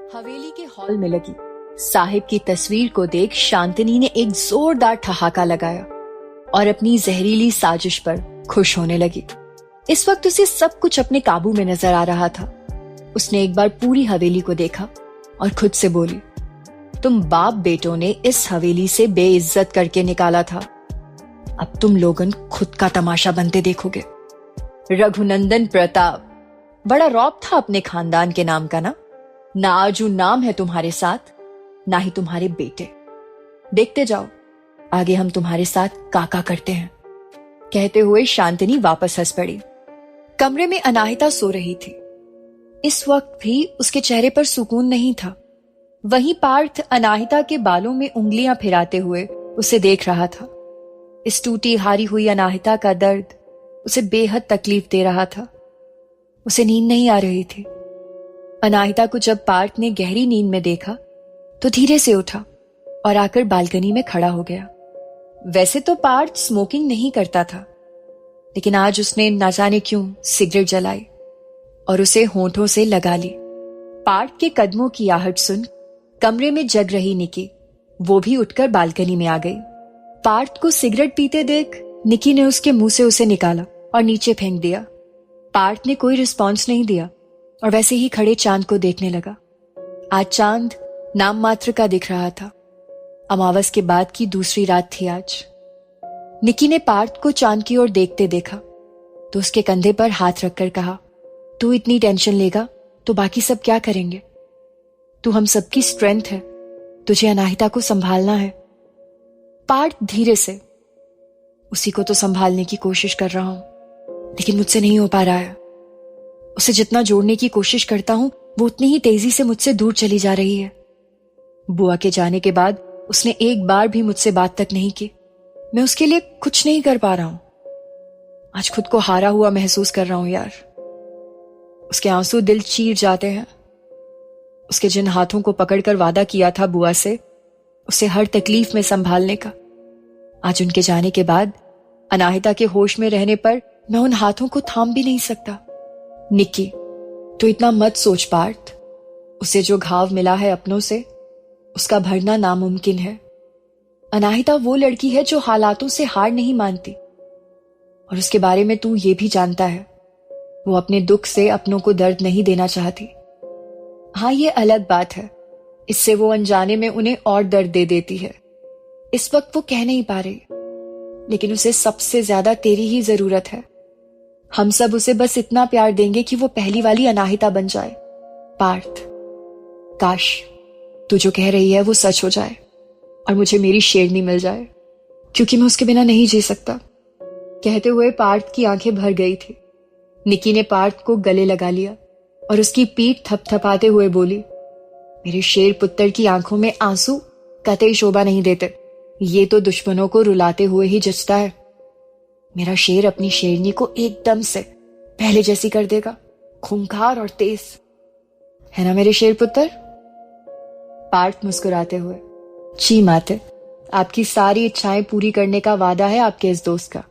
हवेली के हॉल में लगी साहिब की तस्वीर को देख शांतनी ने एक जोरदार ठहाका लगाया और अपनी जहरीली साजिश पर खुश होने लगी। इस वक्त उसे सब कुछ अपने काबू में नजर आ रहा था। उसने एक बार पूरी हवेली को देखा और खुद से बोली, तुम बाप बेटों ने इस हवेली से बेइज्जत करके निकाला था, अब तुम लोगन खुद का तमाशा बनते देखोगे। रघुनंदन प्रताप, बड़ा रौब था अपने खानदान के नाम का ना आजू नाम है तुम्हारे साथ, ना ही तुम्हारे बेटे। देखते जाओ, आगे हम तुम्हारे साथ काका करते हैं। कहते हुए शांतनी वापस हंस पड़ी। कमरे में अनाहिता सो रही थी। इस वक्त भी उसके चेहरे पर सुकून नहीं था। वहीं पार्थ अनाहिता के बालों में उंगलियां फिराते हुए उसे देख रहा था। इस टूटी हारी हुई अनाहिता का दर्द उसे बेहद तकलीफ दे रहा था। उसे नींद नहीं आ रही थी। अनाहिता को जब पार्थ ने गहरी नींद में देखा तो धीरे से उठा और आकर बालकनी में खड़ा हो गया। वैसे तो पार्थ स्मोकिंग नहीं करता था, लेकिन आज उसने न जाने क्यों सिगरेट जलाई और उसे होंठों से लगा ली। पार्थ के कदमों की आहट सुन कमरे में जग रही निकी वो भी उठकर बालकनी में आ गई। पार्थ को सिगरेट पीते देख निकी ने उसके मुंह से उसे निकाला और नीचे फेंक दिया। पार्थ ने कोई रिस्पॉन्स नहीं दिया और वैसे ही खड़े चांद को देखने लगा। आज चांद नाम मात्र का दिख रहा था। अमावस के बाद की दूसरी रात थी आज। निकी ने पार्थ को चांद की ओर देखते देखा तो उसके कंधे पर हाथ रखकर कहा, तू इतनी टेंशन लेगा तो बाकी सब क्या करेंगे? तू हम सबकी स्ट्रेंथ है, तुझे अनाहिता को संभालना है। पार्थ धीरे से, उसी को तो संभालने की कोशिश कर रहा हूं, लेकिन मुझसे नहीं हो पा रहा है। उसे जितना जोड़ने की कोशिश करता हूं वो उतनी ही तेजी से मुझसे दूर चली जा रही है। बुआ के जाने के बाद उसने एक बार भी मुझसे बात तक नहीं की। मैं उसके लिए कुछ नहीं कर पा रहा हूं। आज खुद को हारा हुआ महसूस कर रहा हूं यार। उसके आंसू दिल चीर जाते हैं। उसके जिन हाथों को पकड़कर वादा किया था बुआ से उसे हर तकलीफ में संभालने का, आज उनके जाने के बाद अनाहिता के होश में रहने पर मैं उन हाथों को थाम भी नहीं सकता। निकी, तो इतना मत सोच पार्थ। उसे जो घाव मिला है अपनों से उसका भरना नामुमकिन है। अनाहिता वो लड़की है जो हालातों से हार नहीं मानती, और उसके बारे में तू ये भी जानता है, वो अपने दुख से अपनों को दर्द नहीं देना चाहती। हाँ, ये अलग बात है, इससे वो अनजाने में उन्हें और दर्द दे देती है। इस वक्त वो कह नहीं पा रही, लेकिन उसे सबसे ज्यादा तेरी ही जरूरत है। हम सब उसे बस इतना प्यार देंगे कि वो पहली वाली अनाहिता बन जाए। पार्थ, काश तू जो कह रही है वो सच हो जाए और मुझे मेरी शेरनी मिल जाए, क्योंकि मैं उसके बिना नहीं जी सकता। कहते हुए पार्थ की आंखें भर गई थी। निकी ने पार्थ को गले लगा लिया और उसकी पीठ थपथपाते हुए बोली, मेरे शेर पुत्र की आंखों में आंसू कतई शोभा नहीं देते। ये तो दुश्मनों को रुलाते हुए ही जचता है। मेरा शेर अपनी शेरनी को एकदम से पहले जैसी कर देगा, खूंखार और तेज, है ना मेरे शेर पुत्र? पार्थ मुस्कुराते हुए, जी माते, आपकी सारी इच्छाएं पूरी करने का वादा है आपके इस दोस्त का।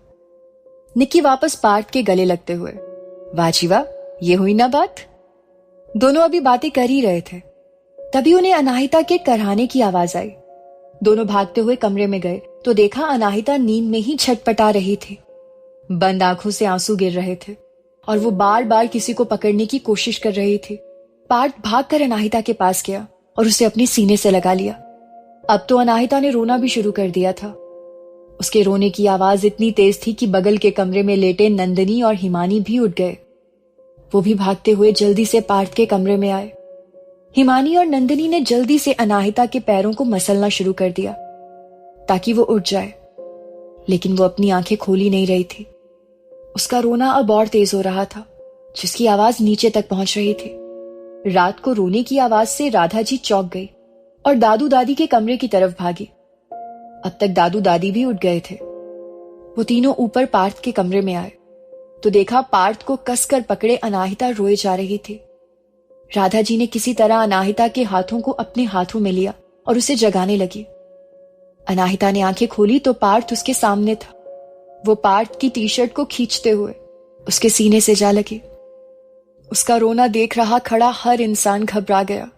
निकी वापस पार्थ के गले लगते हुए, वाह जी वाह, ये हुई ना बात। दोनों अभी बातें कर ही रहे थे, तभी उन्हें अनाहिता के करहाने की आवाज आई। दोनों भागते हुए कमरे में गए तो देखा अनाहिता नींद में ही छटपटा रही थी। बंद आंखों से आंसू गिर रहे थे और वो बार बार किसी को पकड़ने की कोशिश कर रही थी। पार्थ भागकर अनाहिता के पास गया और उसे अपने सीने से लगा लिया। अब तो अनाहिता ने रोना भी शुरू कर दिया था। उसके रोने की आवाज इतनी तेज थी कि बगल के कमरे में लेटे नंदिनी और हिमानी भी उठ गए। वो भी भागते हुए जल्दी से पार्थ के कमरे में आए। हिमानी और नंदिनी ने जल्दी से अनाहिता के पैरों को मसलना शुरू कर दिया ताकि वो उठ जाए, लेकिन वो अपनी आंखें खोल ही नहीं रही थी। उसका रोना अब और तेज हो रहा था, जिसकी आवाज नीचे तक पहुंच रही थी। रात को रोने की आवाज से राधा जी चौंक गई और दादू दादी के कमरे की तरफ भागी। अब तक दादू दादी भी उठ गए थे। वो तीनों ऊपर पार्थ के कमरे में आए तो देखा पार्थ को कसकर पकड़े अनाहिता रोए जा रही थी। राधा जी ने किसी तरह अनाहिता के हाथों को अपने हाथों में लिया और उसे जगाने लगी। अनाहिता ने आंखें खोली तो पार्थ उसके सामने था। वो पार्थ की टी शर्ट को खींचते हुए उसके सीने से जा लगी। उसका रोना देख रहा खड़ा हर इंसान घबरा गया।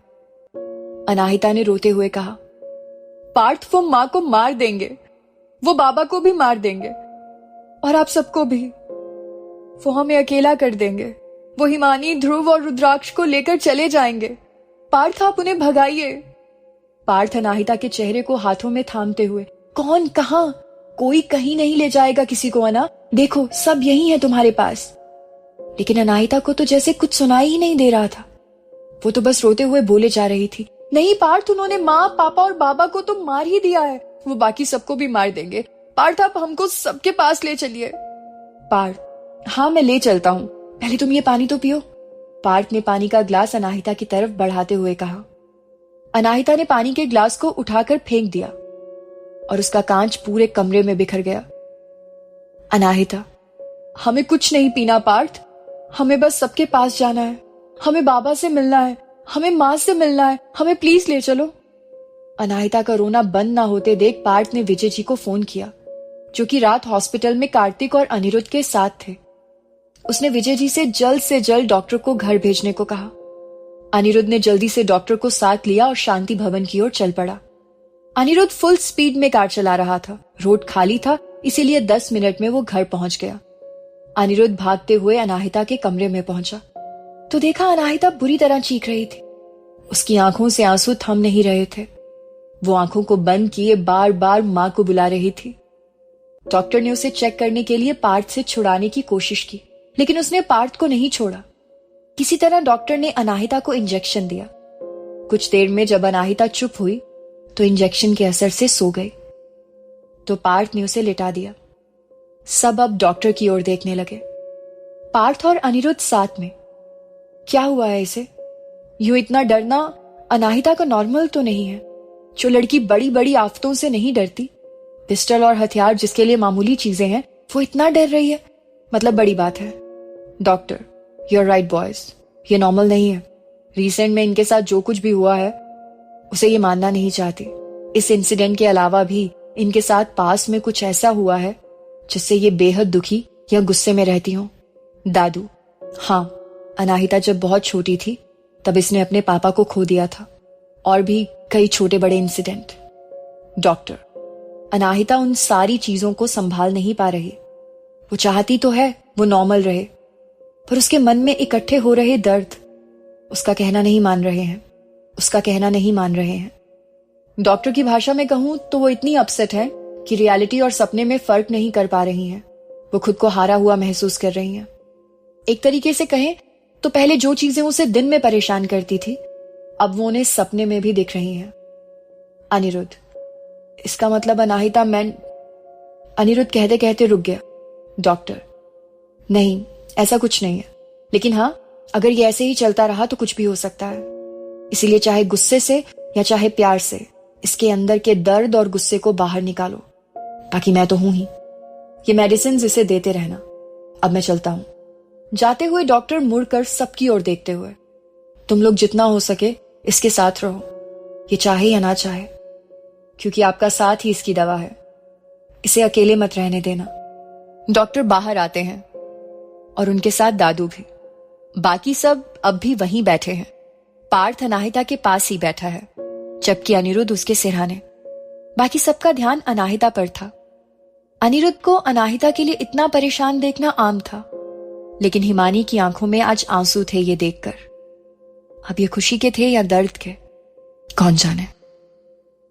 अनाहिता ने रोते हुए कहा। पार्थ, वो माँ को मार देंगे, वो बाबा को भी मार देंगे और आप सबको भी। वो हमें अकेला कर देंगे। वो हिमानी, ध्रुव और रुद्राक्ष को लेकर चले जाएंगे। पार्थ, आप उन्हें भगाइए। पार्थ अनाहिता के चेहरे को हाथों में थामते हुए, कौन, कहां? कोई कहीं नहीं ले जाएगा किसी को अना, देखो सब यही है तुम्हारे पास। लेकिन अनाहिता को तो जैसे कुछ सुनाई ही नहीं दे रहा था। वो तो बस रोते हुए बोले जा रही थी, नहीं पार्थ, उन्होंने माँ, पापा और बाबा को तो मार ही दिया है, वो बाकी सबको भी मार देंगे। पार्थ, आप हमको सबके पास ले चलिए। पार्थ, हाँ मैं ले चलता हूँ, पहले तुम ये पानी तो पियो। पार्थ ने पानी का ग्लास अनाहिता की तरफ बढ़ाते हुए कहा। अनाहिता ने पानी के ग्लास को उठाकर फेंक दिया और उसका कांच पूरे कमरे में बिखर गया। अनाहिता, हमें कुछ नहीं पीना पार्थ, हमें बस सबके पास जाना है, हमें बाबा से मिलना है, हमें माँ से मिलना है, हमें प्लीज ले चलो। अनाहिता का रोना बंद ना होते देख पार्थ ने विजय जी को फोन किया, जो कि रात हॉस्पिटल में कार्तिक और अनिरुद्ध के साथ थे। उसने विजय जी से जल्द डॉक्टर को घर भेजने को कहा। अनिरुद्ध ने जल्दी से डॉक्टर को साथ लिया और शांति भवन की ओर चल पड़ा। अनिरुद्ध फुल स्पीड में कार चला रहा था। रोड खाली था, इसीलिए 10 मिनट में वो घर पहुंच गया। अनिरुद्ध भागते हुए अनाहिता के कमरे में पहुंचा तो देखा अनाहिता बुरी तरह चीख रही थी। उसकी आंखों से आंसू थम नहीं रहे थे। वो आंखों को बंद किए बार बार मां को बुला रही थी। डॉक्टर ने उसे चेक करने के लिए पार्थ से छुड़ाने की कोशिश की, लेकिन उसने पार्थ को नहीं छोड़ा। किसी तरह डॉक्टर ने अनाहिता को इंजेक्शन दिया। कुछ देर में जब अनाहिता चुप हुई तो इंजेक्शन के असर से सो गई। तो पार्थ ने उसे लिटा दिया। सब अब डॉक्टर की ओर देखने लगे। पार्थ और अनिरुद्ध साथ में। क्या हुआ है इसे? यूं इतना डरना अनाहिता का नॉर्मल तो नहीं है। जो लड़की बड़ी बड़ी आफतों से नहीं डरती, पिस्टल और हथियार जिसके लिए मामूली चीजें हैं, वो इतना डर रही है, मतलब बड़ी बात है। Doctor, you are right boys, ये नॉर्मल नहीं है। रिसेंट में इनके साथ जो कुछ भी हुआ है उसे ये मानना नहीं चाहती। इस इंसिडेंट के अलावा भी इनके साथ पास में कुछ ऐसा हुआ है जिससे ये बेहद दुखी या गुस्से में रहती हो। दादू, हाँ, अनाहिता जब बहुत छोटी थी तब इसने अपने पापा को खो दिया था, और भी कई छोटे बड़े इंसिडेंट। डॉक्टर, अनाहिता उन सारी चीजों को संभाल नहीं पा रही। वो चाहती तो है वो नॉर्मल रहे, पर उसके मन में इकट्ठे हो रहे दर्द उसका कहना नहीं मान रहे हैं, उसका कहना नहीं मान रहे हैं। डॉक्टर की भाषा में कहूं तो वो इतनी अपसेट है कि रियलिटी और सपने में फर्क नहीं कर पा रही हैं। वो खुद को हारा हुआ महसूस कर रही हैं। एक तरीके से कहें तो पहले जो चीजें उसे दिन में परेशान करती थी, अब वो उन्हें सपने में भी दिख रही हैं। अनिरुद्ध, इसका मतलब अनाहिता अनिरुद्ध कहते कहते रुक गया। डॉक्टर, नहीं, ऐसा कुछ नहीं है, लेकिन हाँ, अगर ये ऐसे ही चलता रहा तो कुछ भी हो सकता है। इसीलिए चाहे गुस्से से या चाहे प्यार से इसके अंदर के दर्द और गुस्से को बाहर निकालो। बाकी मैं तो हूं ही, ये मेडिसिन इसे देते रहना। अब मैं चलता हूं। जाते हुए डॉक्टर मुड़कर सबकी ओर देखते हुए, तुम लोग जितना हो सके इसके साथ रहो, ये चाहे या ना चाहे, क्योंकि आपका साथ ही इसकी दवा है। इसे अकेले मत रहने देना। डॉक्टर बाहर आते हैं और उनके साथ दादू भी। बाकी सब अब भी वहीं बैठे हैं। पार्थ अनाहिता के पास ही बैठा है, जबकि अनिरुद्ध उसके सिरहाने। बाकी सबका ध्यान अनाहिता पर था। अनिरुद्ध को अनाहिता के लिए इतना परेशान देखना आम था, लेकिन हिमानी की आंखों में आज आंसू थे ये देखकर। अब ये खुशी के थे या दर्द के, कौन जाने।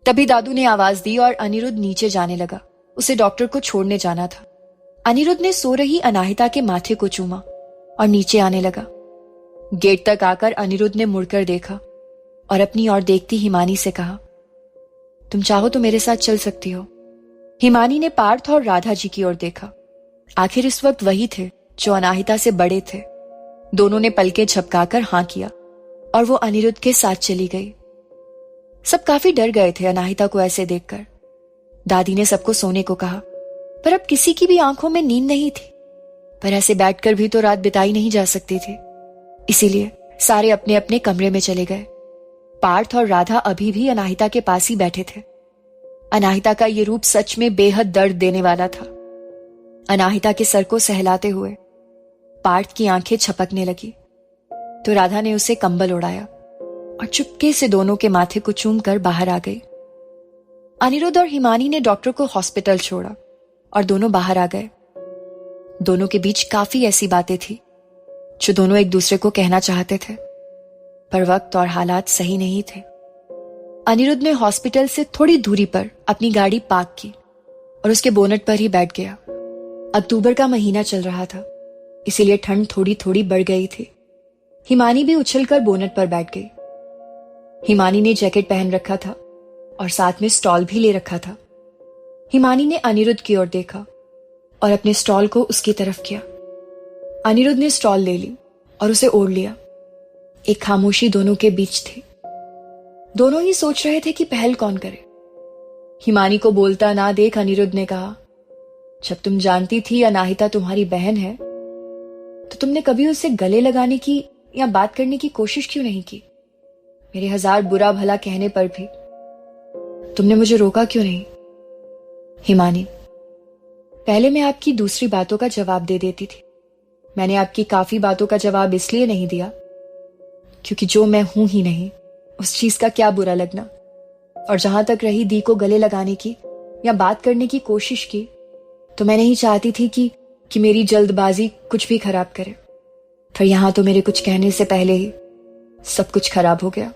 तभी दादू ने आवाज दी और अनिरुद्ध नीचे जाने लगा। उसे डॉक्टर को छोड़ने जाना था। अनिरुद्ध ने सो रही अनाहिता के माथे को चूमा और नीचे आने लगा। गेट तक आकर अनिरुद्ध ने मुड़कर देखा और अपनी ओर देखती हिमानी से कहा, तुम चाहो तो मेरे साथ चल सकती हो। हिमानी ने पार्थ और राधा जी की ओर देखा। आखिर इस वक्त वही थे जो अनाहिता से बड़े थे। दोनों ने पलकें झपकाकर हां किया और वो अनिरुद्ध के साथ चली गई। सब काफी डर गए थे अनाहिता को ऐसे देखकर। दादी ने सबको सोने को कहा, पर अब किसी की भी आंखों में नींद नहीं थी। पर ऐसे बैठकर भी तो रात बिताई नहीं जा सकती थी, इसीलिए सारे अपने अपने कमरे में चले गए। पार्थ और राधा अभी भी अनाहिता के पास ही बैठे थे। अनाहिता का ये रूप सच में बेहद दर्द देने वाला था। अनाहिता के सर को सहलाते हुए पार्थ की आंखें छपकने लगी तो राधा ने उसे कंबल उड़ाया और चुपके से दोनों के माथे को चूम कर बाहर आ गई। अनिरुद्ध और हिमानी ने डॉक्टर को हॉस्पिटल छोड़ा और दोनों बाहर आ गए। दोनों के बीच काफी ऐसी बातें थी जो दोनों एक दूसरे को कहना चाहते थे, पर वक्त और हालात सही नहीं थे। अनिरुद्ध ने हॉस्पिटल से थोड़ी दूरी पर अपनी गाड़ी पार्क की और उसके बोनट पर ही बैठ गया। अक्टूबर का महीना चल रहा था, इसीलिए ठंड थोड़ी थोड़ी बढ़ गई थी। हिमानी भी उछलकर बोनट पर बैठ गई। हिमानी ने जैकेट पहन रखा था और साथ में स्टॉल भी ले रखा था। हिमानी ने अनिरुद्ध की ओर देखा और अपने स्टॉल को उसकी तरफ किया। अनिरुद्ध ने स्टॉल ले ली और उसे ओढ़ लिया। एक खामोशी दोनों के बीच थी। दोनों ही सोच रहे थे कि पहल कौन करे। हिमानी को बोलता ना देख अनिरुद्ध ने कहा, जब तुम जानती थी अनाहिता तुम्हारी बहन है तो तुमने कभी उसे गले लगाने की या बात करने की कोशिश क्यों नहीं की? मेरे 1000 बुरा भला कहने पर भी तुमने मुझे रोका क्यों नहीं? हिमानी, पहले मैं आपकी दूसरी बातों का जवाब दे देती थी। मैंने आपकी काफी बातों का जवाब इसलिए नहीं दिया क्योंकि जो मैं हूं ही नहीं, उस चीज का क्या बुरा लगना। और जहां तक रही दी को गले लगाने की या बात करने की कोशिश की, तो मैं नहीं चाहती थी कि मेरी जल्दबाजी कुछ भी खराब करे। पर यहां तो मेरे कुछ कहने से पहले ही सब कुछ खराब हो गया।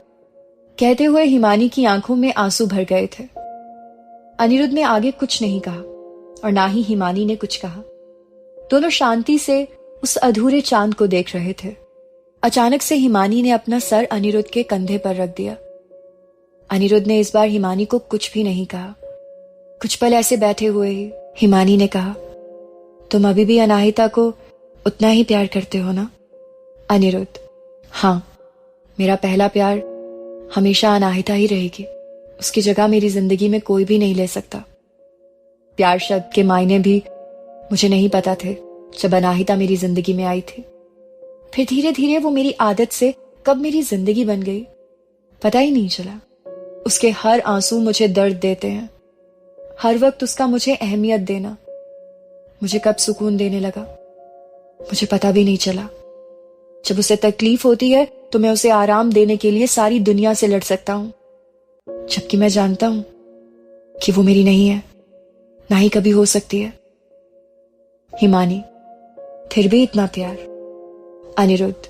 कहते हुए हिमानी की आंखों में आंसू भर गए थे। अनिरुद्ध ने आगे कुछ नहीं कहा और ना ही हिमानी ने कुछ कहा। दोनों शांति से उस अधूरे चांद को देख रहे थे। अचानक से हिमानी ने अपना सर अनिरुद्ध के कंधे पर रख दिया। अनिरुद्ध ने इस बार हिमानी को कुछ भी नहीं कहा। कुछ पल ऐसे बैठे हुए ही हिमानी ने कहा, तुम अभी भी अनाहिता को उतना ही प्यार करते हो ना? अनिरुद्ध, हाँ, मेरा पहला प्यार हमेशा अनाहिता ही रहेगी। उसकी जगह मेरी जिंदगी में कोई भी नहीं ले सकता। प्यार शब्द के मायने भी मुझे नहीं पता थे जब अनाहिता मेरी जिंदगी में आई थी। फिर धीरे धीरे वो मेरी आदत से कब मेरी जिंदगी बन गई, पता ही नहीं चला। उसके हर आंसू मुझे दर्द देते हैं। हर वक्त उसका मुझे अहमियत देना मुझे कब सुकून देने लगा, मुझे पता भी नहीं चला। जब उसे तकलीफ होती है तो मैं उसे आराम देने के लिए सारी दुनिया से लड़ सकता हूं, जबकि मैं जानता हूं कि वो मेरी नहीं है, ना ही कभी हो सकती है। हिमानी, फिर भी इतना प्यार। अनिरुद्ध,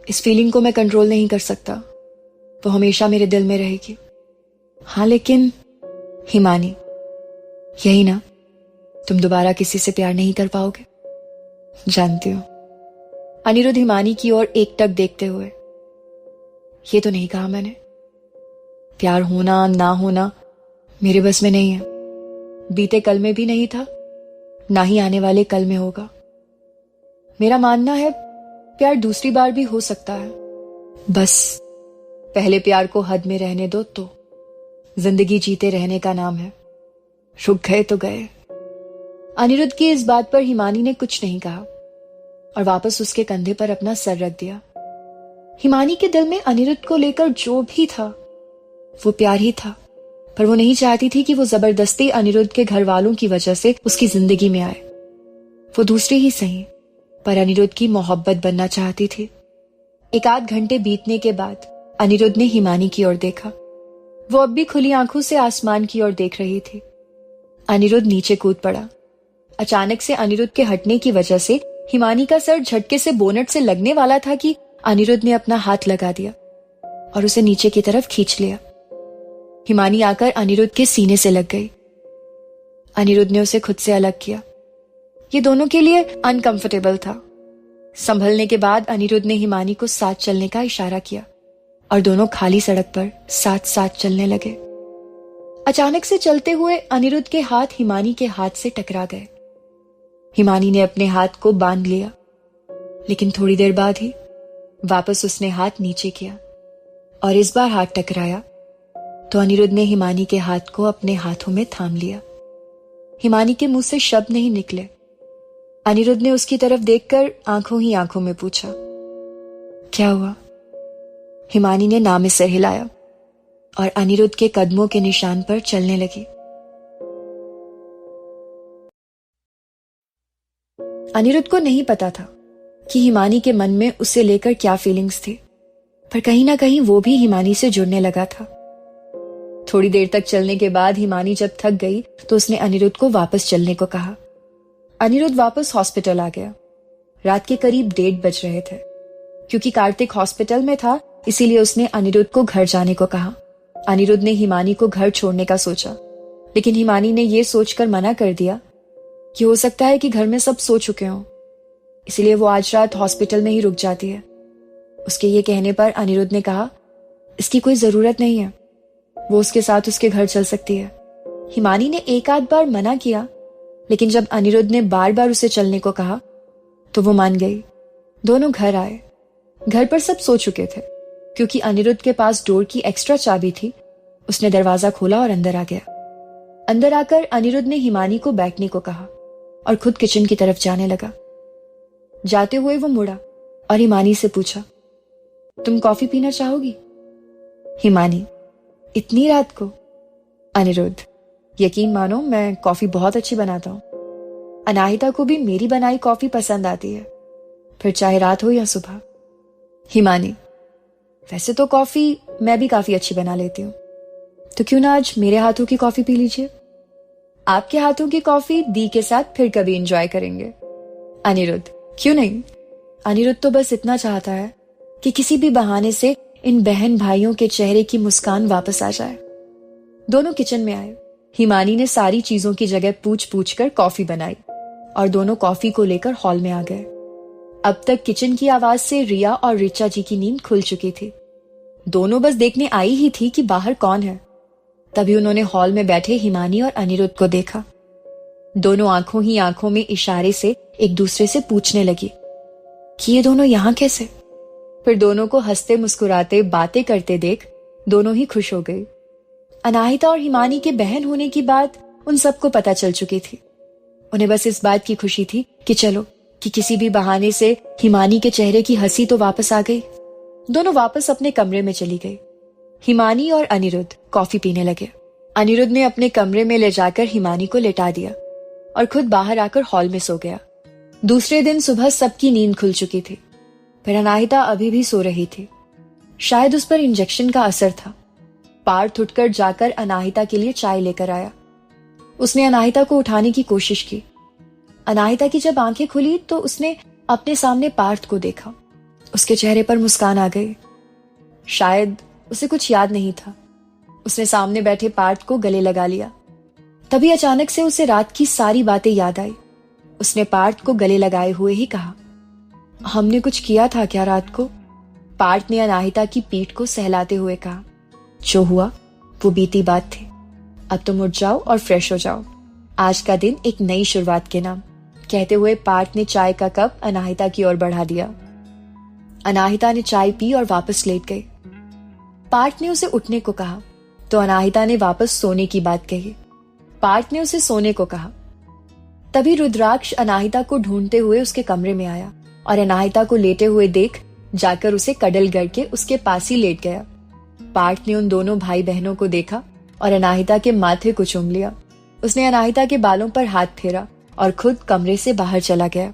इस फीलिंग को मैं कंट्रोल नहीं कर सकता, वो हमेशा मेरे दिल में रहेगी। हाँ लेकिन हिमानी, यही ना, तुम दोबारा किसी से प्यार नहीं कर पाओगे, जानती हो। अनिरुद्ध हिमानी की ओर एकटक देखते हुए, ये तो नहीं कहा मैंने। प्यार होना ना होना मेरे बस में नहीं है। बीते कल में भी नहीं था, ना ही आने वाले कल में होगा। मेरा मानना है प्यार दूसरी बार भी हो सकता है, बस पहले प्यार को हद में रहने दो तो। जिंदगी जीते रहने का नाम है, रुक गए तो गए। अनिरुद्ध की इस बात पर हिमानी ने कुछ नहीं कहा और वापस उसके कंधे पर अपना सर रख दिया। हिमानी के दिल में अनिरुद्ध को लेकर जो भी था वो प्यार ही था, पर वो नहीं चाहती थी कि वो जबरदस्ती अनिरुद्ध के घर वालों की वजह से उसकी जिंदगी में आए। वो दूसरी ही सही, पर अनिरुद्ध की मोहब्बत बनना चाहती थी। 1-8 घंटे बीतने के बाद अनिरुद्ध ने हिमानी की ओर देखा। वो अब भी खुली आंखों से आसमान की ओर देख रही थी। अनिरुद्ध नीचे कूद पड़ा। अचानक से अनिरुद्ध के हटने की वजह से हिमानी का सर झटके से बोनट से लगने वाला था कि अनिरुद्ध ने अपना हाथ लगा दिया और उसे नीचे की तरफ खींच लिया। हिमानी आकर अनिरुद्ध के सीने से लग गई। अनिरुद्ध ने उसे खुद से अलग किया। ये दोनों के लिए अनकंफर्टेबल था। संभलने के बाद अनिरुद्ध ने हिमानी को साथ चलने का इशारा किया और दोनों खाली सड़क पर साथ साथ चलने लगे। अचानक से चलते हुए अनिरुद्ध के हाथ हिमानी के हाथ से टकरा गए। हिमानी ने अपने हाथ को बांध लिया, लेकिन थोड़ी देर बाद ही वापस उसने हाथ नीचे किया और इस बार हाथ टकराया तो अनिरुद्ध ने हिमानी के हाथ को अपने हाथों में थाम लिया। हिमानी के मुंह से शब्द नहीं निकले। अनिरुद्ध ने उसकी तरफ देखकर आंखों ही आंखों में पूछा, क्या हुआ? हिमानी ने ना में सिर हिलाया और अनिरुद्ध के कदमों के निशान पर चलने लगी। अनिरुद्ध को नहीं पता था कि हिमानी के मन में उसे लेकर क्या फीलिंग्स थी। पर कहीं ना कहीं वो भी हिमानी से जुड़ने लगा था। थोड़ी देर तक चलने के बाद हिमानी जब थक गई तो उसने अनिरुद्ध को वापस चलने को कहा। अनिरुद्ध वापस हॉस्पिटल आ गया। रात के करीब 1:30 बज रहे थे। क्योंकि कार्तिक हॉस्पिटल में था, इसीलिए उसने अनिरुद्ध को घर जाने को कहा। अनिरुद्ध ने हिमानी को घर छोड़ने का सोचा, लेकिन हिमानी ने यह सोचकर मना कर दिया कि हो सकता है कि घर में सब सो चुके हों, इसलिए वो आज रात हॉस्पिटल में ही रुक जाती है। उसके ये कहने पर अनिरुद्ध ने कहा, इसकी कोई जरूरत नहीं है, वो उसके साथ उसके घर चल सकती है। हिमानी ने एक आध बार मना किया, लेकिन जब अनिरुद्ध ने बार बार उसे चलने को कहा तो वो मान गई। दोनों घर आए। घर पर सब सो चुके थे। क्योंकि अनिरुद्ध के पास डोर की एक्स्ट्रा चाबी थी, उसने दरवाजा खोला और अंदर आ गया। अंदर आकर अनिरुद्ध ने हिमानी को बैठने को कहा और खुद किचन की तरफ जाने लगा। जाते हुए वो मुड़ा और हिमानी से पूछा, तुम कॉफी पीना चाहोगी? हिमानी, इतनी रात को? अनिरुद्ध, यकीन मानो मैं कॉफी बहुत अच्छी बनाता हूं। अनाहिता को भी मेरी बनाई कॉफी पसंद आती है, फिर चाहे रात हो या सुबह। हिमानी, वैसे तो कॉफी मैं भी काफी अच्छी बना लेती हूं, तो क्यों ना आज मेरे हाथों की कॉफी पी लीजिए। आपके हाथों की कॉफी दी के साथ फिर कभी एंजॉय करेंगे। अनिरुद्ध, क्यों नहीं। अनिरुद्ध तो बस इतना चाहता है कि किसी भी बहाने से इन बहन भाइयों के चेहरे की मुस्कान वापस आ जाए। दोनों किचन में आए। हिमानी ने सारी चीजों की जगह पूछ पूछ कर कॉफी बनाई और दोनों कॉफी को लेकर हॉल में आ गए। अब तक किचन की आवाज से रिया और रिचा जी की नींद खुल चुकी थी। दोनों बस देखने आई ही थी कि बाहर कौन है। तभी उन्होंने हॉल में बैठे हिमानी और अनिरुद्ध को देखा। दोनों आंखों ही आंखों में इशारे से एक दूसरे से पूछने लगी कि ये दोनों यहां कैसे। फिर दोनों को हंसते मुस्कुराते बातें करते देख दोनों ही खुश हो गई। अनाहिता और हिमानी के बहन होने की बात उन सबको पता चल चुकी थी। उन्हें बस इस बात की खुशी थी कि चलो कि किसी भी बहाने से हिमानी के चेहरे की हंसी तो वापस आ गई। दोनों वापस अपने कमरे में चली गई। हिमानी और अनिरुद्ध कॉफी पीने लगे। अनिरुद्ध ने अपने कमरे में ले जाकर हिमानी को लेटा दिया और खुद बाहर आकर हॉल में सो गया। दूसरे दिन सुबह सबकी नींद खुल चुकी थी, पर अनाहिता अभी भी सो रही थी। शायद उस पर इंजेक्शन का असर था। पार्थ उठकर जाकर अनाहिता के लिए चाय लेकर आया। उसने अनाहिता को उठाने की कोशिश की। अनाहिता की जब आंखें खुली तो उसने अपने सामने पार्थ को देखा। उसके चेहरे पर मुस्कान आ गई। शायद उसे कुछ याद नहीं था। उसने सामने बैठे पार्थ को गले लगा लिया। तभी अचानक से उसे रात की सारी बातें याद आई। उसने पार्थ को गले लगाए हुए ही कहा, हमने कुछ किया था क्या रात को? पार्थ ने अनाहिता की पीठ को सहलाते हुए कहा, जो हुआ वो बीती बात थी। अब तुम उठ जाओ और फ्रेश हो जाओ। आज का दिन एक नई शुरुआत के नाम। कहते हुए पार्थ ने चाय का कप अनाहिता की ओर बढ़ा दिया। अनाहिता ने चाय पी और वापस लेट गई। पार्थ ने उसे उठने को कहा तो अनाहिता ने वापस सोने की बात कही। पार्थ ने उसे सोने को कहा। तभी रुद्राक्ष अनाहिता को ढूंढते हुए उसके कमरे में आया और अनाहिता को लेटे हुए देख जाकर उसे कडल करके उसके पास ही लेट गया। पार्थ ने उन दोनों भाई बहनों को देखा और अनाहिता के माथे को चूम लिया। उसने अनाहिता के बालों पर हाथ फेरा और खुद कमरे से बाहर चला गया।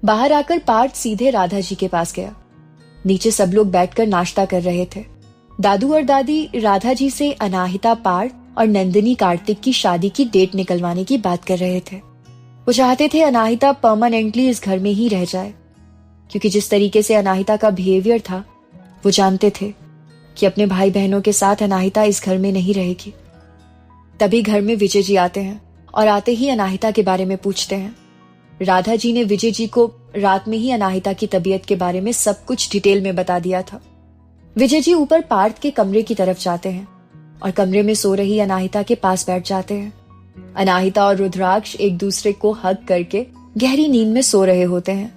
बाहर आकर पार्थ सीधे राधा जी के पास गया। नीचे सब लोग बैठकर नाश्ता कर रहे थे। दादू और दादी राधा जी से अनाहिता, पार्थ और नंदिनी कार्तिक की शादी की डेट निकलवाने की बात कर रहे थे। वो चाहते थे अनाहिता परमानेंटली इस घर में ही रह जाए, क्योंकि जिस तरीके से अनाहिता का बिहेवियर था वो जानते थे कि अपने भाई बहनों के साथ अनाहिता इस घर में नहीं रहेगी। तभी घर में विजय जी आते हैं और आते ही अनाहिता के बारे में पूछते हैं। राधा जी ने विजय जी को रात में ही अनाहिता की तबीयत के बारे में सब कुछ डिटेल में बता दिया था। विजय जी ऊपर पार्थ के कमरे की तरफ जाते हैं और कमरे में सो रही अनाहिता के पास बैठ जाते हैं। अनाहिता और रुद्राक्ष एक दूसरे को हग करके गहरी नींद में सो रहे होते हैं।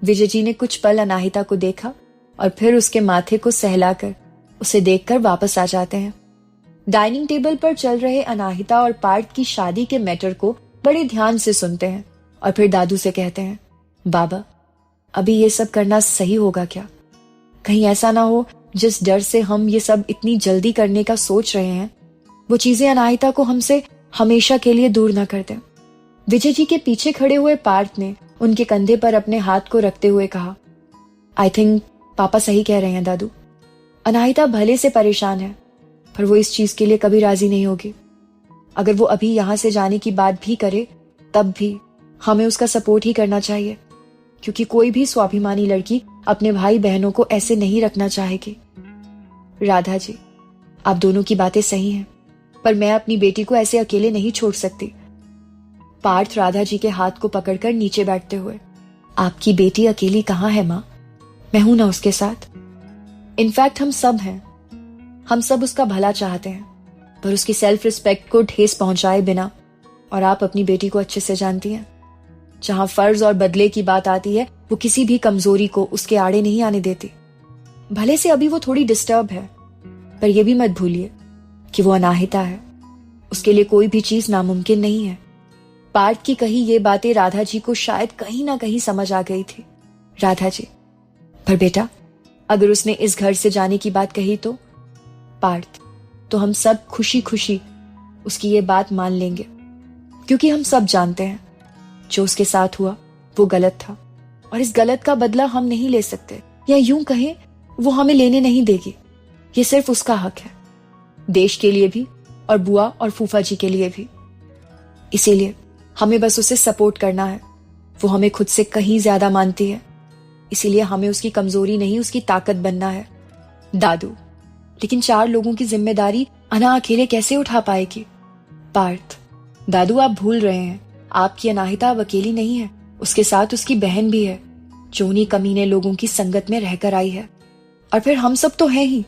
विजय जी ने कुछ पल अनाहिता को देखा और फिर उसके माथे को सहलाकर उसे देखकर वापस आ जाते हैं। डाइनिंग टेबल पर चल रहे अनाहिता और पार्थ की शादी के मैटर को बड़े ध्यान से सुनते हैं और फिर दादू से कहते हैं, बाबा अभी ये सब करना सही होगा क्या? कहीं ऐसा ना हो जिस डर से हम ये सब इतनी जल्दी करने का सोच रहे हैं वो चीजें अनाहिता को हमसे हमेशा के लिए दूर न कर दें। विजय जी के पीछे खड़े हुए पार्थ ने उनके कंधे पर अपने हाथ को रखते हुए कहा, आई थिंक पापा सही कह रहे हैं दादू। अनाहिता भले से परेशान है, पर वो इस चीज के लिए कभी राजी नहीं होगी। अगर वो अभी यहां से जाने की बात भी करे, तब भी हमें उसका सपोर्ट ही करना चाहिए, क्योंकि कोई भी स्वाभिमानी लड़की अपने भाई बहनों को ऐसे नहीं रखना चाहेगी। राधा जी, आप दोनों की बातें सही हैं, पर मैं अपनी बेटी को ऐसे अकेले नहीं छोड़ सकती। पार्थ राधा जी के हाथ को पकड़कर नीचे बैठते हुए, आपकी बेटी अकेली कहाँ है माँ? मैं हूं ना उसके साथ। इनफैक्ट हम सब हैं। हम सब उसका भला चाहते हैं, पर उसकी सेल्फ रिस्पेक्ट को ठेस पहुंचाए बिना। और आप अपनी बेटी को अच्छे से जानती हैं, जहां फर्ज और बदले की बात आती है, वो किसी भी कमजोरी को उसके आड़े नहीं आने देती। भले से अभी वो थोड़ी डिस्टर्ब है, पर यह भी मत भूलिए कि वो अनाहिता है। उसके लिए कोई भी चीज नामुमकिन नहीं है। पार्थ की कही ये बातें राधा जी को शायद कहीं ना कहीं समझ आ गई थी। राधा जी, पर बेटा, अगर उसने इस घर से जाने की बात कही तो? पार्थ, तो हम सब खुशी खुशी उसकी ये बात मान लेंगे, क्योंकि हम सब जानते हैं जो उसके साथ हुआ वो गलत था, और इस गलत का बदला हम नहीं ले सकते, या यूं कहें वो हमें लेने नहीं देगी। ये सिर्फ उसका हक है, देश के लिए भी और बुआ और फूफा जी के लिए भी। इसीलिए हमें बस उसे सपोर्ट करना है। वो हमें खुद से कहीं ज्यादा मानती है, इसीलिए हमें उसकी कमजोरी नहीं उसकी ताकत बनना है। दादू, लेकिन 4 लोगों की जिम्मेदारी अना अकेले कैसे उठा पाएगी? पार्थ, दादू आप भूल रहे हैं, आपकी अनाहिता अब अकेली नहीं है, उसके साथ उसकी बहन भी है, जो उन्हीं कमीने लोगों की संगत में रहकर आई है। और फिर हम सब तो हैं ही।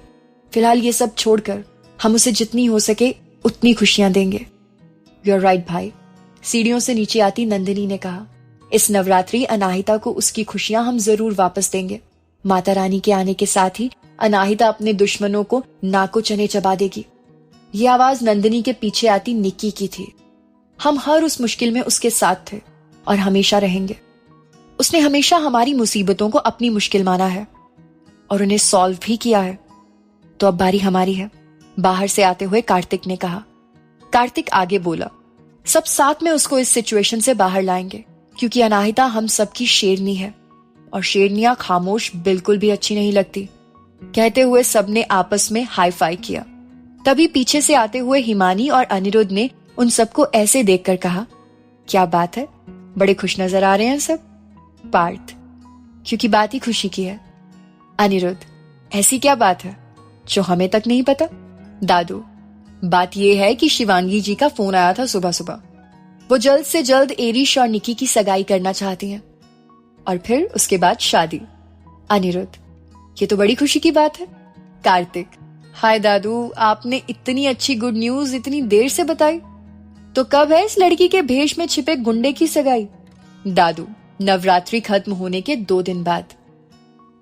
फिलहाल ये सब छोड़कर हम उसे जितनी हो सके उतनी खुशियां देंगे। यू आर राइट भाई, सीढ़ियों से नीचे आती नंदिनी ने कहा। इस नवरात्रि अनाहिता को उसकी खुशियां हम जरूर वापस देंगे। माता रानी के आने के साथ ही अनाहिता अपने दुश्मनों को नाको चने चबा देगी। ये आवाज नंदिनी के पीछे आती निक्की की थी। हम हर उस मुश्किल में उसके साथ थे और हमेशा रहेंगे। उसने हमेशा हमारी मुसीबतों को अपनी मुश्किल माना है और उन्हें सॉल्व भी किया है। तो अब बारी हमारी है, बाहर से आते हुए कार्तिक ने कहा। कार्तिक आगे बोला, सब साथ में उसको इस सिचुएशन से बाहर लाएंगे, क्योंकि अनाहिता हम सबकी शेरनी है और शेरनियां खामोश बिल्कुल भी अच्छी नहीं लगती। कहते हुए सबने आपस में हाई फाई किया। तभी पीछे से आते हुए हिमानी और अनिरुद्ध ने उन सबको ऐसे देखकर कहा, क्या बात है, बड़े खुश नजर आ रहे हैं सब। पार्थ, क्योंकि बात ही खुशी की है। अनिरुद्ध, ऐसी क्या बात है जो हमें तक नहीं पता? दादू, बात यह है कि शिवांगी जी का फोन आया था सुबह सुबह। वो जल्द से जल्द एरिश और निकी की सगाई करना चाहती हैं और फिर उसके बाद शादी। अनिरुद्ध, ये तो बड़ी खुशी की बात है। कार्तिक, हाय दादू, आपने इतनी अच्छी गुड न्यूज इतनी देर से बताई। तो कब है इस लड़की के भेष में छिपे गुंडे की सगाई? दादू, नवरात्रि खत्म होने के 2 दिन बाद।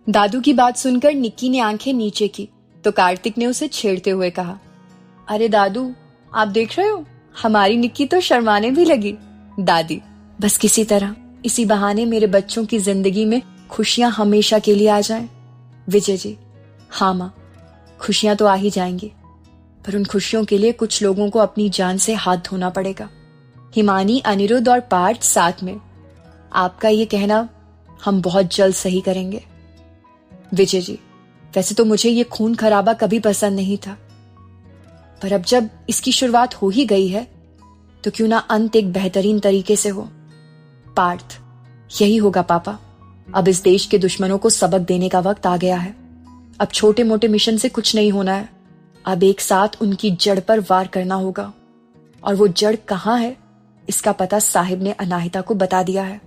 दादू की बात सुनकर निक्की ने आंखें नीचे की तो कार्तिक ने उसे छेड़ते हुए कहा, अरे दादू, आप देख रहे हो, हमारी निक्की तो शर्माने भी लगी। दादी, बस किसी तरह इसी बहाने मेरे बच्चों की जिंदगी में खुशियां हमेशा के लिए आ जाएं। विजय जी, हाँ माँ, खुशियां तो आ ही जाएंगी, पर उन खुशियों के लिए कुछ लोगों को अपनी जान से हाथ धोना पड़ेगा। हिमानी, अनिरुद्ध और पार्थ साथ में। आपका ये कहना हम बहुत जल्द सही करेंगे। विजय जी, वैसे तो मुझे ये खून खराबा कभी पसंद नहीं था, पर अब जब इसकी शुरुआत हो ही गई है तो क्यों ना अंत एक बेहतरीन तरीके से हो। पार्थ, यही होगा पापा। अब इस देश के दुश्मनों को सबक देने का वक्त आ गया है। अब छोटे मोटे मिशन से कुछ नहीं होना है, अब एक साथ उनकी जड़ पर वार करना होगा। और वो जड़ कहाँ है इसका पता साहिब ने अनाहिता को बता दिया है।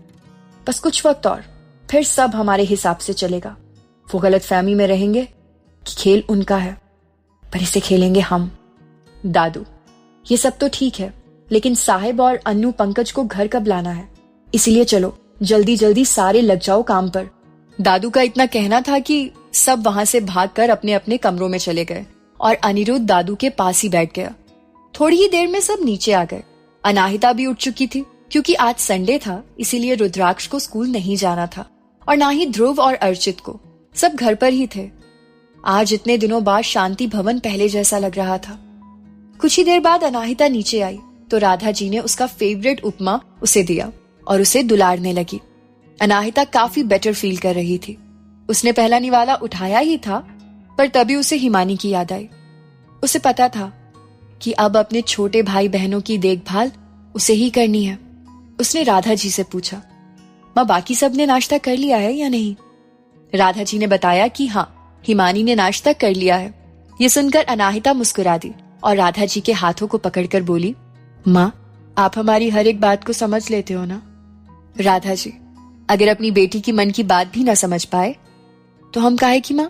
बस कुछ वक्त और, फिर सब हमारे हिसाब से चलेगा। वो गलतफहमी में रहेंगे कि खेल उनका है, पर इसे खेलेंगे हम। दादू, ये सब तो ठीक है, लेकिन साहिब और अन्नू पंकज को घर कब लाना है? इसीलिए चलो जल्दी जल्दी सारे लग जाओ काम पर। दादू का इतना कहना था कि सब वहां से भागकर अपने अपने कमरों में चले गए और अनिरुद्ध दादू के पास ही बैठ गया। थोड़ी ही देर में सब नीचे आ गए। अनाहिता भी उठ चुकी थी, क्योंकि आज संडे था, इसीलिए रुद्राक्ष को स्कूल नहीं जाना था और ना ही ध्रुव और अर्चित को। सब घर पर ही थे। आज इतने दिनों बाद शांति भवन पहले जैसा लग रहा था। कुछ ही देर बाद अनाहिता नीचे आई तो राधा जी ने उसका फेवरेट उपमा उसे दिया और उसे दुलारने लगी। अनाहिता काफी बेटर फील कर रही थी। उसने पहला निवाला उठाया ही था, पर तभी उसे हिमानी की याद आई। उसे पता था कि अब अपने छोटे भाई बहनों की देखभाल उसे ही करनी है। उसने राधा जी से पूछा, माँ बाकी सब ने नाश्ता कर लिया है या नहीं? राधा जी ने बताया कि हाँ, हिमानी ने नाश्ता कर लिया है। ये सुनकर अनाहिता मुस्कुरा दी और राधा जी के हाथों को पकड़कर बोली, माँ आप हमारी हर एक बात को समझ लेते हो ना? राधा जी, अगर अपनी बेटी की मन की बात भी ना समझ पाए तो हम काहे की माँ?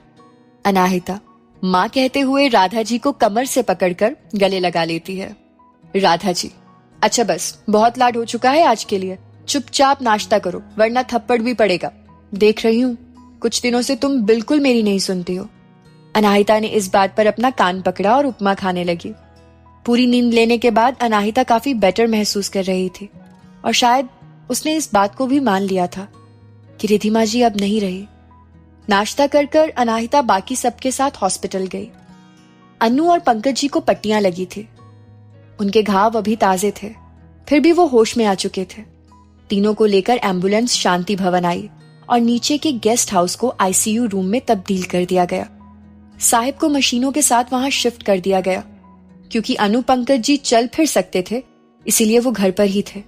अनाहिता माँ कहते हुए राधा जी को कमर से पकड़कर गले लगा लेती है। राधा जी, अच्छा बस बहुत लाड हो चुका है आज के लिए, चुपचाप नाश्ता करो वरना थप्पड़ भी पड़ेगा। देख रही हूँ कुछ दिनों से तुम बिल्कुल मेरी नहीं सुनती हो। अनाहिता ने इस बात पर अपना कान पकड़ा और उपमा खाने लगी। पूरी नींद लेने के बाद अनाहिता काफी बेटर महसूस कर रही थी और शायद उसने इस बात को भी मान लिया था कि रिधिमा जी अब नहीं रही। नाश्ता कर कर अनाहिता बाकी सबके साथ हॉस्पिटल गई। अन्नू और पंकज जी को पट्टियां लगी थी। उनके घाव अभी ताजे थे, फिर भी वो होश में आ चुके थे। तीनों को लेकर एम्बुलेंस शांति भवन आई और नीचे के गेस्ट हाउस को आईसीयू रूम में तब्दील कर दिया गया। साहिब को मशीनों के साथ वहां शिफ्ट कर दिया गया। क्योंकि अनु पंकज जी चल फिर सकते थे, इसीलिए वो घर पर ही थे।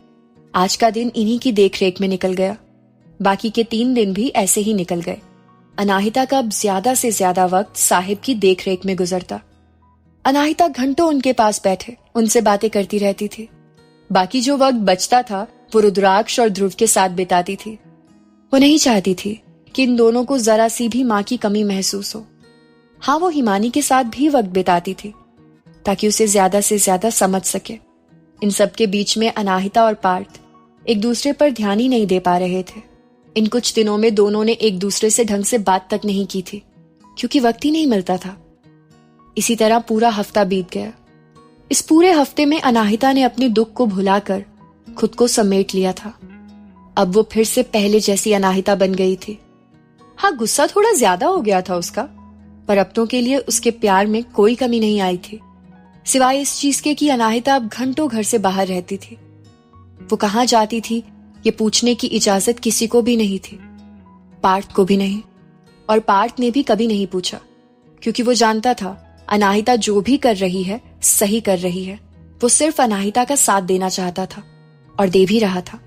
आज का दिन इन्हीं की देखरेख में निकल गया। बाकी के 3 दिन भी ऐसे ही निकल गए। अनाहिता का अब ज्यादा से ज्यादा वक्त साहिब की देखरेख में गुजरता। अनाहिता घंटों उनके पास बैठे उनसे बातें करती रहती थी। बाकी जो वक्त बचता था वो रुद्राक्ष और ध्रुव के साथ बिताती थी। वो नहीं चाहती थी कि इन दोनों को जरा सी भी माँ की कमी महसूस हो। हाँ, वो हिमानी के साथ भी वक्त बिताती थी ताकि उसे ज्यादा से ज्यादा समझ सके। इन सब के बीच में अनाहिता और पार्थ एक दूसरे पर ध्यान ही नहीं दे पा रहे थे। इन कुछ दिनों में दोनों ने एक दूसरे से ढंग से बात तक नहीं की थी क्योंकि वक्त ही नहीं मिलता था। इसी तरह पूरा हफ्ता बीत गया। इस पूरे हफ्ते में अनाहिता ने अपने दुख को भुलाकर खुद को समेट लिया था। अब वो फिर से पहले जैसी अनाहिता बन गई थी। हाँ, गुस्सा थोड़ा ज्यादा हो गया था उसका, पर अपनों के लिए उसके प्यार में कोई कमी नहीं आई थी, सिवाय इस चीज के कि अनाहिता अब घंटों घर से बाहर रहती थी। वो कहाँ जाती थी ये पूछने की इजाजत किसी को भी नहीं थी, पार्थ को भी नहीं, और पार्थ ने भी कभी नहीं पूछा क्योंकि वो जानता था अनाहिता जो भी कर रही है सही कर रही है। वो सिर्फ अनाहिता का साथ देना चाहता था और दे भी रहा था।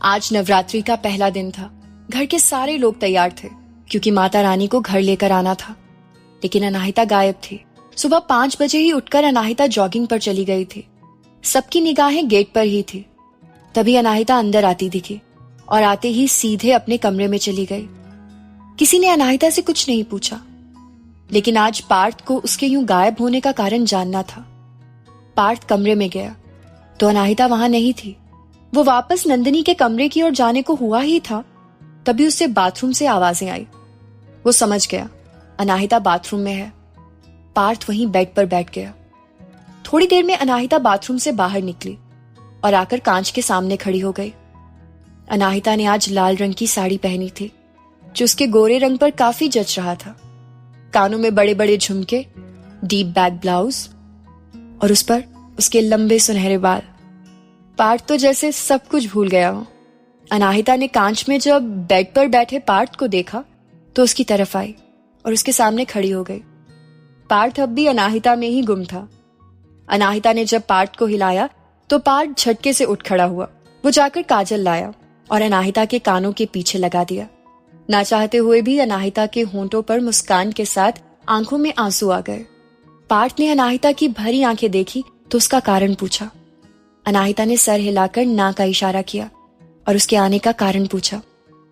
आज नवरात्रि का पहला दिन था। घर के सारे लोग तैयार थे क्योंकि माता रानी को घर लेकर आना था, लेकिन अनाहिता गायब थी। सुबह 5 बजे ही उठकर अनाहिता जॉगिंग पर चली गई थी। सबकी निगाहें गेट पर ही थी। तभी अनाहिता अंदर आती दिखी और आते ही सीधे अपने कमरे में चली गई। किसी ने अनाहिता से कुछ नहीं पूछा, लेकिन आज पार्थ को उसके यूं गायब होने का कारण जानना था। पार्थ कमरे में गया तो अनाहिता वहां नहीं थी। वो वापस नंदिनी के कमरे की ओर जाने को हुआ ही था, तभी उससे बाथरूम से आवाजें आई। वो समझ गया अनाहिता बाथरूम में है। पार्थ वहीं बेड पर बैठ गया। थोड़ी देर में अनाहिता बाथरूम से बाहर निकली और आकर कांच के सामने खड़ी हो गई। अनाहिता ने आज लाल रंग की साड़ी पहनी थी जो उसके गोरे रंग पर काफी जच रहा था। कानों में बड़े बड़े झुमके, डीप बैक ब्लाउज और उस पर उसके लंबे सुनहरे बाल। पार्थ तो जैसे सब कुछ भूल गया हो। अनाहिता ने कांच में जब बेड पर बैठे पार्थ को देखा तो उसकी तरफ आई और उसके सामने खड़ी हो गई। पार्थ अब भी अनाहिता में ही गुम था। अनाहिता ने जब पार्थ को हिलाया तो पार्थ झटके से उठ खड़ा हुआ। वो जाकर काजल लाया और अनाहिता के कानों के पीछे लगा दिया। ना चाहते हुए भी अनाहिता के होंठों पर मुस्कान के साथ आंखों में आंसू आ गए। पार्थ ने अनाहिता की भरी आंखें देखी तो उसका कारण पूछा। अनाहिता ने सर हिलाकर ना का इशारा किया और उसके आने का कारण पूछा।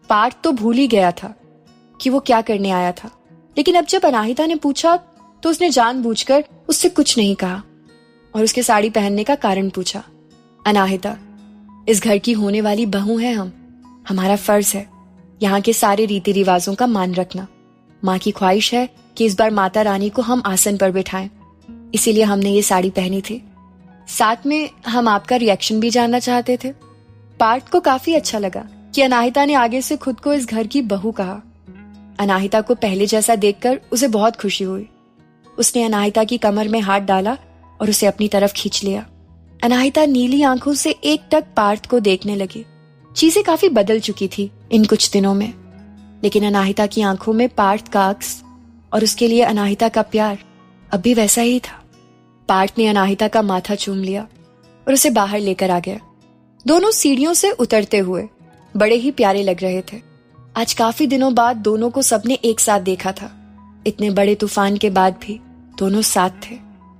पार्थ तो भूल ही गया था कि वो क्या करने आया था, लेकिन अब जब अनाहिता ने पूछा तो उसने जानबूझकर उससे कुछ नहीं कहा और उसके साड़ी पहनने का कारण पूछा। अनाहिता, इस घर की होने वाली बहू है हम। हमारा फर्ज है यहाँ के सारे रीति रिवाजों का मान रखना। माँ की ख्वाहिश है कि इस बार माता रानी को हम आसन पर बिठाएं, इसीलिए हमने ये साड़ी पहनी थी। साथ में हम आपका रिएक्शन भी जानना चाहते थे। पार्थ को काफी अच्छा लगा कि अनाहिता ने आगे से खुद को इस घर की बहू कहा। अनाहिता को पहले जैसा देखकर उसे बहुत खुशी हुई। उसने अनाहिता की कमर में हाथ डाला और उसे अपनी तरफ खींच लिया। अनाहिता नीली आंखों से एकटक पार्थ को देखने लगी। चीजें काफी बदल चुकी थी इन कुछ दिनों में। लेकिन अनाहिता की आंखों में पार्थ का अक्स और उसके लिए अनाहिता का प्यार अब भी वैसा ही था। पार्थ ने अनाहिता का माथा चूम लिया और उसे बाहर लेकर आ गया। दोनों सीढ़ियों से उतरते हुए बड़े ही प्यारे लग रहे थे। आज काफी दिनों बाद दोनों को सबने एक साथ देखा था। इतने बड़े तूफान के बाद भी दोनों साथ थे।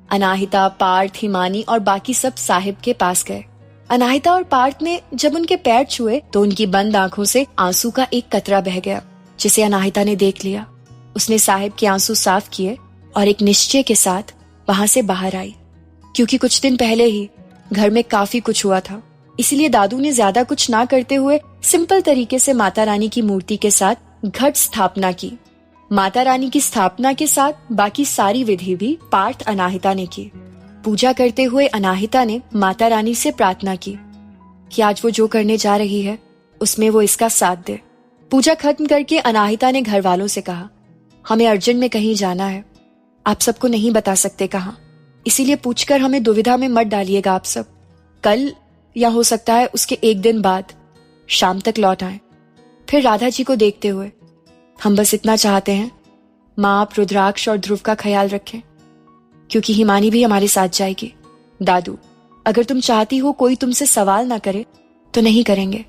अनाहिता, पार्थ, हिमानी और बाकी सब साहिब के पास गए। अनाहिता और पार्थ ने जब उनके पैर छुए तो उनकी बंद आंखों से आंसू का एक कतरा बह गया, जिसे अनाहिता ने देख लिया। उसने साहिब के आंसू साफ किए और एक निश्चय के साथ वहां से बाहर आई। क्योंकि कुछ दिन पहले ही घर में काफी कुछ हुआ था, इसलिए दादू ने ज्यादा कुछ ना करते हुए सिंपल तरीके से माता रानी की मूर्ति के साथ घट स्थापना की। माता रानी की स्थापना के साथ बाकी सारी विधि भी पार्थ अनाहिता ने की। पूजा करते हुए अनाहिता ने माता रानी से प्रार्थना की कि आज वो जो करने जा रही है उसमें वो इसका साथ दे। पूजा खत्म करके अनाहिता ने घर वालों से कहा, हमें अर्जेंट में कहीं जाना है, आप सबको नहीं बता सकते कहाँ, इसीलिए पूछकर हमें दुविधा में मत डालिएगा। आप सब कल या हो सकता है उसके एक दिन बाद शाम तक लौट आए। फिर राधा जी को देखते हुए हम बस इतना चाहते हैं, माँ आप रुद्राक्ष और ध्रुव का ख्याल रखें, क्योंकि हिमानी भी हमारे साथ जाएगी। दादू, अगर तुम चाहती हो कोई तुमसे सवाल ना करे तो नहीं करेंगे,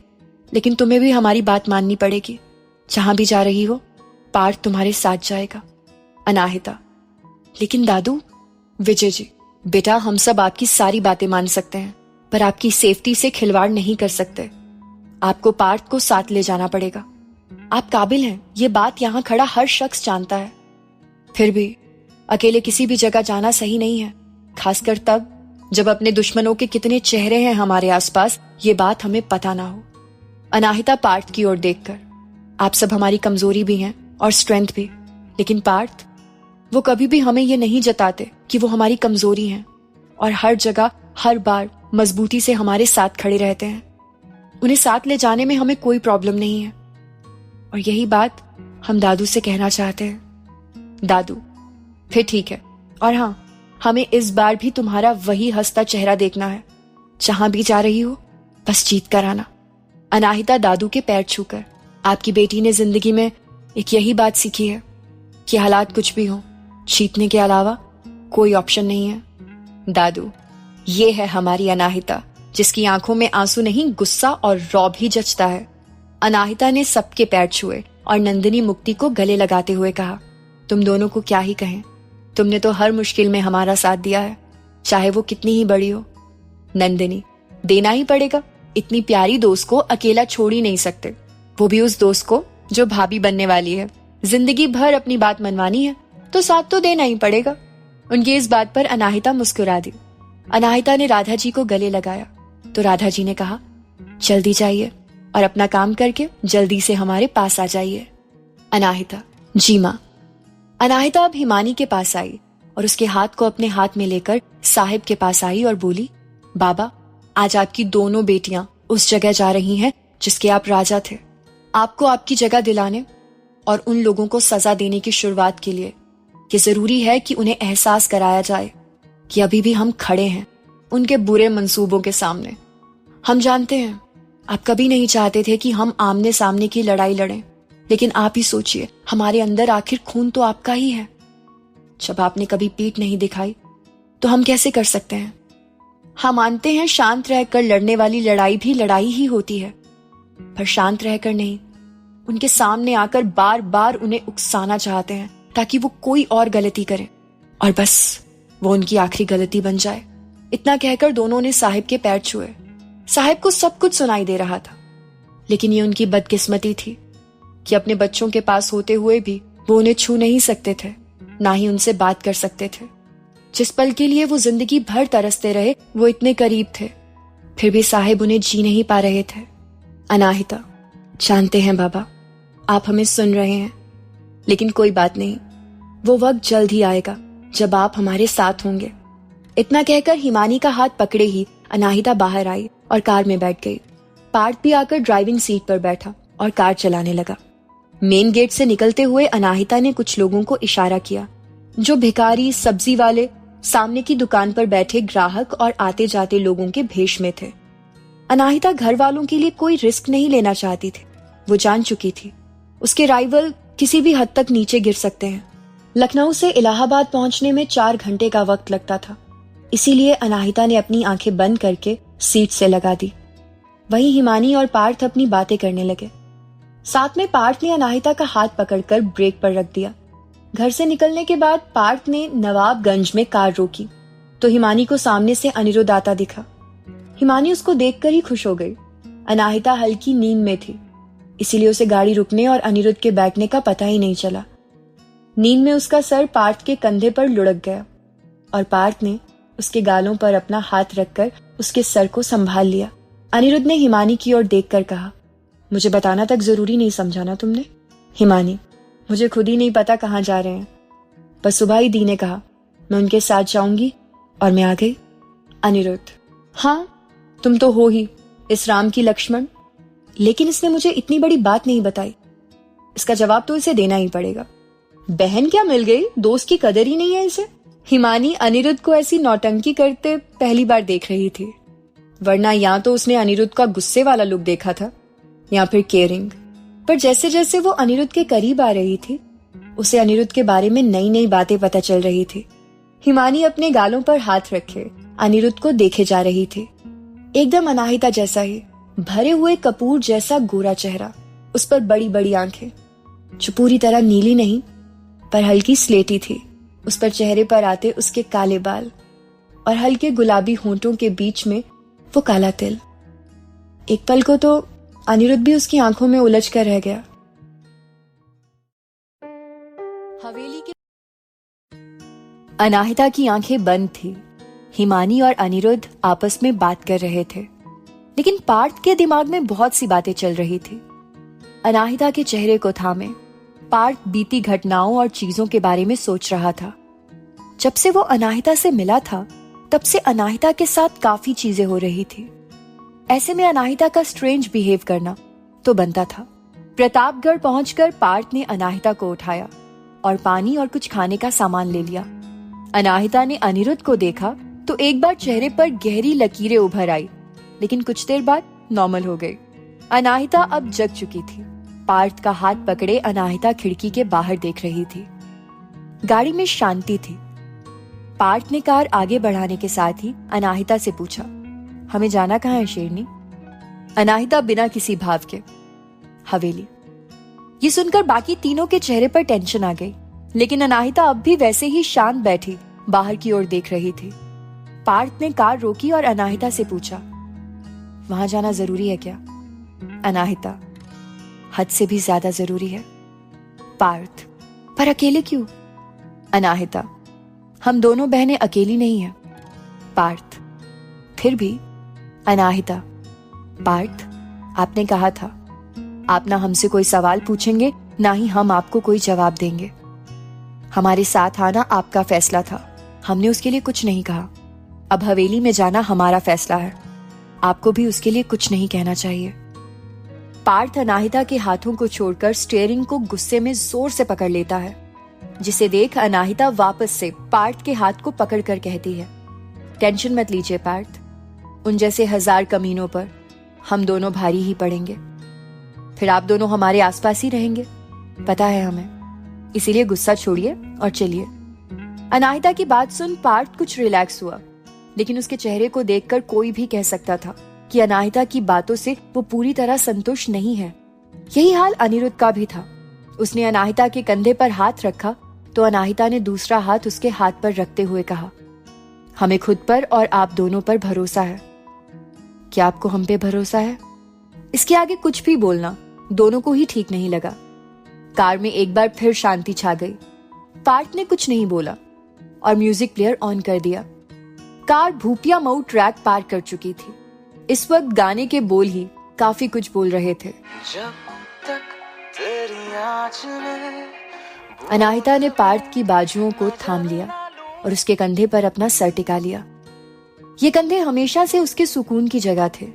लेकिन तुम्हें भी हमारी बात माननी पड़ेगी। जहां भी जा रही हो पार्थ तुम्हारे साथ जाएगा। अनाहिता, लेकिन दादू। विजय जी, बेटा हम सब आपकी सारी बातें मान सकते हैं, पर आपकी सेफ्टी से खिलवाड़ नहीं कर सकते। आपको पार्थ को साथ ले जाना पड़ेगा। आप काबिल हैं, ये बात यहाँ खड़ा हर शख्स जानता है। फिर भी अकेले किसी भी जगह जाना सही नहीं है, खासकर तब जब अपने दुश्मनों के कितने चेहरे हैं हमारे आसपास, ये बात हमें पता ना हो। अनाहिता पार्थ की ओर देखकर, आप सब हमारी कमजोरी भी हैं और स्ट्रेंथ भी, लेकिन पार्थ वो कभी भी हमें ये नहीं जताते कि वो हमारी कमजोरी हैं और हर जगह हर बार मजबूती से हमारे साथ खड़े रहते हैं। उन्हें साथ ले जाने में हमें कोई प्रॉब्लम नहीं है, और यही बात हम दादू से कहना चाहते हैं। दादू, फिर ठीक है, और हाँ, हमें इस बार भी तुम्हारा वही हंसता चेहरा देखना है। जहां भी जा रही हो बस जीत कर आना। अनाहिता दादू के पैर छूकर, आपकी बेटी ने जिंदगी में एक यही बात सीखी है कि हालात कुछ भी हो, जीतने के अलावा कोई ऑप्शन नहीं है। दादू, ये है हमारी अनाहिता, जिसकी आंखों में आंसू नहीं गुस्सा और रौब ही जचता है। अनाहिता ने सबके पैर छुए और नंदिनी मुक्ति को गले लगाते हुए कहा, तुम दोनों को क्या ही कहें, तुमने तो हर मुश्किल में हमारा साथ दिया है, चाहे वो कितनी ही बड़ी हो। नंदिनी, देना ही पड़ेगा, इतनी प्यारी दोस्त को अकेला छोड़ ही नहीं सकते, वो भी उस दोस्त को जो भाभी बनने वाली है। जिंदगी भर अपनी बात मनवानी है तो साथ तो देना ही पड़ेगा। उनकी इस बात पर अनाहिता मुस्कुरा दी। अनाहिता ने राधा जी को गले लगाया तो राधा जी ने कहा, जल्दी जाइए और अपना काम करके जल्दी से हमारे पास आ जाइए। अनाहिता, जी माँ। अनाहिता अब हिमानी के पास आई और उसके हाथ को अपने हाथ में लेकर साहिब के पास आई और बोली, बाबा, आज आपकी दोनों बेटियां उस जगह जा रही हैं जिसके आप राजा थे। आपको आपकी जगह दिलाने और उन लोगों को सजा देने की शुरुआत के लिए ये जरूरी है कि उन्हें एहसास कराया जाए कि अभी भी हम खड़े हैं उनके बुरे मंसूबों के सामने। हम जानते हैं आप कभी नहीं चाहते थे कि हम आमने सामने की लड़ाई लड़ें, लेकिन आप ही सोचिए, हमारे अंदर आखिर खून तो आपका ही है। जब आपने कभी पीठ नहीं दिखाई तो हम कैसे कर सकते हैं। हम मानते हैं शांत रहकर लड़ने वाली लड़ाई भी लड़ाई ही होती है, पर शांत रहकर नहीं, उनके सामने आकर बार बार उन्हें उकसाना चाहते हैं ताकि वो कोई और गलती करे और बस वो उनकी आखिरी गलती बन जाए। इतना कहकर दोनों ने साहिब के पैर छुए। साहिब को सब कुछ सुनाई दे रहा था, लेकिन ये उनकी बदकिस्मती थी कि अपने बच्चों के पास होते हुए भी वो उन्हें छू नहीं सकते थे, ना ही उनसे बात कर सकते थे। जिस पल के लिए वो जिंदगी भर तरसते रहे वो इतने करीब थे, फिर भी साहिब उन्हें जी नहीं पा रहे थे। अनाहिता, जानते हैं बाबा, आप हमें सुन रहे हैं, लेकिन कोई बात नहीं, वो वक्त जल्द ही आएगा जब आप हमारे साथ होंगे। इतना कहकर हिमानी का हाथ पकड़े ही अनाहिता बाहर आई और कार में बैठ गई। पार्थ भी आकर ड्राइविंग सीट पर बैठा और कार चलाने लगा। मेन गेट से निकलते हुए अनाहिता ने कुछ लोगों को इशारा किया, जो भिखारी, सब्जी वाले, सामने की दुकान पर बैठे ग्राहक और आते जाते लोगों के भेष में थे। अनाहिता घर वालों के लिए कोई रिस्क नहीं लेना चाहती थी। वो जान चुकी थी उसके राइवल किसी भी हद तक नीचे गिर सकते हैं। लखनऊ से इलाहाबाद पहुंचने में 4 घंटे का वक्त लगता था, इसीलिए अनाहिता ने अपनी आंखें बंद करके सीट से लगा दी। वहीं हिमानी और पार्थ अपनी बातें करने लगे। साथ में पार्थ ने अनाहिता का हाथ पकड़कर ब्रेक पर रख दिया। घर से निकलने के बाद पार्थ ने नवाबगंज में कार रोकी तो हिमानी को सामने से अनिरुद्ध आता दिखा। हिमानी उसको देखकर ही खुश हो गई। अनाहिता हल्की नींद में थी, इसीलिए उसे गाड़ी रुकने और अनिरुद्ध के बैठने का पता ही नहीं चला। नींद में उसका सर पार्थ के कंधे पर लुढ़क गया और पार्थ ने उसके गालों पर अपना हाथ रखकर उसके सर को संभाल लिया। अनिरुद्ध ने हिमानी की ओर देखकर कहा, मुझे बताना तक जरूरी नहीं समझा ना तुमने? हिमानी, मुझे खुद ही नहीं पता कहाँ जा रहे हैं। बस सुबह ही दी ने कहा मैं उनके साथ जाऊंगी और मैं आ गई। अनिरुद्ध, हाँ तुम तो हो ही इस राम की लक्ष्मण, लेकिन इसने मुझे इतनी बड़ी बात नहीं बताई। इसका जवाब तो इसे देना ही पड़ेगा। बहन क्या मिल गई, दोस्त की कदर ही नहीं है इसे। हिमानी अनिरुद्ध को ऐसी नौटंकी करते पहली बार देख रही थी, वरना या तो उसने अनिरुद्ध का गुस्से वाला लुक देखा था या फिर केयरिंग। पर जैसे जैसे वो अनिरुद्ध के करीब आ रही थी, उसे अनिरुद्ध के बारे में नई नई बातें पता चल रही थी। हिमानी अपने गालों पर हाथ रखे अनिरुद्ध को देखे जा रही थी। एकदम अनाहिता जैसा ही, भरे हुए कपूर जैसा गोरा चेहरा, उस पर बड़ी बड़ी आंखें जो पूरी तरह नीली नहीं पर हल्की स्लेटी थी। उस पर चेहरे पर आते उसके काले बाल और हल्के गुलाबी होंठों के बीच में वो काला तिल। एक पल को तो अनिरुद्ध भी उसकी आंखों में उलझ कर रह गया। हवेली के अनाहिता की आंखें बंद थी। हिमानी और अनिरुद्ध आपस में बात कर रहे थे, लेकिन पार्थ के दिमाग में बहुत सी बातें चल रही थी। अनाहिता के चेहरे को थामे पार्थ बीती घटनाओं और चीजों के बारे में सोच रहा था। जब से वो अनाहिता से मिला था, तब से अनाहिता के साथ काफी चीजें हो रही थी। ऐसे में अनाहिता का स्ट्रेंज बिहेव करना तो बनता था। प्रतापगढ़ पहुंचकर पार्थ ने अनाहिता को उठाया और पानी और कुछ खाने का सामान ले लिया। अनाहिता ने अनिरुद्ध को देखा तो एक बार चेहरे पर गहरी लकीरें उभर आई, लेकिन कुछ देर बाद नॉर्मल हो गई। अनाहिता अब जग चुकी थी। पार्थ का हाथ पकड़े अनाहिता खिड़की के बाहर देख रही थी। गाड़ी में शांति थी। पार्थ ने कार आगे बढ़ाने के साथ ही अनाहिता से पूछा, हमें जाना कहाँ है शेरनी? अनाहिता बिना किसी भाव के, हवेली। ये सुनकर बाकी तीनों के चेहरे पर टेंशन आ गई, लेकिन अनाहिता अब भी वैसे ही शांत बैठी बाहर की ओर देख रही थी। पार्थ ने कार रोकी और अनाहिता से पूछा, वहां जाना जरूरी है क्या? अनाहिता, हद से भी ज्यादा जरूरी है। पार्थ, पर अकेले क्यों? अनाहिता, हम दोनों बहनें अकेली नहीं हैं। पार्थ, फिर भी। अनाहिता, पार्थ, आपने कहा था आप ना हमसे कोई सवाल पूछेंगे ना ही हम आपको कोई जवाब देंगे। हमारे साथ आना आपका फैसला था, हमने उसके लिए कुछ नहीं कहा। अब हवेली में जाना हमारा फैसला है, आपको भी उसके लिए कुछ नहीं कहना चाहिए। पार्थ अनाहिता के हाथों को छोड़कर स्टीयरिंग को गुस्से में जोर से पकड़ लेता है, जिसे देख अनाहिता वापस से पार्थ के हाथ को पकड़कर कहती है, टेंशन मत लीजिए पार्थ, उन जैसे 1000 कमीनों पर हम दोनों भारी ही पड़ेंगे। फिर आप दोनों हमारे आसपास ही रहेंगे, पता है हमें, इसीलिए गुस्सा छोड़िए और चलिए। अनाहिता की बात सुन पार्थ कुछ रिलैक्स हुआ, लेकिन उसके चेहरे को देखकर कोई भी कह सकता था कि अनाहिता की बातों से वो पूरी तरह संतुष्ट नहीं है। यही हाल अनिरुद्ध का भी था। उसने अनाहिता के कंधे पर हाथ रखा तो अनाहिता ने दूसरा हाथ उसके हाथ पर रखते हुए कहा, हमें खुद पर और आप दोनों पर भरोसा है। क्या आपको हम पे भरोसा है? इसके आगे कुछ भी बोलना दोनों को ही ठीक नहीं लगा। कार में एक बार फिर शांति छा गई। पार्थ ने कुछ नहीं बोला और म्यूजिक प्लेयर ऑन कर दिया। कार भूपिया मऊ ट्रैक पार कर चुकी थी। इस वक्त गाने के बोल ही काफी कुछ बोल रहे थे। जब तक तेरी आँच में। अनाहिता ने पार्थ की बाजुओं को थाम लिया और उसके कंधे पर अपना सर टिका लिया। ये कंधे हमेशा से उसके सुकून की जगह थे।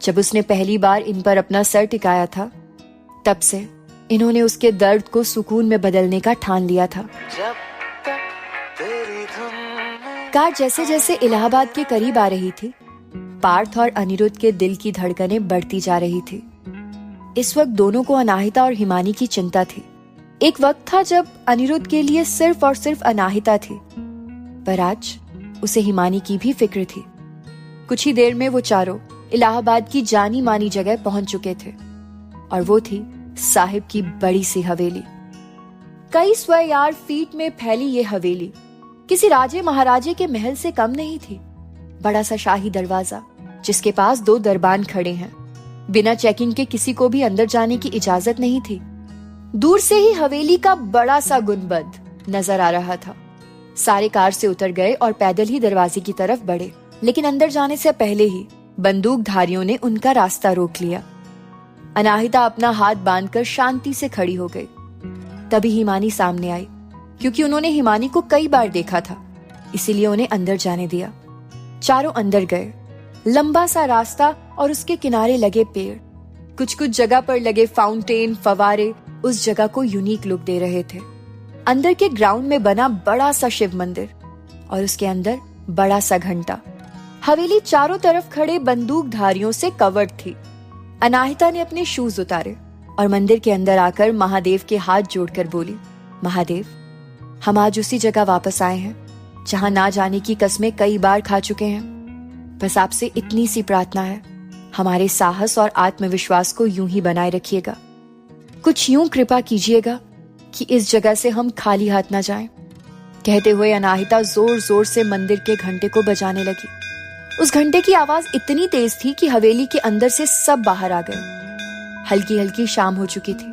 जब उसने पहली बार इन पर अपना सर टिकाया था, तब से इन्होंने उसके दर्द को सुकून में बदलने का ठान लिया था। जब तक तेरी धुन। कार जैसे जैसे इलाहाबाद के करीब आ रही थी, पार्थ और अनिरुद्ध के दिल की धड़कनें बढ़ती जा रही थी। इस वक्त दोनों को अनाहिता और हिमानी की चिंता थी। एक वक्त था जब अनिरुद्ध के लिए सिर्फ और सिर्फ अनाहिता थी, पर आज उसे हिमानी की भी फिक्र थी। कुछ ही देर में वो चारों इलाहाबाद की जानी मानी जगह पहुंच चुके थे, और वो थी साहिब की बड़ी सी हवेली। कई 100 यार्ड फीट में फैली ये हवेली किसी राजे महाराजे के महल से कम नहीं थी। बड़ा सा शाही दरवाजा जिसके पास 2 दरबान खड़े हैं। बिना चेकिंग के किसी को भी अंदर जाने की इजाजत नहीं थी। दूर से ही हवेली का बड़ा सा गुंबद नजर आ रहा था। सारे कार से उतर गए और पैदल ही दरवाजे की तरफ बढ़े, लेकिन अंदर जाने से पहले ही बंदूकधारियों ने उनका रास्ता रोक लिया। अनाहिता अपना हाथ बांधकर शांति से खड़ी हो गई। तभी हिमानी सामने आई। क्योंकि उन्होंने हिमानी को कई बार देखा था, इसीलिए उन्हें अंदर जाने दिया। चारों अंदर गए। लंबा सा रास्ता और उसके किनारे लगे पेड़, कुछ कुछ जगह पर लगे फाउंटेन, फवारे उस जगह को यूनिक लुक दे रहे थे। अंदर के ग्राउंड में बना बड़ा सा शिव मंदिर और उसके अंदर बड़ा सा घंटा। हवेली चारों तरफ खड़े बंदूकधारियों से कवर्ड थी। अनाहिता ने अपने शूज उतारे और मंदिर के अंदर आकर महादेव के हाथ जोड़कर बोली, महादेव, हम आज उसी जगह वापस आए हैं जहां ना जाने की कस्में कई बार खा चुके हैं। बस आपसे इतनी सी प्रार्थना है, हमारे साहस और आत्मविश्वास को यूं ही बनाए रखिएगा। कुछ यूं कृपा कीजिएगा कि इस जगह से हम खाली हाथ ना जाएं। कहते हुए अनाहिता जोर जोर से मंदिर के घंटे को बजाने लगी। उस घंटे की आवाज इतनी तेज थी कि हवेली के अंदर से सब बाहर आ गए। हल्की हल्की शाम हो चुकी थी।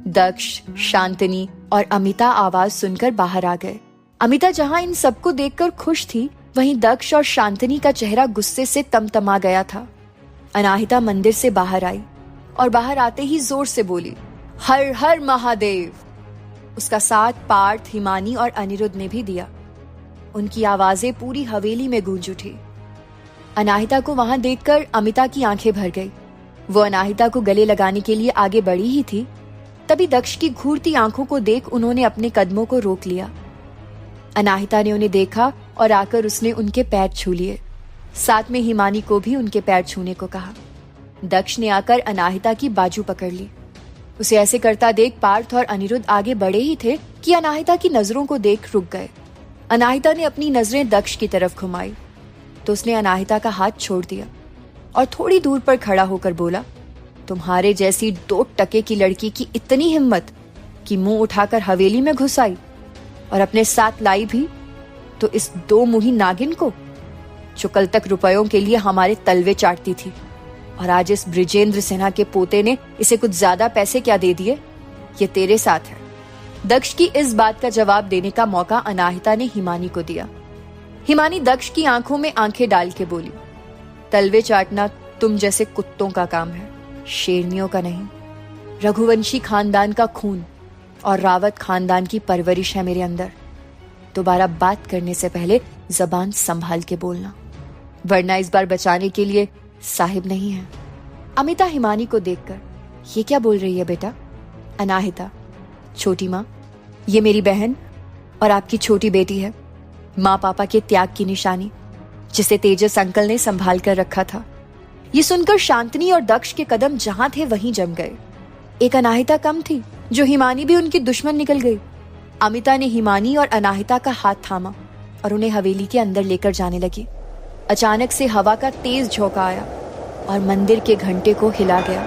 दक्ष, शांतनी और अमिता आवाज सुनकर बाहर आ गए। अमिता जहां इन सबको देखकर खुश थी, वहीं दक्ष और शांतनी का चेहरा गुस्से से तमतमा गया था। अनाहिता मंदिर से बाहर आई और बाहर आते ही जोर से बोली, हर हर महादेव। उसका साथ पार्थ, हिमानी और अनिरुद्ध ने भी दिया। उनकी आवाजें पूरी हवेली में गूंज उठी। अनाहिता को वहां देखकर अमिता की आंखें भर गई। वो अनाहिता को गले लगाने के लिए आगे बढ़ी ही थी, तभी दक्ष की घूरती आंखों को देख उन्होंने अपने कदमों को रोक लिया। अनाहिता ने उन्हें देखा और आकर उसने उनके पैर छू लिए। साथ में हिमानी को भी उनके पैर छूने को कहा। दक्ष ने आकर अनाहिता की बाजू पकड़ ली। उसे ऐसे करता देख पार्थ और अनिरुद्ध आगे बढ़े ही थे कि अनाहिता की नजरों को देख रुक गए। अनाहिता ने अपनी नजरें दक्ष की तरफ घुमाई तो उसने अनाहिता का हाथ छोड़ दिया और थोड़ी दूर पर खड़ा होकर बोला, तुम्हारे जैसी 2 टके की लड़की की इतनी हिम्मत कि मुंह उठाकर हवेली में घुस आई और अपने साथ लाई भी तो इस 2 मुही नागिन को, जो कल तक रुपयों के लिए हमारे तलवे चाटती थी और आज इस बृजेंद्र सिन्हा के पोते ने इसे कुछ ज्यादा पैसे क्या दे दिए, ये तेरे साथ है। दक्ष की इस बात का जवाब देने का मौका अनाहिता ने हिमानी को दिया। हिमानी दक्ष की आंखों में आंखें डाल के बोली, तलवे चाटना तुम जैसे कुत्तों का काम है, शेरनियों का नहीं। रघुवंशी खानदान का खून और रावत खानदान की परवरिश है मेरे अंदर। दोबारा बात करने से पहले जबान संभाल के बोलना, वरना इस बार बचाने के लिए साहिब नहीं है। अमिता हिमानी को देखकर, ये क्या बोल रही है बेटा? अनाहिता, छोटी माँ, ये मेरी बहन और आपकी छोटी बेटी है। माँ पापा के त्याग की निशानी, जिसे तेजस अंकल ने संभाल कर रखा था। ये सुनकर शांतनी और दक्ष के कदम जहां थे वहीं जम गए। एक अनाहिता कम थी जो हिमानी भी उनकी दुश्मन निकल गई। अमिता ने हिमानी और अनाहिता का हाथ थामा और उन्हें हवेली के अंदर लेकर जाने लगी। अचानक से हवा का तेज झोंका आया और मंदिर के घंटे को हिला गया।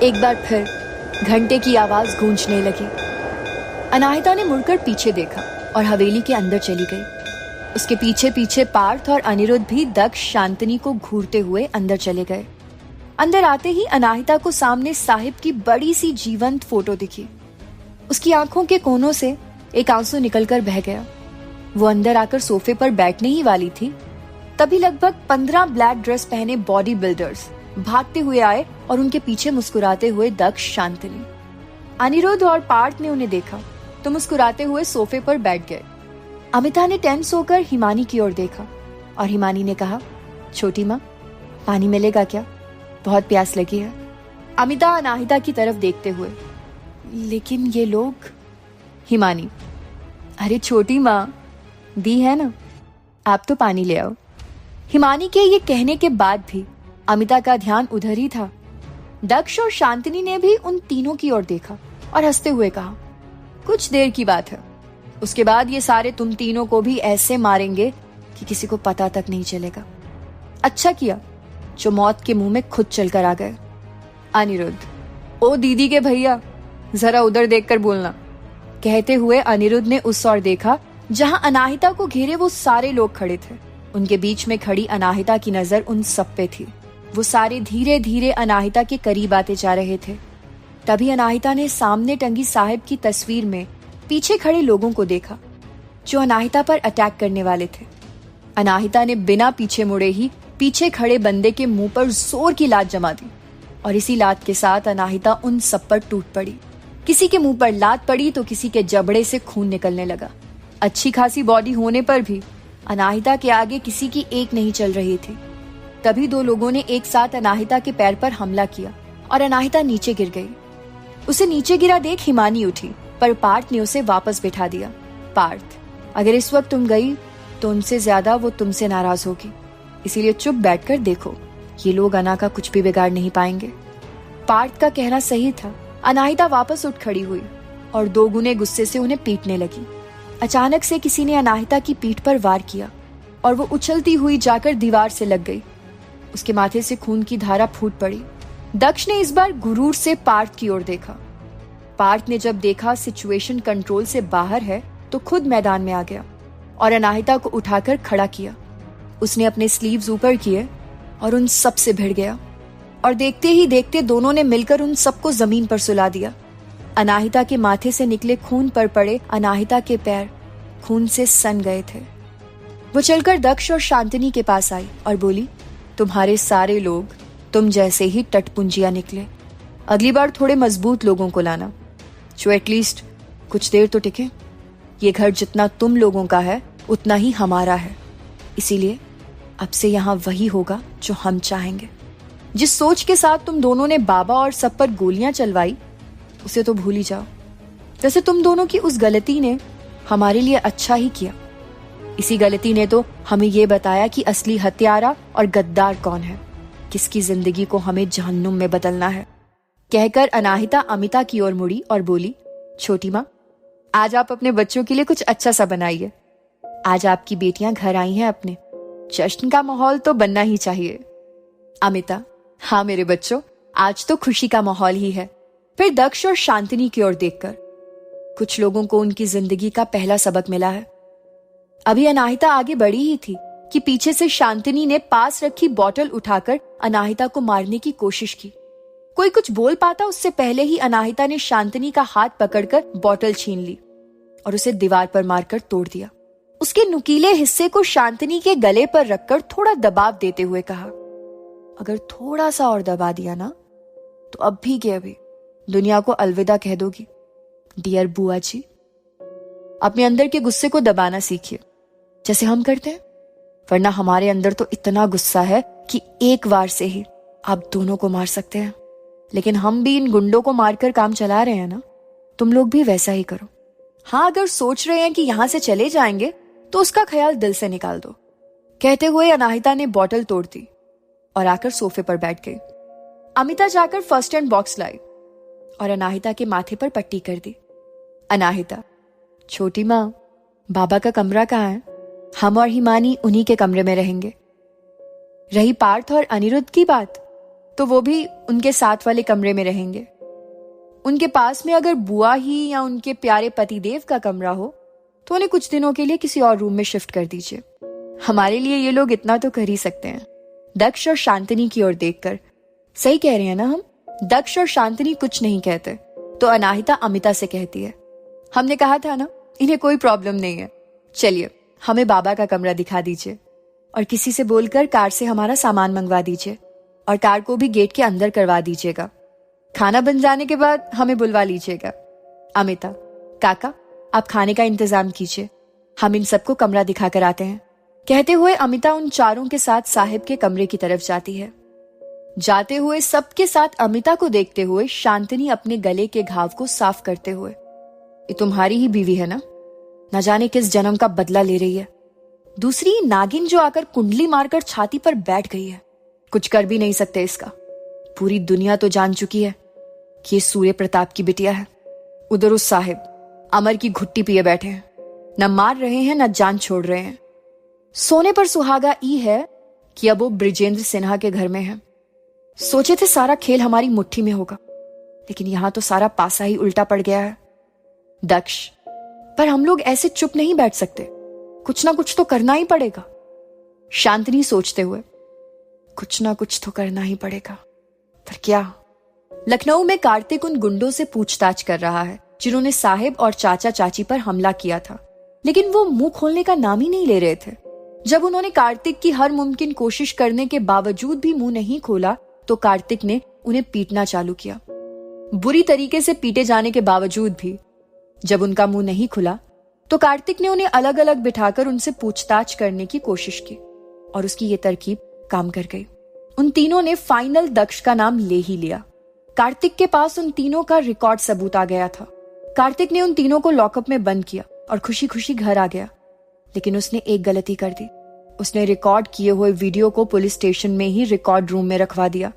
एक बार फिर घंटे की आवाज गूंजने लगी। अनाहिता ने मुड़कर पीछे देखा और हवेली के अंदर चली गई। उसके पीछे पीछे पार्थ और अनिरुद्ध भी दक्ष, शांतनी को घूरते हुए अंदर चले गए। अंदर आते ही अनाहिता को सामने साहिब की बड़ी सी जीवंत फोटो दिखी। उसकी आंखों के कोनों से एक आंसू निकलकर बह गया। वो अंदर आकर सोफे पर बैठने ही वाली थी, तभी लगभग 15 ब्लैक ड्रेस पहने बॉडी बिल्डर्स भागते हुए आए और उनके पीछे मुस्कुराते हुए दक्ष, शांतनी, अनिरुद्ध और पार्थ ने उन्हें देखा तो मुस्कुराते हुए सोफे पर बैठ गए। अमिता ने टेंस होकर हिमानी की ओर देखा और हिमानी ने कहा, छोटी माँ, पानी मिलेगा क्या? बहुत प्यास लगी है। अमिता अनाहिता की तरफ देखते हुए, लेकिन ये लोग। हिमानी, अरे छोटी माँ, दी है ना, आप तो पानी ले आओ। हिमानी के ये कहने के बाद भी अमिता का ध्यान उधर ही था दक्ष और शांतनी ने भी उन तीनों की ओर देखा और हंसते हुए कहा, कुछ देर की बात है, उसके बाद ये सारे तुम तीनों को भी ऐसे मारेंगे कि किसी को पता तक नहीं चलेगा। अच्छा किया जो मौत के मुंह में खुद चलकर आ गए। अनिरुद्ध, ओ दीदी के भैया, जरा उधर देखकर बोलना। कहते हुए अनिरुद्ध ने उस ओर देखा जहां अनाहिता को घेरे वो सारे लोग खड़े थे। उनके बीच में खड़ी अनाहिता की नजर उन सब पे थी। वो सारे धीरे धीरे अनाहिता के करीब आते जा रहे थे। तभी अनाहिता ने सामने टंगी साहिब की तस्वीर में पीछे खड़े लोगों को देखा जो अनाहिता पर अटैक करने वाले थे। अनाहिता ने बिना पीछे मुड़े ही पीछे खड़े बंदे के मुंह पर जोर की लात जमा दी और इसी लात के साथ अनाहिता उन सब पर टूट पड़ी। किसी के मुंह पर लात पड़ी तो किसी के जबड़े से खून निकलने लगा। अच्छी खासी बॉडी होने पर भी अनाहिता के आगे किसी की एक नहीं चल रही थी। तभी दो लोगों ने एक साथ अनाहिता के पैर पर हमला किया और अनाहिता नीचे गिर गई। उसे नीचे गिरा देख हिमानी उठी, पर पार्थ ने उसे वापस बिठा दिया। पार्थ, अगर इस वक्त तुम गई तो उनसे ज्यादा वो तुमसे नाराज होगी, इसीलिए चुप बैठकर देखो, ये लोग अना का कुछ भी बिगाड़ नहीं पाएंगे। पार्थ का कहना सही था। अनाहिता वापस उठ खड़ी हुई और दोगुने गुस्से से उन्हें पीटने लगी। अचानक से किसी ने अनाहिता की पीठ पर वार किया और वो उछलती हुई जाकर दीवार से लग गई। उसके माथे से खून की धारा फूट पड़ी। दक्ष ने इस बार गुरूर से पार्थ की ओर देखा। पार्थ ने जब देखा सिचुएशन कंट्रोल से बाहर है तो खुद मैदान में आ गया और अनाहिता को उठाकर खड़ा किया। उसने अपने स्लीव्स ऊपर किए और उन सब से भिड़ गया और देखते ही देखते दोनों ने मिलकर उन सबको जमीन पर सुला दिया। अनाहिता के माथे से निकले खून पर पड़े अनाहिता के पैर खून से सन गए थे। वो चलकर दक्ष और शांतनी के पास आई और बोली, तुम्हारे सारे लोग तुम जैसे ही टटपुंजिया निकले। अगली बार थोड़े मजबूत लोगों को लाना जो एटलीस्ट कुछ देर तो टिके। ये घर जितना तुम लोगों का है उतना ही हमारा है, इसीलिए अब से यहाँ वही होगा जो हम चाहेंगे। जिस सोच के साथ तुम दोनों ने बाबा और सब पर गोलियां चलवाई उसे तो भूल ही जाओ। वैसे तुम दोनों की उस गलती ने हमारे लिए अच्छा ही किया। इसी गलती ने तो हमें ये बताया कि असली हत्यारा और गद्दार कौन है, किसकी जिंदगी को हमें जहन्नुम में बदलना है। कहकर अनाहिता अमिता की ओर मुड़ी और बोली, छोटी माँ, आज आप अपने बच्चों के लिए कुछ अच्छा सा बनाइए। आज आपकी बेटियां घर आई हैं अपने, जश्न का माहौल तो बनना ही चाहिए। अमिता, हाँ मेरे बच्चों, आज तो खुशी का माहौल ही है। फिर दक्ष और शांतनी की ओर देखकर, कुछ लोगों को उनकी जिंदगी का पहला सबक मिला है। अभी अनाहिता आगे बढ़ी ही थी कि पीछे से शांतनी ने पास रखी बोतल उठाकर अनाहिता को मारने की कोशिश की। कोई कुछ बोल पाता उससे पहले ही अनाहिता ने शांतनी का हाथ पकड़कर बोतल छीन ली और उसे दीवार पर मारकर तोड़ दिया। उसके नुकीले हिस्से को शांतनी के गले पर रखकर थोड़ा दबाव देते हुए कहा, अगर थोड़ा सा और दबा दिया ना तो अब भी के अभी दुनिया को अलविदा कह दोगी। डियर बुआ जी, अपने अंदर के गुस्से को दबाना सीखिए जैसे हम करते हैं, वरना हमारे अंदर तो इतना गुस्सा है कि एक वार से ही आप दोनों को मार सकते हैं। लेकिन हम भी इन गुंडों को मारकर काम चला रहे हैं ना, तुम लोग भी वैसा ही करो। हाँ, अगर सोच रहे हैं कि यहां से चले जाएंगे तो उसका ख्याल दिल से निकाल दो। कहते हुए अनाहिता ने बोतल तोड़ दी और आकर सोफे पर बैठ गई। अमिता जाकर फर्स्ट एड बॉक्स लाई और अनाहिता के माथे पर पट्टी कर दी। अनाहिता, छोटी माँ, बाबा का कमरा कहाँ है? हम और हिमानी उन्हीं के कमरे में रहेंगे। रही पार्थ और अनिरुद्ध की बात, तो वो भी उनके साथ वाले कमरे में रहेंगे। उनके पास में अगर बुआ ही या उनके प्यारे पतिदेव का कमरा हो तो उन्हें कुछ दिनों के लिए किसी और रूम में शिफ्ट कर दीजिए। हमारे लिए ये लोग इतना तो कर ही सकते हैं। दक्ष और शांतनी की ओर देखकर, सही कह रहे हैं ना हम? दक्ष और शांतनी कुछ नहीं कहते तो अनाहिता अमिता से कहती है, हमने कहा था ना, इन्हें कोई प्रॉब्लम नहीं है। चलिए, हमें बाबा का कमरा दिखा दीजिए और किसी से बोलकर कार से हमारा सामान मंगवा दीजिए और कार को भी गेट के अंदर करवा दीजिएगा। खाना बन जाने के बाद हमें बुलवा लीजिएगा। अमिता, काका, आप खाने का इंतजाम कीजिए, हम इन सबको कमरा दिखा कर आते हैं। कहते हुए अमिता उन चारों के साथ साहिब के कमरे की तरफ जाती है। जाते हुए सबके साथ अमिता को देखते हुए शांतनी अपने गले के घाव को साफ करते हुए, ये तुम्हारी ही बीवी है ना जाने किस जन्म का बदला ले रही है। दूसरी नागिन जो आकर कुंडली मारकर छाती पर बैठ गई है, कुछ कर भी नहीं सकते इसका। पूरी दुनिया तो जान चुकी है कि ये सूर्य प्रताप की बिटिया है। उधर उस साहिब अमर की घुट्टी पिए बैठे हैं, न मार रहे हैं न जान छोड़ रहे हैं। सोने पर सुहागा ई है कि अब वो ब्रिजेंद्र सिन्हा के घर में है। सोचे थे सारा खेल हमारी मुट्ठी में होगा, लेकिन यहां तो सारा पासा ही उल्टा पड़ गया है। दक्ष, पर हम लोग ऐसे चुप नहीं बैठ सकते, कुछ ना कुछ तो करना ही पड़ेगा। शांतनी सोचते हुए, कुछ ना कुछ तो करना ही पड़ेगा, पर क्या? लखनऊ में कार्तिक उन गुंडों से पूछताछ कर रहा है जिन्होंने साहिब और चाचा चाची पर हमला किया था, लेकिन वो मुंह खोलने का नाम ही नहीं ले रहे थे। जब उन्होंने कार्तिक की हर मुमकिन कोशिश करने के बावजूद भी मुंह नहीं खोला तो कार्तिक ने उन्हें पीटना चालू किया। बुरी तरीके से पीटे जाने के बावजूद भी जब उनका मुंह नहीं खुला तो कार्तिक ने उन्हें अलग अलग बिठाकर उनसे पूछताछ करने की कोशिश की और उसकी ये तरकीब काम कर गई। उन तीनों ने फाइनल दक्ष का नाम ले ही लिया। कार्तिक के पास उन तीनों का रिकॉर्ड सबूत आ गया था। कार्तिक ने उन तीनों को लॉकअप में बंद किया और खुशी खुशी घर आ गया, लेकिन उसने एक गलती कर दी। उसने रिकॉर्ड किए हुए वीडियो को पुलिस स्टेशन में ही रिकॉर्ड रूम में रखवा दिया।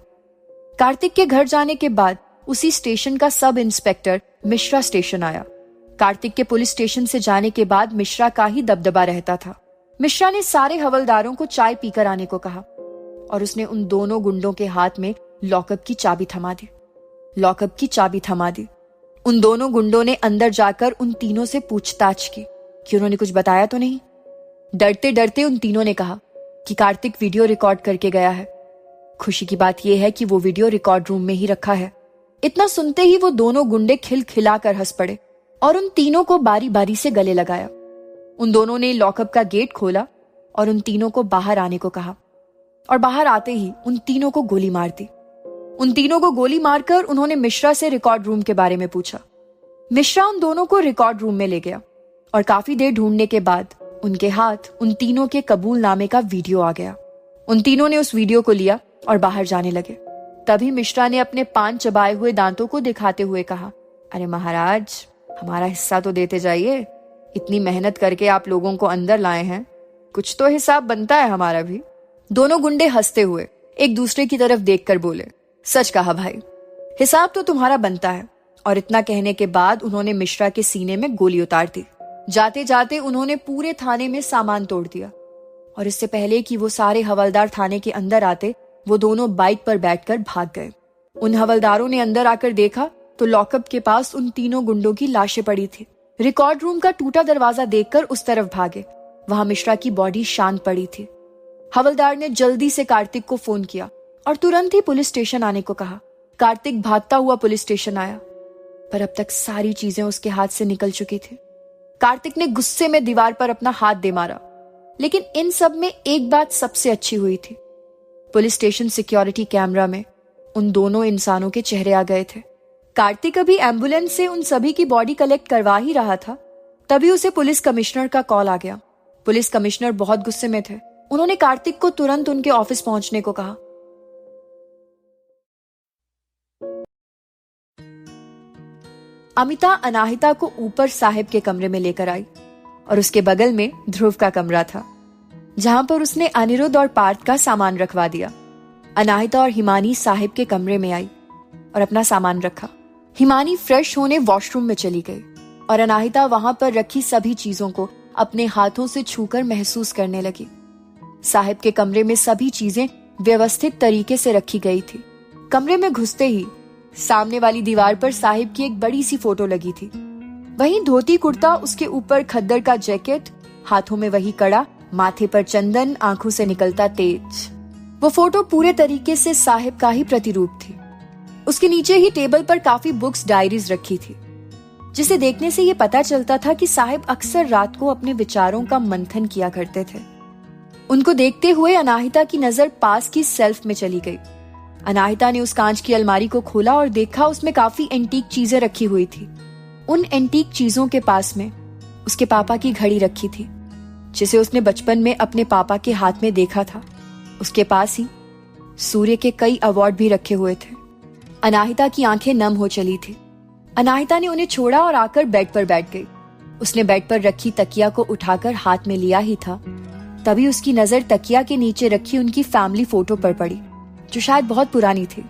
कार्तिक के घर जाने के बाद उसी स्टेशन का सब इंस्पेक्टर मिश्रा स्टेशन आया। कार्तिक के पुलिस स्टेशन से जाने के बाद मिश्रा का ही दबदबा रहता था। मिश्रा ने सारे हवलदारों को चाय पीकर आने को कहा और उसने उन दोनों गुंडों के हाथ में लॉकअप की चाबी थमा दी। लॉकअप की चाबी थमा दी। उन दोनों गुंडों ने अंदर जाकर उन तीनों से पूछताछ की कि उन्होंने कुछ बताया तो नहीं। डरते डरते उन तीनों ने कहा कि कार्तिक वीडियो रिकॉर्ड करके गया है। खुशी की बात यह है कि वो वीडियो रिकॉर्ड रूम में ही रखा है। इतना सुनते ही वो दोनों गुंडे खिलखिलाकर हंस पड़े और उन तीनों को बारी बारी से गले लगाया। उन दोनों ने लॉकअप का गेट खोला और उन तीनों को बाहर आने को कहा और बाहर आते ही उन तीनों को गोली मार दी। उन तीनों को गोली मारकर उन्होंने मिश्रा से रिकॉर्ड रूम के बारे में पूछा। मिश्रा उन दोनों को रिकॉर्ड रूम में ले गया और काफी देर ढूंढने के बाद उनके हाथ उन तीनों के कबूलनामे का वीडियो आ गया। उन तीनों ने उस वीडियो को लिया और बाहर जाने लगे। तभी मिश्रा ने अपने पान चबाए हुए दांतों को दिखाते हुए कहा, अरे महाराज, हमारा हिस्सा तो देते जाइए। इतनी मेहनत करके आप लोगों को अंदर लाए हैं, कुछ तो हिसाब बनता है हमारा भी। दोनों गुंडे हंसते हुए एक दूसरे की तरफ देखकर बोले, सच कहा भाई, हिसाब तो तुम्हारा बनता है। और इतना कहने के बाद उन्होंने मिश्रा के सीने में गोली उतार दी। जाते जाते उन्होंने पूरे थाने में सामान तोड़ दिया और इससे पहले कि वो सारे हवलदार थाने के अंदर आते, वो दोनों बाइक पर बैठकर भाग गए। उन हवलदारों ने अंदर आकर देखा तो लॉकअप के पास उन तीनों गुंडों की लाशें पड़ी थी। रिकॉर्ड रूम का टूटा दरवाजा देखकर उस तरफ भागे। वहां मिश्रा की बॉडी शांत पड़ी थी। हवलदार ने जल्दी से कार्तिक को फोन किया और तुरंत ही पुलिस स्टेशन आने को कहा। कार्तिक भागता हुआ पुलिस स्टेशन आया, पर अब तक सारी चीजें उसके हाथ से निकल चुकी थी। कार्तिक ने गुस्से में दीवार पर अपना हाथ दे मारा, लेकिन इन सब में एक बात सबसे अच्छी हुई थी। पुलिस स्टेशन सिक्योरिटी कैमरा में उन दोनों इंसानों के चेहरे आ गए थे। कार्तिक अभी एम्बुलेंस से उन सभी की बॉडी कलेक्ट करवा ही रहा था, तभी उसे पुलिस कमिश्नर का कॉल आ गया। पुलिस कमिश्नर बहुत गुस्से में थे। उन्होंने कार्तिक को तुरंत उनके ऑफिस पहुंचने को कहा। अमिता अनाहिता को ऊपर साहिब के कमरे में लेकर आई और उसके बगल में ध्रुव का कमरा था, जहां पर उसने अनिरुद्ध और पार्थ का सामान रखवा दिया। अनाहिता और हिमानी साहिब के कमरे में आई और अपना सामान रखा। हिमानी फ्रेश होने वॉशरूम में चली गई और अनाहिता वहां पर रखी सभी चीजों को अपने हाथों से छूकर महसूस करने लगी। साहिब के कमरे में सभी चीजें व्यवस्थित तरीके से रखी गई थी। कमरे में घुसते ही सामने वाली दीवार पर साहिब की एक बड़ी सी फोटो लगी थी। वहीं धोती कुर्ता, उसके ऊपर खद्दर का जैकेट, हाथों में वही कड़ा, माथे पर चंदन, आंखों से निकलता तेज। वो फोटो पूरे तरीके से साहिब का ही प्रतिरूप थी। उसके नीचे ही टेबल पर काफी बुक्स, डायरीज रखी थी, जिसे देखने से ये पता चलता था कि साहिब अक्सर रात को अपने विचारों का मंथन किया करते थे। उनको देखते हुए अनाहिता की नजर पास की सेल्फ में चली गई। अनाहिता ने उस कांच की अलमारी को खोला और देखा उसमें काफी एंटीक चीजें रखी हुई थी। उन एंटीक चीजों के पास में उसके पापा की घड़ी रखी थी, जिसे उसने बचपन में अपने पापा के हाथ में देखा था। उसके पास ही सूर्य के कई अवार्ड भी रखे हुए थे। अनाहिता की आंखें नम हो चली थी। अनाहिता ने उन्हें छोड़ा और आकर बेड पर बैठ गई। उसने बेड पर रखी तकिया को उठाकर हाथ में लिया ही था, तभी उसकी नजर तकिया के नीचे रखी उनकी फैमिली फोटो पर पड़ी, जो शायद बहुत पुरानी थी।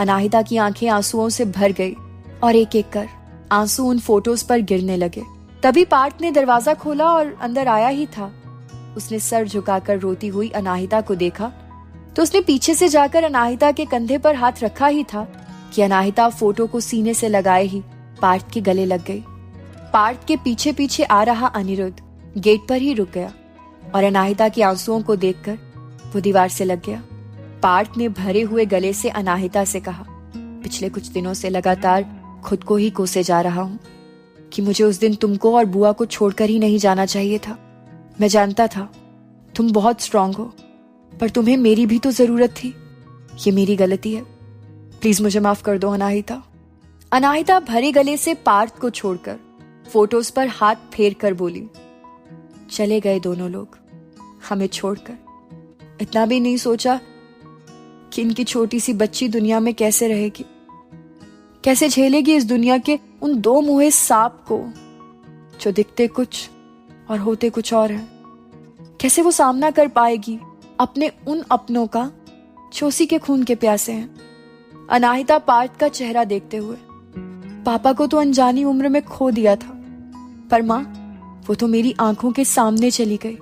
अनाहिता की आंखें आंसुओं से भर गई और एक एक कर आंसू उन फोटोज पर गिरने लगे। तभी पार्थ ने दरवाजा खोला और अंदर आया ही था। उसने सर झुकाकर रोती हुई अनाहिता को देखा तो उसने पीछे से जाकर अनाहिता के कंधे पर हाथ रखा ही था कि अनाहिता फोटो को सीने से लगाए ही पार्थ के गले लग गई। पार्थ के पीछे पीछे आ रहा अनिरुद्ध गेट पर ही रुक गया और अनाहिता के आंसुओं को देखकर वो दीवार से लग गया। पार्थ ने भरे हुए गले से अनाहिता से कहा, पिछले कुछ दिनों से लगातार खुद को ही कोसे जा रहा हूं कि मुझे उस दिन तुमको और बुआ को छोड़कर ही नहीं जाना चाहिए था। मैं जानता था तुम बहुत स्ट्रांग हो, पर तुम्हें मेरी भी तो जरूरत थी। ये मेरी गलती है, प्लीज मुझे माफ कर दो अनाहिता। अनाहिता भरे गले से पार्थ को छोड़कर फोटोज पर हाथ फेर कर बोली, चले गए दोनों लोग हमें छोड़कर। इतना भी नहीं सोचा कि इनकी छोटी सी बच्ची दुनिया में कैसे रहेगी, कैसे झेलेगी इस दुनिया के उन दो मुंहे सांप को जो दिखते कुछ और होते कुछ और हैं। कैसे वो सामना कर पाएगी अपने उन अपनों का जो उसी के खून के प्यासे हैं। अनाहिता पार्थ का चेहरा देखते हुए, पापा को तो अनजानी उम्र में खो दिया था, पर माँ वो तो मेरी आंखों के सामने चली गई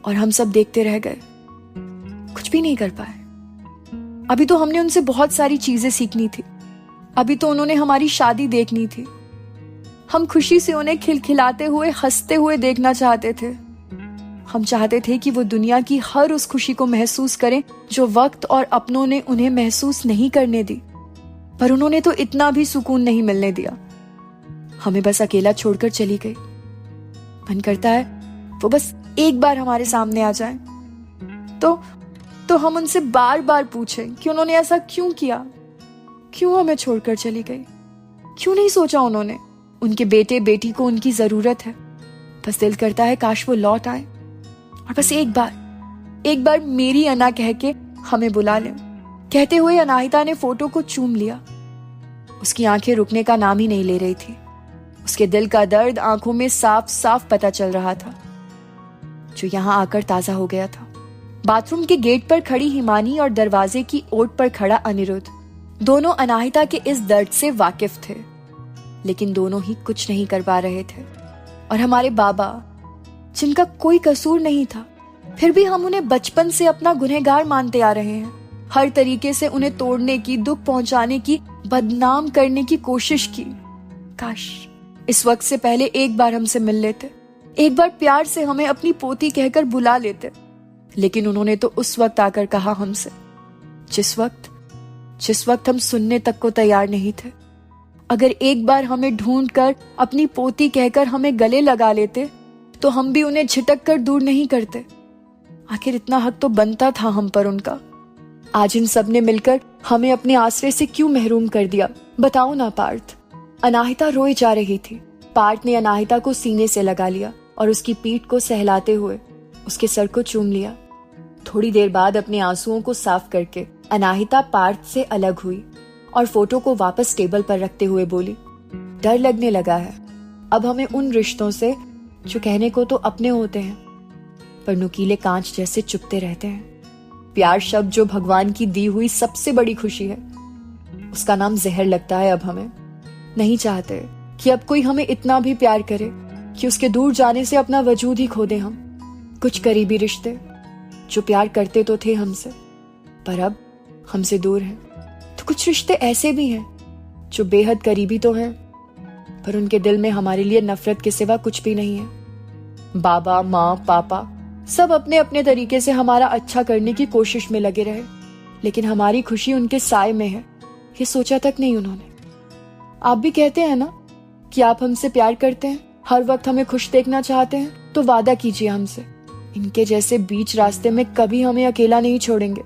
और हम सब देखते रह गए, कुछ भी नहीं कर पाए। अभी तो हमने उनसे बहुत सारी चीजें सीखनी थी, अभी तो उन्होंने हमारी शादी देखनी थी। हम खुशी से उन्हें खिलखिलाते हुए हंसते हुए देखना चाहते थे। हम चाहते थे कि वो दुनिया की हर उस खुशी को महसूस करें जो वक्त और अपनों ने उन्हें महसूस नहीं करने दी, पर उन्होंने तो इतना भी सुकून नहीं मिलने दिया। हमें बस अकेला छोड़कर चली गई। मन करता है वो बस एक बार हमारे सामने आ जाए तो हम उनसे बार बार पूछें कि उन्होंने ऐसा क्यों किया, क्यों हमें छोड़कर चली गई। क्यों नहीं सोचा उन्होंने उनके बेटे बेटी को उनकी जरूरत है। बस दिल करता है काश वो लौट आए और बस एक बार मेरी अना कह के हमें बुला लें। कहते हुए अनाहिता ने फोटो को चूम लिया। उसकी आंखें रुकने का नाम ही नहीं ले रही थी। उसके दिल का दर्द आंखों में साफ साफ पता चल रहा था, जो यहां आकर ताजा हो गया था। बाथरूम के गेट पर खड़ी हिमानी और दरवाजे की ओट पर खड़ा अनिरुद्ध, दोनों अनाहिता के इस दर्द से वाकिफ थे, लेकिन दोनों ही कुछ नहीं कर पा रहे थे। और हमारे बाबा, जिनका कोई कसूर नहीं था, फिर भी हम उन्हें बचपन से अपना गुनहगार मानते आ रहे हैं। हर तरीके से उन्हें तोड़ने की, दुख पहुंचाने की, बदनाम करने की कोशिश की। काश इस वक्त से पहले एक बार हमसे मिल लेते, एक बार प्यार से हमें अपनी पोती कहकर बुला लेते। लेकिन उन्होंने तो उस वक्त आकर कहा हमसे, जिस वक्त हम सुनने तक को तैयार नहीं थे। अगर एक बार हमें ढूंढ कर अपनी पोती कहकर हमें गले लगा लेते तो हम भी उन्हें झिटक कर दूर नहीं करते। आखिर इतना हक तो बनता था हम पर उनका। आज इन सब ने मिलकर हमें अपने आश्रय से क्यों महरूम कर दिया, बताओ ना पार्थ। अनाहिता रोए जा रही थी। पार्थ ने अनाहिता को सीने से लगा लिया और उसकी पीठ को सहलाते हुए उसके सर को चूम लिया। थोड़ी देर बाद अपने आंसुओं को साफ करके अनाहिता पार्थ से अलग हुई और फोटो को वापस टेबल पर रखते हुए बोली, डर लगने लगा है अब हमें उन रिश्तों से जो कहने को तो अपने होते हैं, पर नुकीले कांच जैसे चुभते रहते हैं। प्यार शब्द जो भगवान की दी हुई सबसे बड़ी खुशी है, उसका नाम जहर लगता है अब हमें। नहीं चाहते कि अब कोई हमें इतना भी प्यार करे कि उसके दूर जाने से अपना वजूद ही खो दे हम। कुछ करीबी रिश्ते जो प्यार करते तो थे हमसे, पर अब हमसे दूर हैं। तो कुछ रिश्ते ऐसे भी हैं जो बेहद करीबी तो हैं, पर उनके दिल में हमारे लिए नफरत के सिवा कुछ भी नहीं है। बाबा, माँ, पापा सब अपने अपने तरीके से हमारा अच्छा करने की कोशिश में लगे रहे, लेकिन हमारी खुशी उनके साए में है, ये सोचा तक नहीं उन्होंने। आप भी कहते हैं ना कि आप हमसे प्यार करते हैं, हर वक्त हमें खुश देखना चाहते हैं, तो वादा कीजिए हमसे, इनके जैसे बीच रास्ते में कभी हमें अकेला नहीं छोड़ेंगे।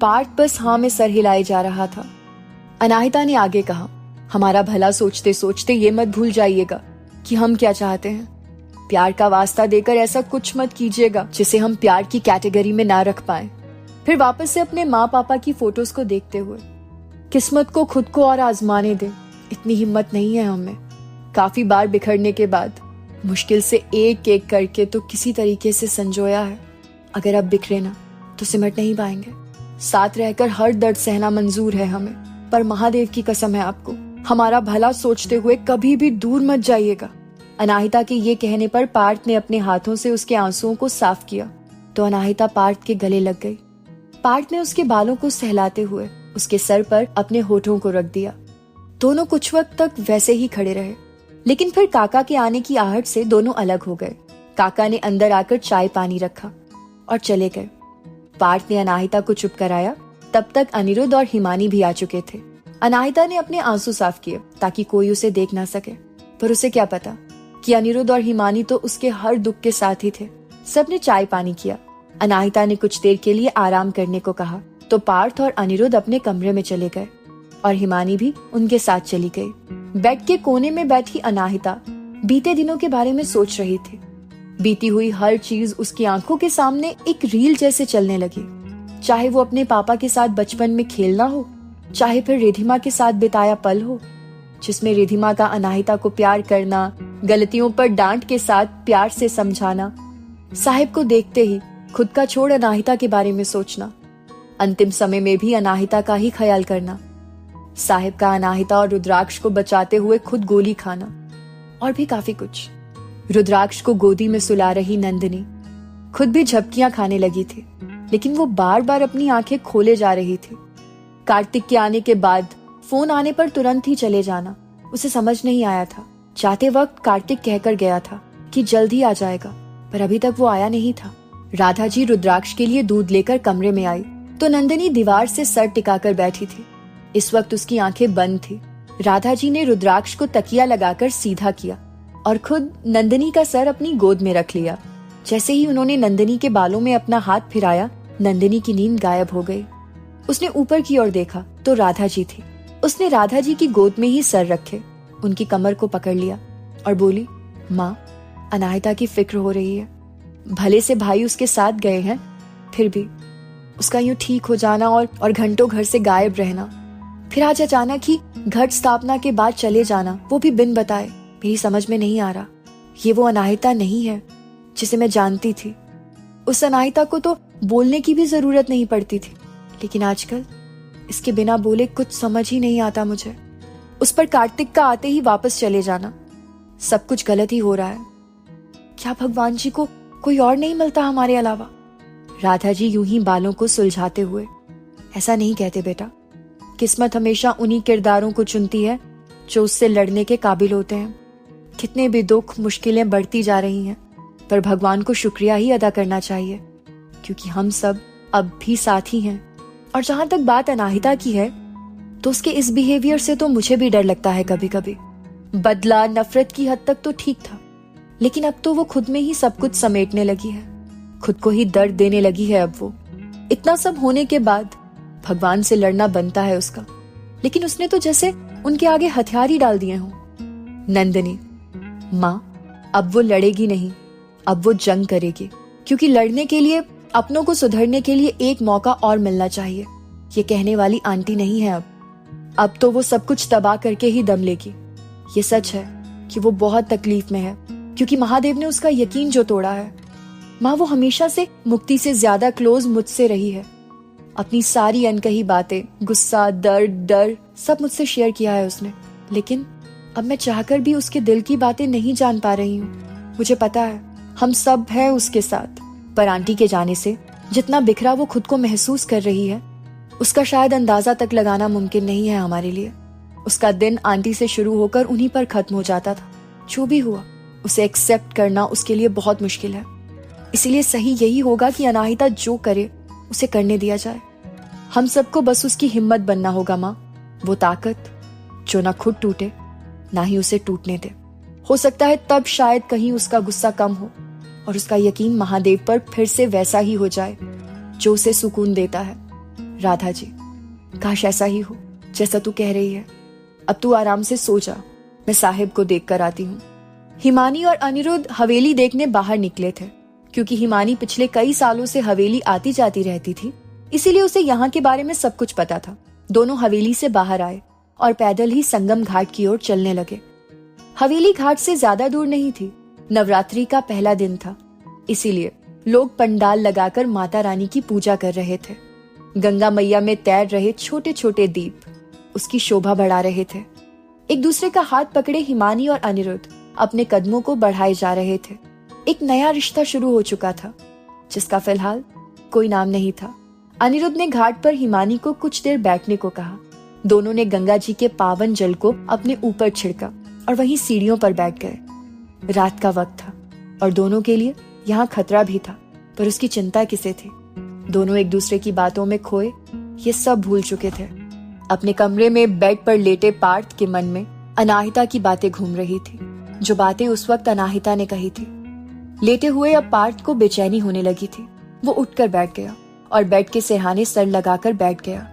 पार्थ बस हाँ में सर हिलाए जा रहा था। अनाहिता ने आगे कहा, हमारा भला सोचते सोचते ये मत भूल जाइएगा कि हम क्या चाहते हैं। प्यार का वास्ता देकर ऐसा कुछ मत कीजिएगा जिसे हम प्यार की कैटेगरी में ना रख पाए। फिर वापस से अपने माँ पापा की फोटोज को देखते हुए, किस्मत को खुद को और आजमाने दे, इतनी हिम्मत नहीं है हमें। काफी बार बिखरने के बाद मुश्किल से एक एक करके तो किसी तरीके से संजोया है। अगर अब बिखरे ना तो सिमट नहीं पाएंगे। साथ रहकर हर दर्द सहना मंजूर है हमें, पर महादेव की कसम है आपको, हमारा भला सोचते हुए कभी भी दूर मत जाइएगा। अनाहिता के ये कहने पर पार्थ ने अपने हाथों से उसके आंसुओं को साफ किया तो अनाहिता पार्थ के गले लग गई। पार्थ ने उसके बालों को सहलाते हुए उसके सर पर अपने होठों को रख दिया। दोनों कुछ वक्त तक वैसे ही खड़े रहे, लेकिन फिर काका के आने की आहट से दोनों अलग हो गए। काका ने अंदर आकर चाय पानी रखा और चले गए। पार्थ ने अनाहिता को चुप कराया। तब तक अनिरुद्ध और हिमानी भी आ चुके थे। अनाहिता ने अपने आंसू साफ किए ताकि कोई उसे देख ना सके, पर उसे क्या पता कि अनिरुद्ध और हिमानी तो उसके हर दुख के साथ ही थे। सबने चाय पानी किया। अनाहिता ने कुछ देर के लिए आराम करने को कहा तो पार्थ और अनिरुद्ध अपने कमरे में चले गए और हिमानी भी उनके साथ चली गई। बेड के कोने में बैठी अनाहिता बीते दिनों के बारे में सोच रही थी। बीती हुई हर चीज उसकी आंखों के सामने एक रील जैसे चलने लगी। चाहे वो अपने पापा के साथ बचपन में खेलना हो, चाहे फिर रिधिमा के साथ बिताया पल हो, जिसमें रिधिमा का अनाहिता को प्यार करना, गलतियों पर डांट के साथ प्यार से समझाना, साहिब को देखते ही खुद का छोड़ अनाहिता के बारे में सोचना, अंतिम समय में भी अनाहिता का ही ख्याल करना, साहिब का अनाहिता और रुद्राक्ष को बचाते हुए खुद गोली खाना और भी काफी कुछ। रुद्राक्ष को गोदी में सुला रही नंदिनी खुद भी झपकियां खाने लगी थी, लेकिन वो बार बार अपनी आंखें खोले जा रही थी। कार्तिक के आने के बाद फोन आने पर तुरंत ही चले जाना उसे समझ नहीं आया था। जाते वक्त कार्तिक कहकर गया था कि जल्द ही आ जाएगा, पर अभी तक वो आया नहीं था। राधा जी रुद्राक्ष के लिए दूध लेकर कमरे में आई तो नंदिनी दीवार से सर टिकाकर बैठी थी। इस वक्त उसकी आंखें बंद थी। राधा जी ने रुद्राक्ष को तकिया लगाकर सीधा किया और खुद नंदिनी का सर अपनी गोद में रख लिया। जैसे ही उन्होंने नंदिनी के बालों में अपना हाथ फिराया, नंदिनी की नींद गायब हो गई। उसने ऊपर की ओर देखा तो राधा जी थी। उसने राधा जी की गोद में ही सर रखे उनकी कमर को पकड़ लिया और बोली, माँ, अनाहिता की फिक्र हो रही है। भले से भाई उसके साथ गए हैं, फिर भी उसका यूं ठीक हो जाना और घंटों घर से गायब रहना, फिर आज अचानक ही घट स्थापना के बाद चले जाना, वो भी बिन बताए, मेरी समझ में नहीं आ रहा। ये वो अनाहिता नहीं है जिसे मैं जानती थी। उस अनाहिता को तो बोलने की भी जरूरत नहीं पड़ती थी, लेकिन आजकल इसके बिना बोले कुछ समझ ही नहीं आता मुझे। उस पर कार्तिक का आते ही वापस चले जाना, सब कुछ गलत ही हो रहा है। क्या भगवान जी को कोई और नहीं मिलता हमारे अलावा? राधा जी यूं ही बालों को सुलझाते हुए, ऐसा नहीं कहते बेटा। किस्मत हमेशा उन्हीं किरदारों को चुनती है जो उससे लड़ने के काबिल होते हैं। कितने भी दुख मुश्किलें बढ़ती जा रही हैं, पर भगवान को शुक्रिया ही अदा करना चाहिए, क्योंकि हम सब अब भी साथ ही हैं। और जहां तक बात अनाहिता की है, तो उसके इस बिहेवियर से तो मुझे भी डर लगता है कभी कभी। बदला नफरत की हद तक तो ठीक था, लेकिन अब तो वो खुद में ही सब कुछ समेटने लगी है, खुद को ही दर्द देने लगी है। अब वो इतना सब होने के बाद भगवान से लड़ना बनता है उसका, लेकिन उसने तो जैसे उनके आगे हथियार ही डाल दिए हों। नंदिनी, माँ, अब वो लड़ेगी नहीं, अब वो जंग करेगी, क्योंकि लड़ने के लिए, अपनों को सुधरने के लिए एक मौका और मिलना चाहिए। ये कहने वाली आंटी नहीं है अब तो वो सब कुछ तबाह करके ही दम लेगी। ये सच है कि वो बहुत तकलीफ में है, क्योंकि महादेव ने उसका यकीन जो तोड़ा है। माँ, वो हमेशा से मुक्ति से ज्यादा क्लोज मुझसे रही है। अपनी सारी अनकही बातें, गुस्सा, दर्द, डर सब मुझसे शेयर किया है उसने, लेकिन अब मैं चाहकर भी उसके दिल की बातें नहीं जान पा रही हूँ। मुझे पता है हम सब हैं उसके साथ, पर आंटी के जाने से जितना बिखरा वो खुद को महसूस कर रही है, उसका शायद अंदाजा तक लगाना मुमकिन नहीं है हमारे लिए। उसका दिन आंटी से शुरू होकर उन्हीं पर खत्म हो जाता था। जो भी हुआ उसे एक्सेप्ट करना उसके लिए बहुत मुश्किल है। इसीलिए सही यही होगा कि अनाहिता जो करे उसे करने दिया जाए। हम सबको बस उसकी हिम्मत बनना होगा माँ, वो ताकत जो ना खुद टूटे ना ही उसे टूटने दे। हो सकता है तब शायद कहीं उसका गुस्सा कम हो और उसका यकीन महादेव पर फिर से वैसा ही हो जाए जो उसे सुकून देता है। राधा जी, काश ऐसा ही हो जैसा तू कह रही है। अब तू आराम से सो जा, मैं साहिब को देख कर आती हूँ। हिमानी और अनिरुद्ध हवेली देखने बाहर निकले थे। क्योंकि हिमानी पिछले कई सालों से हवेली आती जाती रहती थी, इसीलिए उसे यहाँ के बारे में सब कुछ पता था। दोनों हवेली से बाहर आए और पैदल ही संगम घाट की ओर चलने लगे। हवेली घाट से ज्यादा दूर नहीं थी। नवरात्रि का पहला दिन था, इसीलिए लोग पंडाल लगाकर माता रानी की पूजा कर रहे थे। गंगा मैया में तैर रहे छोटे छोटे दीप उसकी शोभा बढ़ा रहे थे। एक दूसरे का हाथ पकड़े हिमानी और अनिरुद्ध अपने कदमों को बढ़ाए जा रहे थे। एक नया रिश्ता शुरू हो चुका था, जिसका फिलहाल कोई नाम नहीं था। अनिरुद्ध ने घाट पर हिमानी को कुछ देर बैठने को कहा। दोनों ने गंगा जी के पावन जल को अपने ऊपर छिड़का और वहीं सीढ़ियों पर बैठ गए। रात का वक्त था और दोनों के लिए यहाँ खतरा भी था, पर उसकी चिंता किसे थी। दोनों एक दूसरे की बातों में खोए ये सब भूल चुके थे। अपने कमरे में बेड पर लेटे पार्थ के मन में अनाहिता की बातें घूम रही थी, जो बातें उस वक्त अनाहिता ने कही थी। लेटे हुए अब पार्थ को बेचैनी होने लगी थी। वो उठकर बैठ गया और बेड के सिरहाने सर लगाकर बैठ गया।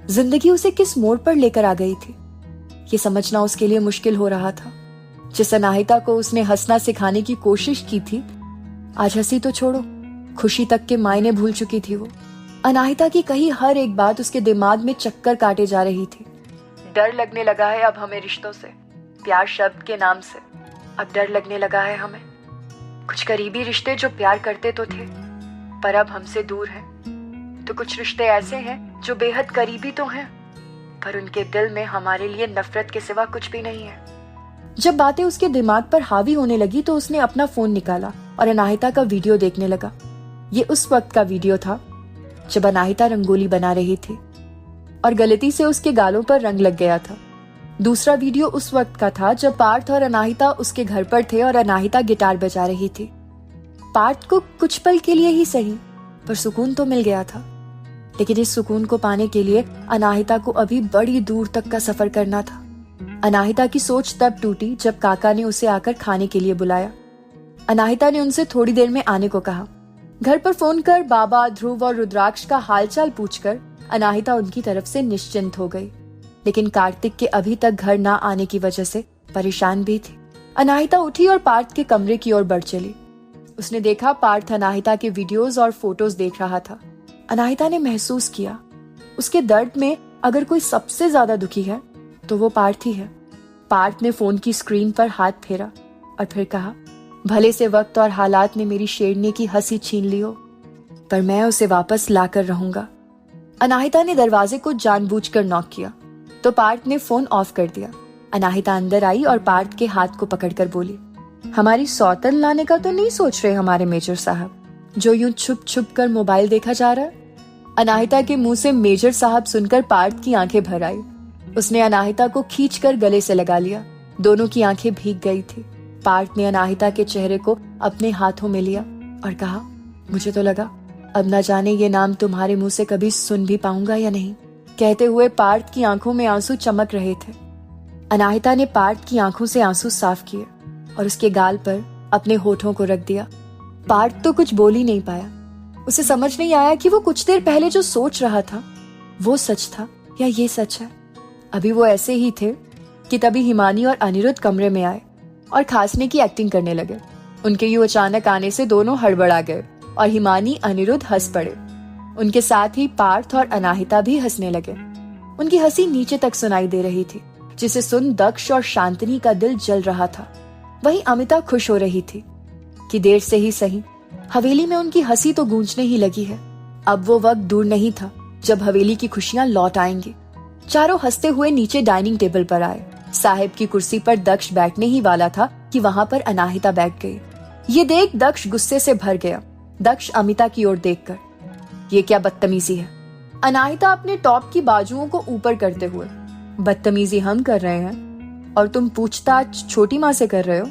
जिंदगी उसे किस मोड़ पर लेकर आ गई थी, ये समझना उसके लिए मुश्किल हो रहा था। जिस अनाहिता को उसने हंसना सिखाने की कोशिश की थी, आज हंसी तो छोड़ो, खुशी तक के मायने भूल चुकी थी वो। अनाहिता की कही हर एक बात उसके दिमाग में चक्कर काटे जा रही थी। डर लगने लगा है अब हमें रिश्तों से, प्यार शब्द के नाम से। अब डर लगने लगा है हमें। कुछ करीबी रिश्ते जो प्यार करते तो थे, पर अब हमसे दूर हैं। तो कुछ रिश्ते ऐसे हैं जो बेहद करीबी तो हैं, पर उनके दिल में हमारे लिए नफरत के सिवा कुछ भी नहीं है। जब बातें उसके दिमाग पर हावी होने लगी तो उसने अपना फोन निकाला और अनाहिता का वीडियो देखने लगा। ये उस वक्त का वीडियो था जब अनाहिता रंगोली बना रही थी और गलती से उसके गालों पर रंग लग गया था। दूसरा वीडियो उस वक्त का था जब पार्थ और अनाहिता उसके घर पर थे और अनाहिता गिटार बजा रही थी। पार्थ को कुछ पल के लिए ही सही, पर सुकून तो मिल गया था। लेकिन इस सुकून को पाने के लिए अनाहिता को अभी बड़ी दूर तक का सफर करना था। अनाहिता की सोच तब टूटी जब काका ने उसे आकर खाने के लिए बुलाया। अनाहिता ने उनसे थोड़ी देर में आने को कहा। घर पर फोन कर बाबा, ध्रुव और रुद्राक्ष का हालचाल पूछकर अनाहिता उनकी तरफ से निश्चिंत हो गई। लेकिन कार्तिक के अभी तक घर ना आने की वजह से परेशान भी थी। अनाहिता उठी और पार्थ के कमरे की ओर बढ़ चली। उसने देखा पार्थ अनाहिता के वीडियोस और फोटोज देख रहा था। अनाहिता ने महसूस किया उसके दर्द में अगर कोई सबसे ज्यादा दुखी है तो वो पार्थ ही है। पार्थ ने फोन की स्क्रीन पर हाथ फेरा और फिर कहा, भले से वक्त और हालात ने मेरी शेरनी की हंसी छीन ली हो, पर मैं उसे वापस लाकर रहूंगा। अनाहिता ने दरवाजे को जानबूझकर नॉक किया तो पार्थ ने फोन ऑफ कर दिया। अनाहिता अंदर आई और पार्थ के हाथ को पकड़कर बोली, हमारी सौतन लाने का तो नहीं सोच रहे हमारे मेजर साहब, जो यूं छुप छुप कर मोबाइल देखा जा रहा है। अनाहिता के मुंह से मेजर साहब सुनकर पार्थ की आंखें भर आई। उसने अनाहिता को खींचकर गले से लगा लिया। दोनों की आंखें भीग गई थी। पार्थ ने अनाहिता के चेहरे को अपने हाथों में लिया और कहा, मुझे तो लगा अब न जाने ये नाम तुम्हारे मुंह से कभी सुन भी पाऊंगा या नहीं। कहते हुए पार्थ की आंखों में आंसू चमक रहे थे। अनाहिता ने पार्थ की आंखों से आंसू साफ किए और उसके गाल पर अपने होठों को रख दिया। पार्थ तो कुछ बोल ही नहीं पाया। उसे समझ नहीं आया कि वो कुछ देर पहले जो सोच रहा था वो सच था या ये सच है। अभी वो ऐसे ही थे कि तभी हिमानी और अनिरुद्ध कमरे में आए और खांसने की एक्टिंग करने लगे। उनके यूं अचानक आने से दोनों हड़बड़ा गए और हिमानी अनिरुद्ध हंस पड़े। उनके साथ ही पार्थ और अनाहिता भी हंसने लगे। उनकी हंसी नीचे तक सुनाई दे रही थी, जिसे सुन दक्ष और शांतनी का दिल जल रहा था। वहीं अमिता खुश हो रही थी कि देर से ही सही हवेली में उनकी हंसी तो गूंजने ही लगी है। अब वो वक्त दूर नहीं था जब हवेली की खुशियां लौट आएंगी। चारों हंसते हुए नीचे डाइनिंग टेबल पर आए। साहिब की कुर्सी पर दक्ष बैठने ही वाला था कि वहां पर अनाहिता बैठ गई। ये देख दक्ष गुस्से से भर गया। दक्ष अमिता की ओर देखकर, ये क्या बदतमीजी है? अनाहिता अपने टॉप की बाजुओं को ऊपर करते हुए, बदतमीजी हम कर रहे हैं और तुम पूछताछ छोटी माँ से कर रहे हो?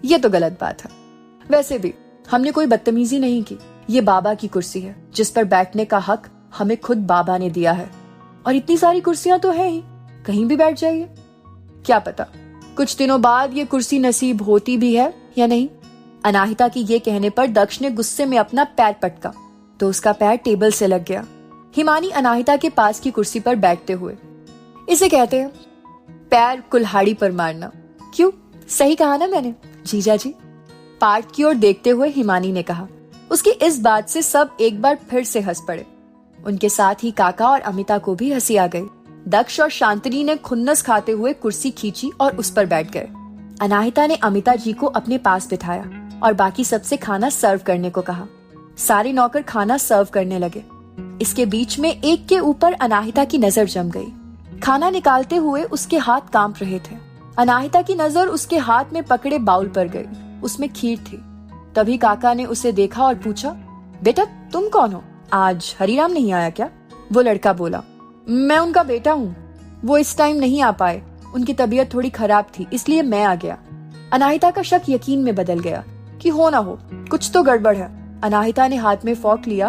ये तो गलत बात है। वैसे भी हमने कोई बदतमीजी नहीं की। ये बाबा की कुर्सी है जिस पर बैठने का हक हमें खुद बाबा ने दिया है, और इतनी सारी कुर्सियां तो है ही, कहीं भी बैठ जाइए। क्या पता कुछ दिनों बाद ये कुर्सी नसीब होती भी है या नहीं। अनाहिता की ये कहने पर दक्ष ने गुस्से में अपना पैर पटका तो उसका पैर टेबल से लग गया। हिमानी अनाहिता के पास की कुर्सी पर बैठते हुए, इसे कहते हैं पैर कुल्हाड़ी पर मारना। क्यों, सही कहा ना मैंने जीजा जी? पार्थ की ओर देखते हुए हिमानी ने कहा। उसकी इस बात से सब एक बार फिर से हंस पड़े। उनके साथ ही काका और अमिता को भी हंसी आ गई। दक्ष और शांतनी ने खुन्नस खाते हुए कुर्सी खींची और उस पर बैठ गए। अनाहिता ने अमिता जी को अपने पास बिठाया और बाकी सबसे खाना सर्व करने को कहा। सारे नौकर खाना सर्व करने लगे। इसके बीच में एक के ऊपर अनाहिता की नजर जम गई। खाना निकालते हुए उसके हाथ कांप रहे थे। अनाहिता की नजर उसके हाथ में पकड़े बाउल पर गई। उसमें खीर थी। तभी काका ने उसे देखा और पूछा, बेटा तुम कौन हो? आज हरीराम नहीं आया क्या? वो लड़का बोला, मैं उनका बेटा हूँ। वो इस टाइम नहीं आ पाए, उनकी तबीयत थोड़ी खराब थी, इसलिए मैं आ गया। अनाहिता का शक यकीन में बदल गया कि हो ना हो कुछ तो गड़बड़ है। अनाहिता ने हाथ में फॉर्क लिया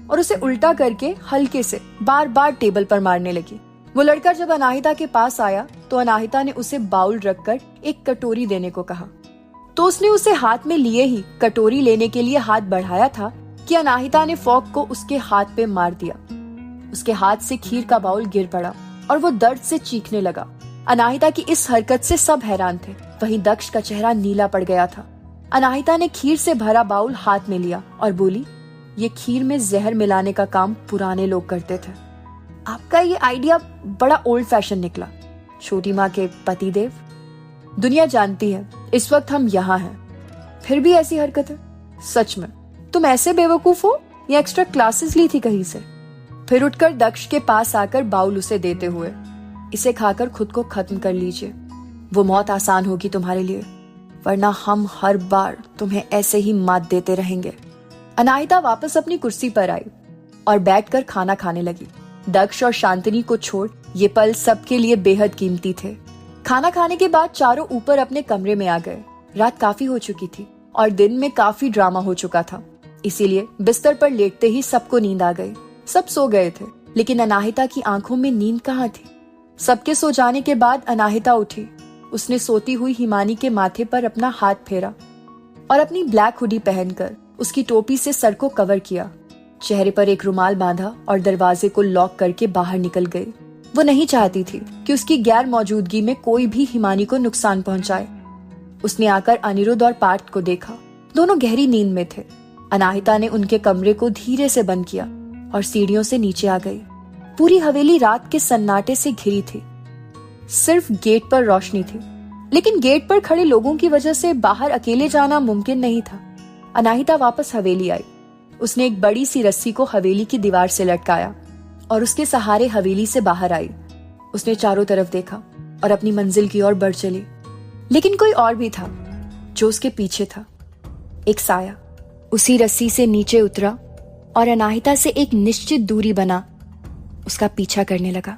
और उसे उल्टा करके हल्के से बार बार टेबल पर मारने लगी। वो लड़का जब अनाहिता के पास आया तो अनाहिता ने उसे बाउल रखकर एक कटोरी देने को कहा, तो उसने उसे हाथ में लिए ही कटोरी लेने के लिए हाथ बढ़ाया था कि अनाहिता ने फॉर्क को उसके हाथ पे मार दिया। उसके हाथ से खीर का बाउल गिर पड़ा और वो दर्द से चीखने लगा। अनाहिता की इस हरकत से सब हैरान थे। वहीं दक्ष का चेहरा नीला पड़ गया था। अनाहिता ने खीर से भरा बाउल हाथ में लिया और बोली, ये खीर में जहर मिलाने का काम पुराने लोग करते थे। आपका ये आइडिया बड़ा ओल्ड फैशन निकला। छोटी माँ के पतिदेव। दुनिया जानती है इस वक्त हम यहाँ हैं, फिर भी ऐसी हरकत है। सच में तुम ऐसे बेवकूफ हो या एक्स्ट्रा क्लासेस ली थी कहीं से? फिर उठकर दक्ष के पास आकर बाउल उसे देते हुए, इसे खाकर खुद को खत्म कर लीजिए, वो मौत आसान होगी तुम्हारे लिए, वरना हम हर बार तुम्हें ऐसे ही मात देते रहेंगे। अनाहिता वापस अपनी कुर्सी पर आई और बैठकर खाना खाने लगी। दक्ष और शांतनी को छोड़ ये पल सबके लिए बेहद कीमती थे। खाना खाने के बाद चारों ऊपर अपने कमरे में आ गए। रात काफी हो चुकी थी और दिन में काफी ड्रामा हो चुका था, इसीलिए बिस्तर पर लेटते ही सबको नींद आ गई। सब सो गए थे, लेकिन अनाहिता की आंखों में नींद कहाँ थी। सबके सो जाने के बाद अनाहिता उठी। उसने सोती हुई हिमानी के माथे पर अपना हाथ फेरा और अपनी ब्लैक हुडी पहनकर उसकी टोपी से सर को कवर किया। चेहरे पर एक रुमाल बांधा और दरवाजे को लॉक करके बाहर निकल गई। वो नहीं चाहती थी कि उसकी गैर मौजूदगी में कोई भी हिमानी को नुकसान पहुंचाए। उसने आकर अनिरुद्ध और पार्थ को देखा। दोनों गहरी नींद में थे। अनाहिता ने उनके कमरे को धीरे से बंद किया और सीढ़ियों से नीचे आ गई। पूरी हवेली रात के सन्नाटे से घिरी थी। सिर्फ गेट पर रोशनी थी, लेकिन गेट पर खड़े लोगों की वजह से बाहर अकेले जाना मुमकिन नहीं था। अनाहिता वापस हवेली आई। उसने एक बड़ी सी रस्सी को हवेली की दीवार से लटकाया और उसके सहारे हवेली से बाहर आई। उसने चारों तरफ देखा और अपनी मंजिल की ओर बढ़ चली, लेकिन कोई और भी था जो उसके पीछे था। एक साया उसी रस्सी से नीचे उतरा और अनाहिता से एक निश्चित दूरी बना उसका पीछा करने लगा।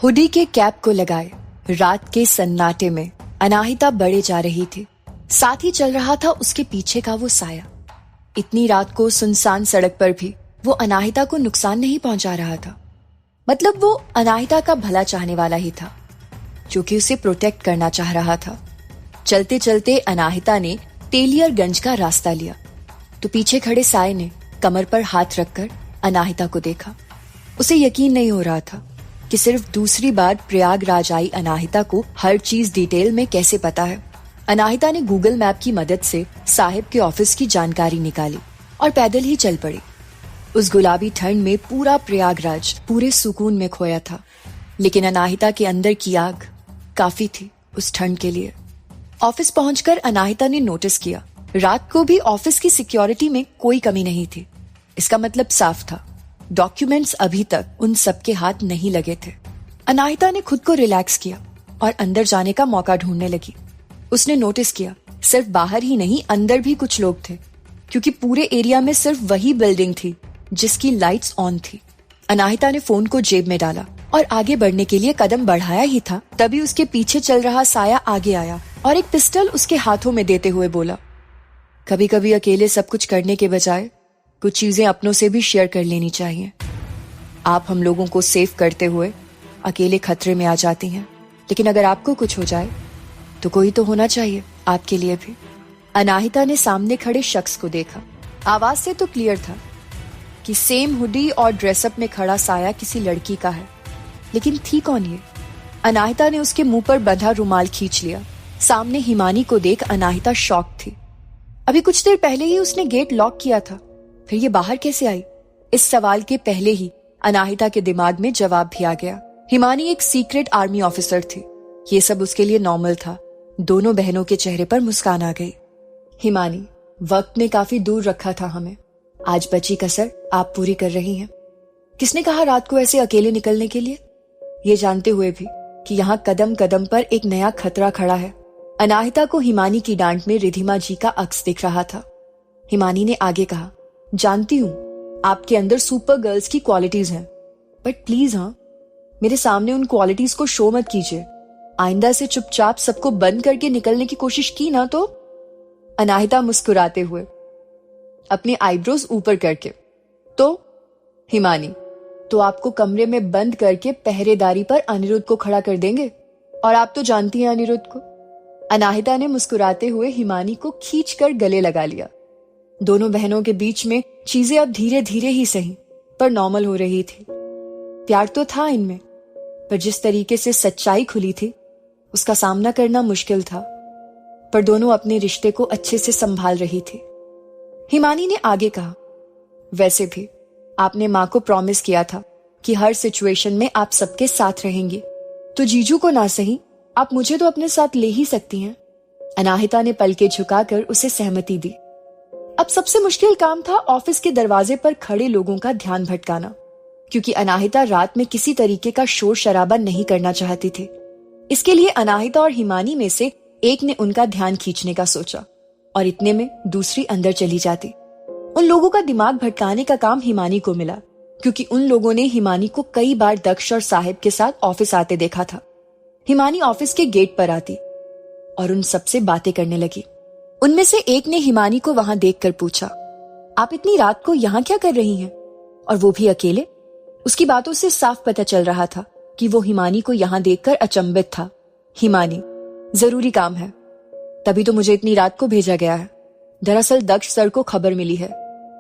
हुडी के कैप को लगाए रात के सन्नाटे में अनाहिता बढ़े जा रही थी। साथ ही चल रहा था उसके पीछे का वो साया। इतनी रात को सुनसान सड़क पर भी वो अनाहिता को नुकसान नहीं पहुंचा रहा था। मतलब वो अनाहिता का भला चाहने वाला ही था, जो कि उसे प्रोटेक्ट करना चाह रहा था। चलते चलते अनाहिता ने तेलियरगंज का रास्ता लिया तो पीछे खड़े साये ने कमर पर हाथ रखकर अनाहिता को देखा। उसे यकीन नहीं हो रहा था कि सिर्फ दूसरी बार प्रयागराज आई अनाहिता को हर चीज डिटेल में कैसे पता है। अनाहिता ने गूगल मैप की मदद से साहिब के ऑफिस की जानकारी निकाली और पैदल ही चल पड़ी। उस गुलाबी ठंड में पूरा प्रयागराज पूरे सुकून में खोया था, लेकिन अनाहिता के अंदर की आग काफी थी उस ठंड के लिए। ऑफिस पहुंचकर अनाहिता ने नोटिस किया रात को भी ऑफिस की सिक्योरिटी में कोई कमी नहीं थी। इसका मतलब साफ था, डॉक्यूमेंट्स अभी तक उन सबके हाथ नहीं लगे थे। अनाहिता ने खुद को रिलैक्स किया और अंदर जाने का मौका ढूंढने लगी। उसने नोटिस किया सिर्फ बाहर ही नहीं अंदर भी कुछ लोग थे, क्योंकि पूरे एरिया में सिर्फ वही बिल्डिंग थी जिसकी लाइट्स ऑन थी। अनाहिता ने फोन को जेब में डाला और आगे बढ़ने के लिए कदम बढ़ाया ही था, तभी उसके पीछे चल रहा साया आगे आया और एक पिस्टल उसके हाथों में देते हुए बोला, कभी कभी अकेले सब कुछ करने के बजाय कुछ चीजें अपनों से भी शेयर कर लेनी चाहिए। आप हम लोगों को सेव करते हुए अकेले खतरे में आ जाती हैं, लेकिन अगर आपको कुछ हो जाए तो कोई तो होना चाहिए आपके लिए भी। अनाहिता ने सामने खड़े शख्स को देखा। आवाज से तो क्लियर था कि सेम हुडी और ड्रेसअप में खड़ा साया किसी लड़की का है, लेकिन थी कौन ये? अनाहिता ने उसके मुंह पर बंधा रुमाल खींच लिया। सामने हिमानी को देख अनाहिता शॉक थी। अभी कुछ देर पहले ही उसने गेट लॉक किया था, फिर ये बाहर कैसे आई? इस सवाल के पहले ही अनाहिता के दिमाग में जवाब भी आ गया। हिमानी एक सीक्रेट आर्मी ऑफिसर थी। ये सब उसके लिए नॉर्मल था। दोनों बहनों के चेहरे पर मुस्कान आ गई। हिमानी, वक्त ने काफी दूर रखा था हमें, आज बची कसर आप पूरी कर रही हैं। किसने कहा रात को ऐसे अकेले निकलने के लिए? ये जानते हुए भी कि यहाँ कदम कदम पर एक नया खतरा खड़ा है, अनाहिता को हिमानी की डांट में रिधिमा जी का अक्स दिख रहा था। हिमानी ने आगे कहा, जानती हूं आपके अंदर सुपर गर्ल्स की क्वालिटीज हैं, बट प्लीज मेरे सामने उन क्वालिटीज को शो मत कीजिए। आइंदा से चुपचाप सबको बंद करके निकलने की कोशिश की ना तो। अनाहिता मुस्कुराते हुए अपने आईब्रोज ऊपर करके, तो हिमानी, तो आपको कमरे में बंद करके पहरेदारी पर अनिरुद्ध को खड़ा कर देंगे, और आप तो जानती हैं अनिरुद्ध को। अनाहिता ने मुस्कुराते हुए हिमानी को खींचकर गले लगा लिया। दोनों बहनों के बीच में चीजें अब धीरे धीरे ही सही पर नॉर्मल हो रही थी। प्यार तो था इनमें, पर जिस तरीके से सच्चाई खुली थी उसका सामना करना मुश्किल था, पर दोनों अपने रिश्ते को अच्छे से संभाल रही थी। हिमानी ने आगे कहा, वैसे भी आपने मां को प्रॉमिस किया था कि हर सिचुएशन में आप सबके साथ रहेंगी, तो जीजू को ना सही आप मुझे तो अपने साथ ले ही सकती हैं। अनाहिता ने पलके झुकाकर उसे सहमति दी। अब सबसे मुश्किल काम था ऑफिस के दरवाजे पर खड़े लोगों का ध्यान भटकाना, क्योंकि अनाहिता रात में किसी तरीके का शोर शराबा नहीं करना चाहती थी। इसके लिए अनाहिता और हिमानी में से एक ने उनका ध्यान खींचने का सोचा, और इतने में दूसरी अंदर चली जाती। उन लोगों का दिमाग भटकाने का काम हिमानी को मिला, क्योंकि उन लोगों ने हिमानी को कई बार दक्ष और साहिब के साथ ऑफिस आते देखा था। हिमानी ऑफिस के गेट पर आती और उन सबसे बातें करने लगी। उनमें से एक ने हिमानी को वहां देखकर पूछा, आप इतनी रात को यहाँ क्या कर रही हैं, और वो भी अकेले? उसकी बातों से साफ पता चल रहा था कि वो हिमानी को यहाँ देखकर अचंभित था। हिमानी, जरूरी काम है, तभी तो मुझे इतनी रात को भेजा गया है। दरअसल दक्ष सर को खबर मिली है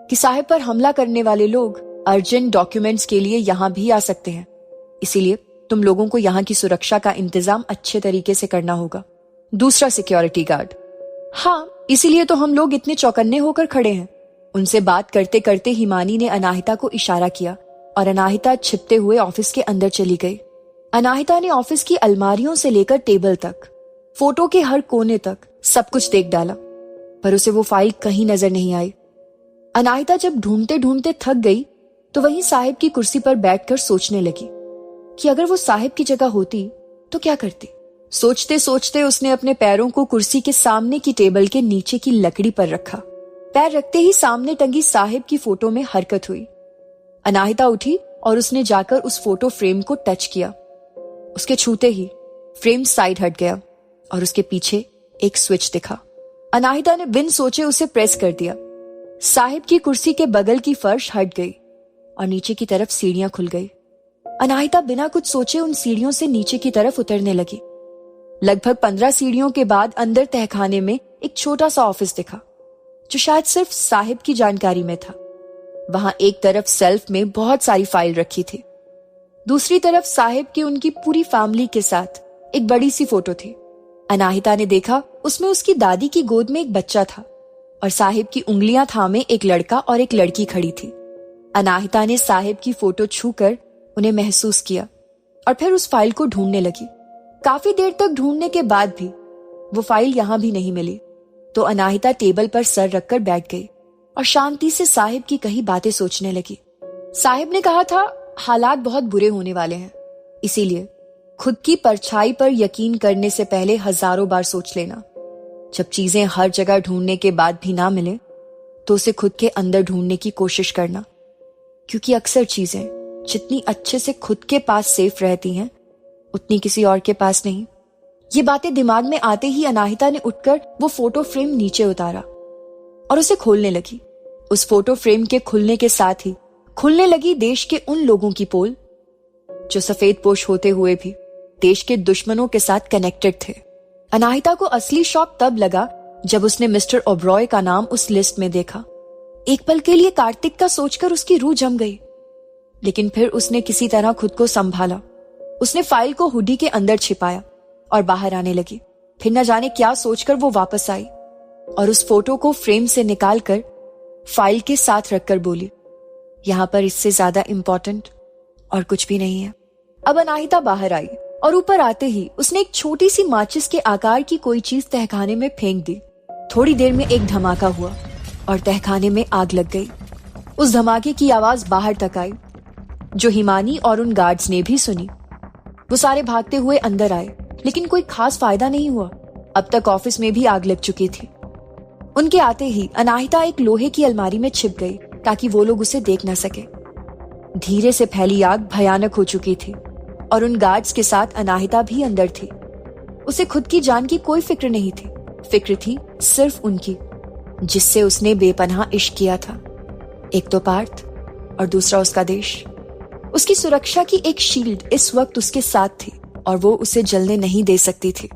कि साहिब पर हमला करने वाले लोग अर्जेंट डॉक्यूमेंट्स के लिए यहाँ भी आ सकते हैं, इसीलिए तुम लोगों को यहाँ की सुरक्षा का इंतजाम अच्छे तरीके से करना होगा। दूसरा सिक्योरिटी गार्ड, हाँ, इसीलिए तो हम लोग इतने चौकन्ने होकर खड़े हैं। उनसे बात करते करते हिमानी ने अनाहिता को इशारा किया और अनाहिता छिपते हुए ऑफिस के अंदर चली गई। अनाहिता ने ऑफिस की अलमारियों से लेकर टेबल तक, फोटो के हर कोने तक सब कुछ देख डाला, पर उसे वो फाइल कहीं नजर नहीं आई। अनाहिता जब ढूंढते ढूंढते थक गई तो वहीं साहिब की कुर्सी पर बैठकर सोचने लगी कि अगर वो साहिब की जगह होती तो क्या करती। सोचते सोचते उसने अपने पैरों को कुर्सी के सामने की टेबल के नीचे की लकड़ी पर रखा। पैर रखते ही सामने टंगी साहिब की फोटो में हरकत हुई। अनाहिता उठी और उसने जाकर उस फोटो फ्रेम को टच किया। उसके छूते ही फ्रेम साइड हट गया और उसके पीछे एक स्विच दिखा। अनाहिता ने बिन सोचे उसे प्रेस कर दिया। साहिब की कुर्सी के बगल की फर्श हट गई और नीचे की तरफ सीढ़ियां खुल गई। अनाहिता बिना कुछ सोचे उन सीढ़ियों से नीचे की तरफ उतरने लगी। लगभग 15 सीढ़ियों के बाद अंदर तहखाने में एक छोटा सा ऑफिस दिखा, जो शायद सिर्फ साहिब की जानकारी में था। वहां एक तरफ सेल्फ में बहुत सारी फाइल रखी थी, दूसरी तरफ साहिब की उनकी पूरी फैमिली के साथ एक बड़ी सी फोटो थी। अनाहिता ने देखा उसमें उसकी दादी की गोद में एक बच्चा था और साहिब की उंगलियां थामे एक लड़का और एक लड़की खड़ी थी। अनाहिता ने साहिब की फोटो छूकर उन्हें महसूस किया और फिर उस फाइल को ढूंढने लगी। काफी देर तक ढूंढने के बाद भी वो फाइल यहां भी नहीं मिली, तो अनाहिता टेबल पर सर रखकर बैठ गई और शांति से साहिब की कही बातें सोचने लगी। साहिब ने कहा था हालात बहुत बुरे होने वाले हैं, इसीलिए खुद की परछाई पर यकीन करने से पहले हजारों बार सोच लेना। जब चीजें हर जगह ढूंढने के बाद भी ना मिले तो उसे खुद के अंदर ढूंढने की कोशिश करना, क्योंकि अक्सर चीजें जितनी अच्छे से खुद के पास सेफ रहती हैं उतनी किसी और के पास नहीं। ये बातें दिमाग में आते ही अनाहिता ने उठकर वो फोटो फ्रेम नीचे उतारा और उसे खोलने लगी। उस फोटो फ्रेम के खुलने के साथ ही खुलने लगी देश के उन लोगों की पोल जो सफेद पोश होते हुए भी देश के दुश्मनों के साथ कनेक्टेड थे। अनाहिता को असली शॉक तब लगा जब उसने मिस्टर ओबरॉय का नाम उस लिस्ट में देखा। एक पल के लिए कार्तिक का सोचकर उसकी रूह जम गई, लेकिन फिर उसने किसी तरह खुद को संभाला। उसने फाइल को हुडी के अंदर छिपाया और बाहर आने लगी। फिर न जाने क्या सोचकर वो वापस आई और उस फोटो को फ्रेम से निकालकर फाइल के साथ रखकर बोली, यहाँ पर इससे ज्यादा इंपॉर्टेंट और कुछ भी नहीं है। अब अनाहिता बाहर आई और ऊपर आते ही उसने एक छोटी सी माचिस के आकार की कोई चीज तहखाने में फेंक दी। थोड़ी देर में एक धमाका हुआ और तहखाने में आग लग गई। उस धमाके की आवाज बाहर तक आई जो हिमानी और उन गार्ड्स ने भी सुनी। वो सारे भागते हुए अंदर आए, लेकिन कोई खास फायदा नहीं हुआ। अब तक ऑफिस में भी आग लग चुकी थी। उनके आते ही अनाहिता एक लोहे की अलमारी में छिप गई ताकि वो लोग उसे देख न सके। धीरे से फैली आग भयानक हो चुकी थी और उन गार्ड्स के साथ अनाहिता भी अंदर थी। उसे खुद की जान की कोई फिक्र नहीं थी। फिक्र थी सिर्फ उनकी, जिससे उसने बेपनाह इश्क किया था। एक तो पार्थ और दूसरा उसका देश। उसकी सुरक्षा की एक शील्ड इस वक्त उसके साथ थी और वो उसे जलने नहीं दे सकती थी।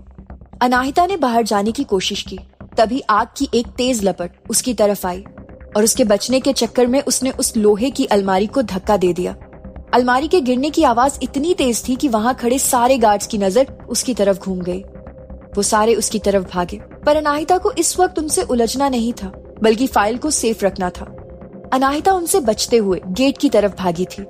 अनाहिता ने बाहर जाने की कोशिश की, तभी आग की एक तेज लपट उसकी तरफ आई और उसके बचने के चक्कर में उसने उस लोहे की अलमारी को धक्का दे दिया। अलमारी के गिरने की आवाज इतनी तेज थी कि वहां खड़े सारे गार्ड्स की नजर उसकी तरफ घूम गई। वो सारे उसकी तरफ भागे, पर अनाहिता को इस वक्त उनसे उलझना नहीं था, बल्कि फाइल को सेफ रखना था। अनाहिता उनसे बचते हुए गेट की तरफ भागी थी।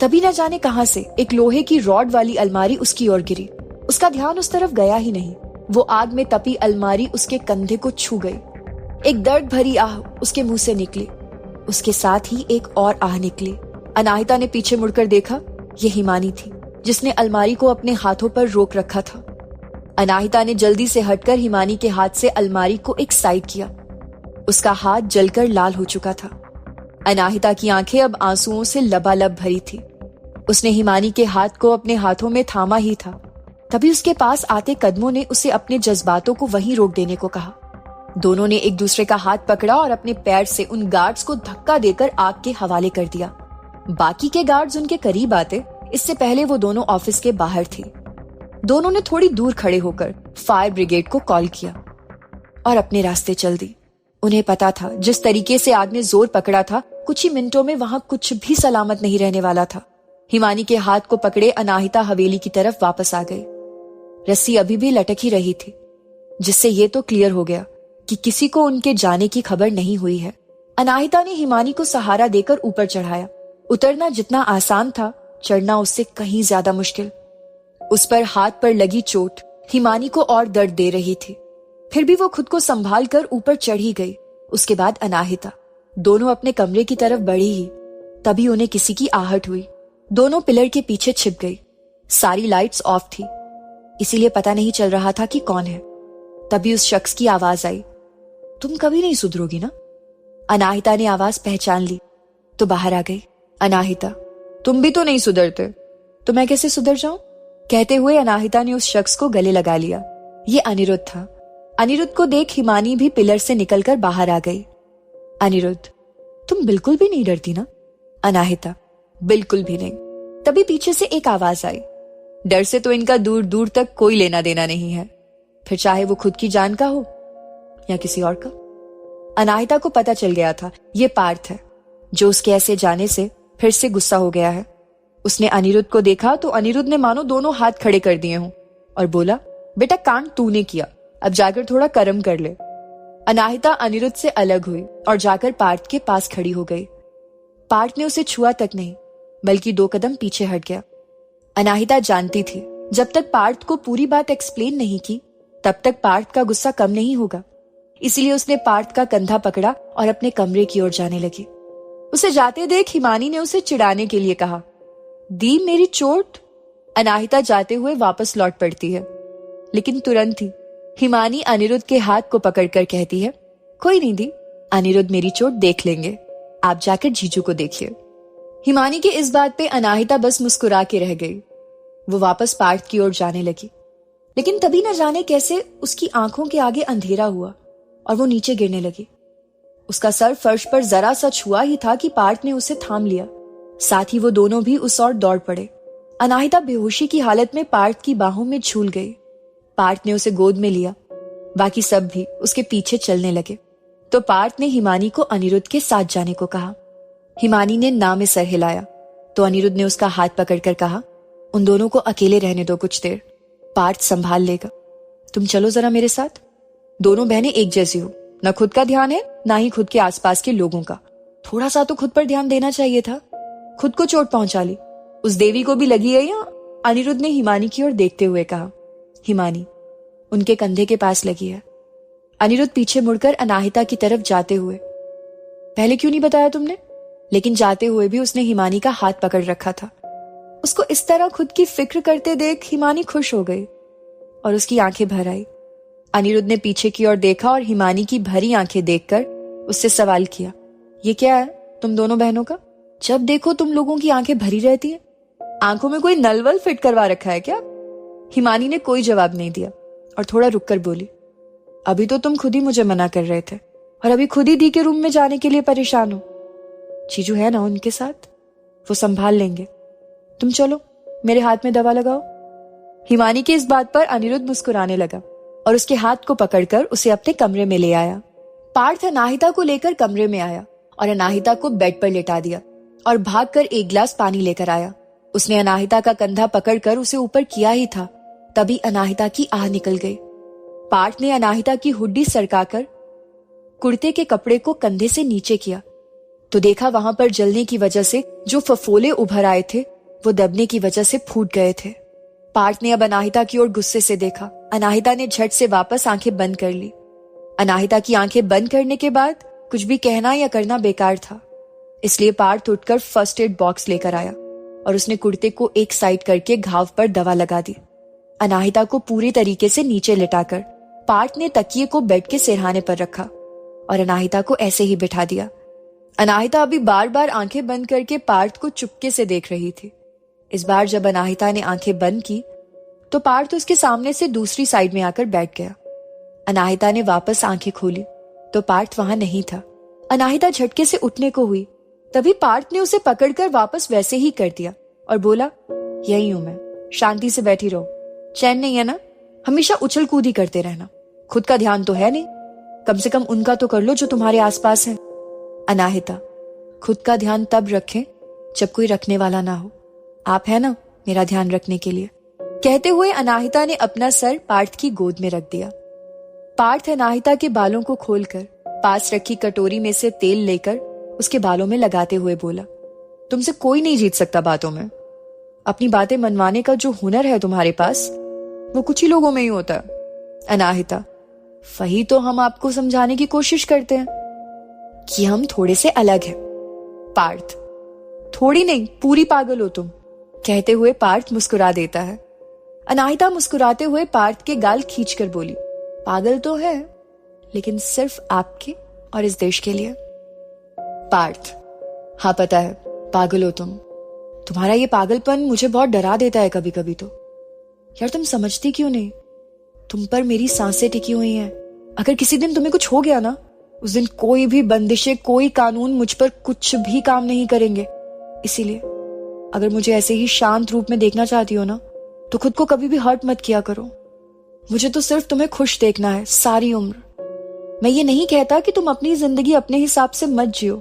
तभी न जाने कहां से एक लोहे की रॉड वाली अलमारी उसकी ओर गिरी। उसका ध्यान उस तरफ गया ही नहीं। वो आग में तपी अलमारी उसके कंधे को छू गई। एक दर्द भरी आह उसके मुंह से निकली। उसके साथ ही एक और आह निकली। अनाहिता ने पीछे मुड़कर देखा, ये हिमानी थी, जिसने अलमारी को अपने हाथों पर रोक रखा था। अनाहिता ने जल्दी से हटकर हिमानी के हाथ से अलमारी को एक साइड किया। उसका हाथ जलकर लाल हो चुका था। अनाहिता की आंखें अब आंसुओं से लबालब भरी थी। उसने हिमानी के हाथ को अपने हाथों में थामा ही था, तभी उसके पास आते कदमों ने उसे अपने जज्बातों को वहीं रोक देने को कहा। दोनों ने एक दूसरे का हाथ पकड़ा और अपने पैर से उन गार्ड्स को धक्का देकर आग के हवाले कर दिया। बाकी के गार्ड्स उनके करीब आते, इससे पहले वो दोनों ऑफिस के बाहर थी। दोनों ने थोड़ी दूर खड़े होकर फायर ब्रिगेड को कॉल किया और अपने रास्ते चल दी। उन्हें पता था जिस तरीके से आग ने जोर पकड़ा था, कुछ ही मिनटों में वहां कुछ भी सलामत नहीं रहने वाला था। हिमानी के हाथ को पकड़े अनाहिता हवेली की तरफ वापस आ गई। रस्सी अभी भी लटक ही रही थी, जिससे ये तो क्लियर हो गया कि किसी को उनके जाने की खबर नहीं हुई है। अनाहिता ने हिमानी को सहारा देकर ऊपर चढ़ाया। उतरना जितना आसान था, चढ़ना उससे कहीं ज्यादा मुश्किल। उस पर हाथ पर लगी चोट हिमानी को और दर्द दे रही थी। फिर भी वो खुद को संभाल कर ऊपर चढ़ी गई। उसके बाद अनाहिता, दोनों अपने कमरे की तरफ बढ़ी ही तभी उन्हें किसी की आहट हुई। दोनों पिलर के पीछे छिप गई। सारी लाइट्स ऑफ थी, इसीलिए पता नहीं चल रहा था कि कौन है। तभी उस शख्स की आवाज आई, तुम कभी नहीं सुधरोगी ना? अनाहिता ने आवाज पहचान ली तो बाहर आ गई। अनाहिता, तुम भी तो नहीं सुधरते, तो मैं कैसे सुधर जाऊं? कहते हुए अनाहिता ने उस शख्स को गले लगा लिया। ये अनिरुद्ध था। अनिरुद्ध को देख हिमानी भी पिलर से निकलकर बाहर आ गई। अनिरुद्ध, तुम बिल्कुल भी नहीं डरती ना? अनाहिता, बिल्कुल भी नहीं। तभी पीछे से एक आवाज आई, डर से तो इनका दूर दूर तक कोई लेना देना नहीं है, फिर चाहे वो खुद की जान का हो या किसी और का। अनाहिता को पता चल गया था ये पार्थ है, जो उसके ऐसे जाने से फिर से गुस्सा हो गया है। उसने अनिरुद्ध को देखा तो अनिरुद्ध ने मानो दोनों हाथ खड़े कर दिए हों और बोला, बेटा कांड तूने किया, अब जाकर थोड़ा कर्म कर ले। अनाहिता अनिरुद्ध से अलग हुई और जाकर पार्थ के पास खड़ी हो गई। पार्थ ने उसे छुआ तक नहीं, बल्कि 2 कदम पीछे हट गया। अनाहिता जानती थी जब तक पार्थ को पूरी बात एक्सप्लेन नहीं की, तब तक पार्थ का गुस्सा कम नहीं होगा। इसलिए उसने पार्थ का कंधा पकड़ा और अपने कमरे की ओर जाने लगी। उसे जाते देख हिमानी ने उसे चिढ़ाने के लिए कहा, दी मेरी चोट? अनाहिता जाते हुए वापस लौट पड़ती है, लेकिन तुरंत ही हिमानी अनिरुद्ध के हाथ को पकड़कर कहती है, कोई नहीं दी, अनिरुद्ध मेरी चोट देख लेंगे, आप जाकर जीजू को देखिए। हिमानी के इस बात पे अनाहिता बस मुस्कुरा के रह गई। वो वापस पार्थ की ओर जाने लगी, लेकिन तभी न जाने कैसे उसकी आंखों के आगे अंधेरा हुआ और वो नीचे गिरने लगी। उसका सर फर्श पर जरा सा छुआ ही था कि पार्थ ने उसे थाम लिया। साथ ही वो दोनों भी उस ओर दौड़ पड़े। अनाहिता बेहोशी की हालत में पार्थ की बाहों में झूल गई। पार्थ ने उसे गोद में लिया। बाकी सब भी उसके पीछे चलने लगे तो पार्थ ने हिमानी को अनिरुद्ध के साथ जाने को कहा। हिमानी ने ना में सर हिलाया तो अनिरुद्ध ने उसका हाथ पकड़कर कहा, उन दोनों को अकेले रहने दो कुछ देर, पार्थ संभाल लेगा, तुम चलो जरा मेरे साथ। दोनों बहनें एक जैसी हो, न खुद का ध्यान है ना ही खुद के आसपास के लोगों का। थोड़ा सा तो खुद पर ध्यान देना चाहिए था। खुद को चोट पहुंचा ली, उस देवी को भी लगी है या? अनिरुद्ध ने हिमानी की ओर देखते हुए कहा। हिमानी उनके कंधे के पास लगी है। अनिरुद्ध पीछे मुड़कर अनाहिता की तरफ जाते हुए, पहले क्यों नहीं बताया तुमने? लेकिन जाते हुए भी उसने हिमानी का हाथ पकड़ रखा था। उसको इस तरह खुद की फिक्र करते देख हिमानी खुश हो गई और उसकी आंखें भर आई। अनिरुद्ध ने पीछे की ओर देखा और हिमानी की भरी आंखें देखकर उससे सवाल किया, ये क्या है तुम दोनों बहनों का? जब देखो तुम लोगों की आंखें भरी रहती है, आंखों में कोई नलवल फिट करवा रखा है क्या? हिमानी ने कोई जवाब नहीं दिया और थोड़ा रुककर बोली, अभी तो तुम खुद ही मुझे मना कर रहे थे और अभी खुद ही दी के रूम में जाने के लिए परेशान हो। जीजू है ना उनके साथ, वो संभाल लेंगे। तुम चलो, मेरे हाथ में दवा लगाओ। हिमानी की इस बात पर अनिरुद्ध मुस्कुराने लगा और उसके हाथ को पकड़कर उसे अपने कमरे में ले आया। पार्थ अनाहिता को लेकर कमरे में आया और अनाहिता को बेड पर लेटा दिया और भागकर एक गिलास पानी लेकर आया। उसने अनाहिता का कंधा पकड़कर उसे ऊपर किया ही था, तभी अनाहिता की आह निकल गई। पार्थ ने अनाहिता की हुड्डी सरकाकर कुर्ते के कपड़े को कंधे से नीचे किया तो देखा वहां पर जलने की वजह से जो फफोले उभर आए थे वो दबने की वजह से फूट गए थे। पार्थ ने अब अनाहिता की ओर गुस्से से देखा। अनाहिता ने झट से वापस आंखें बंद कर ली। अनाहिता की आंखें बंद करने के बाद कुछ भी कहना या करना बेकार था, इसलिए पार्थ उठकर फर्स्ट एड बॉक्स लेकर आया और उसने कुर्ते को एक साइड करके घाव पर दवा लगा दी। अनाहिता को पूरी तरीके से नीचे लिटाकर पार्थ ने तकिए को बेड के सिरहाने पर रखा और अनाहिता को ऐसे ही बिठा दिया। अनाहिता अभी बार बार आंखें बंद करके पार्थ को चुपके से देख रही थी। इस बार जब अनाहिता ने आंखें बंद की तो पार्थ उसके सामने से दूसरी साइड में आकर बैठ गया। अनाहिता ने वापस आंखें खोली तो पार्थ वहां नहीं था। अनाहिता झटके से उठने को हुई, तभी पार्थ ने उसे पकड़कर वापस वैसे ही कर दिया और बोला, यही हूं मैं, शांति से बैठी रहो। चैन नहीं है ना? हमेशा उछल कूद ही करते रहना। खुद का ध्यान तो है नहीं, कम से कम उनका तो कर लो जो तुम्हारे आसपास है। अनाहिता, खुद का ध्यान तब रखें जब कोई रखने वाला ना हो। आप है ना मेरा ध्यान रखने के लिए। कहते हुए अनाहिता ने अपना सर पार्थ की गोद में रख दिया। पार्थ अनाहिता के बालों को खोलकर पास रखी कटोरी में से तेल लेकर उसके बालों में लगाते हुए बोला, तुमसे कोई नहीं जीत सकता बातों में। अपनी बातें मनवाने का जो हुनर है तुम्हारे पास वो कुछ ही लोगों में ही होता है। अनाहिता, वही तो हम आपको समझाने की कोशिश करते हैं कि हम थोड़े से अलग हैं। पार्थ, थोड़ी नहीं पूरी पागल हो तुम। कहते हुए पार्थ मुस्कुरा देता है। अनाहिता मुस्कुराते हुए पार्थ के गाल खींचकर बोली, पागल तो है लेकिन सिर्फ आपके और इस देश के लिए। पार्थ, हाँ पता है पागल हो तुम। तुम्हारा ये पागलपन मुझे बहुत डरा देता है कभी कभी तो। यार तुम समझती क्यों नहीं? तुम पर मेरी सांसें टिकी हुई हैं। अगर किसी दिन तुम्हें कुछ हो गया ना, उस दिन कोई भी बंदिशें, कोई कानून मुझ पर कुछ भी काम नहीं करेंगे। इसीलिए अगर मुझे ऐसे ही शांत रूप में देखना चाहती हो ना, तो खुद को कभी भी हर्ट मत किया करो। मुझे तो सिर्फ तुम्हें खुश देखना है सारी उम्र। मैं ये नहीं कहता कि तुम अपनी जिंदगी अपने हिसाब से मत जियो,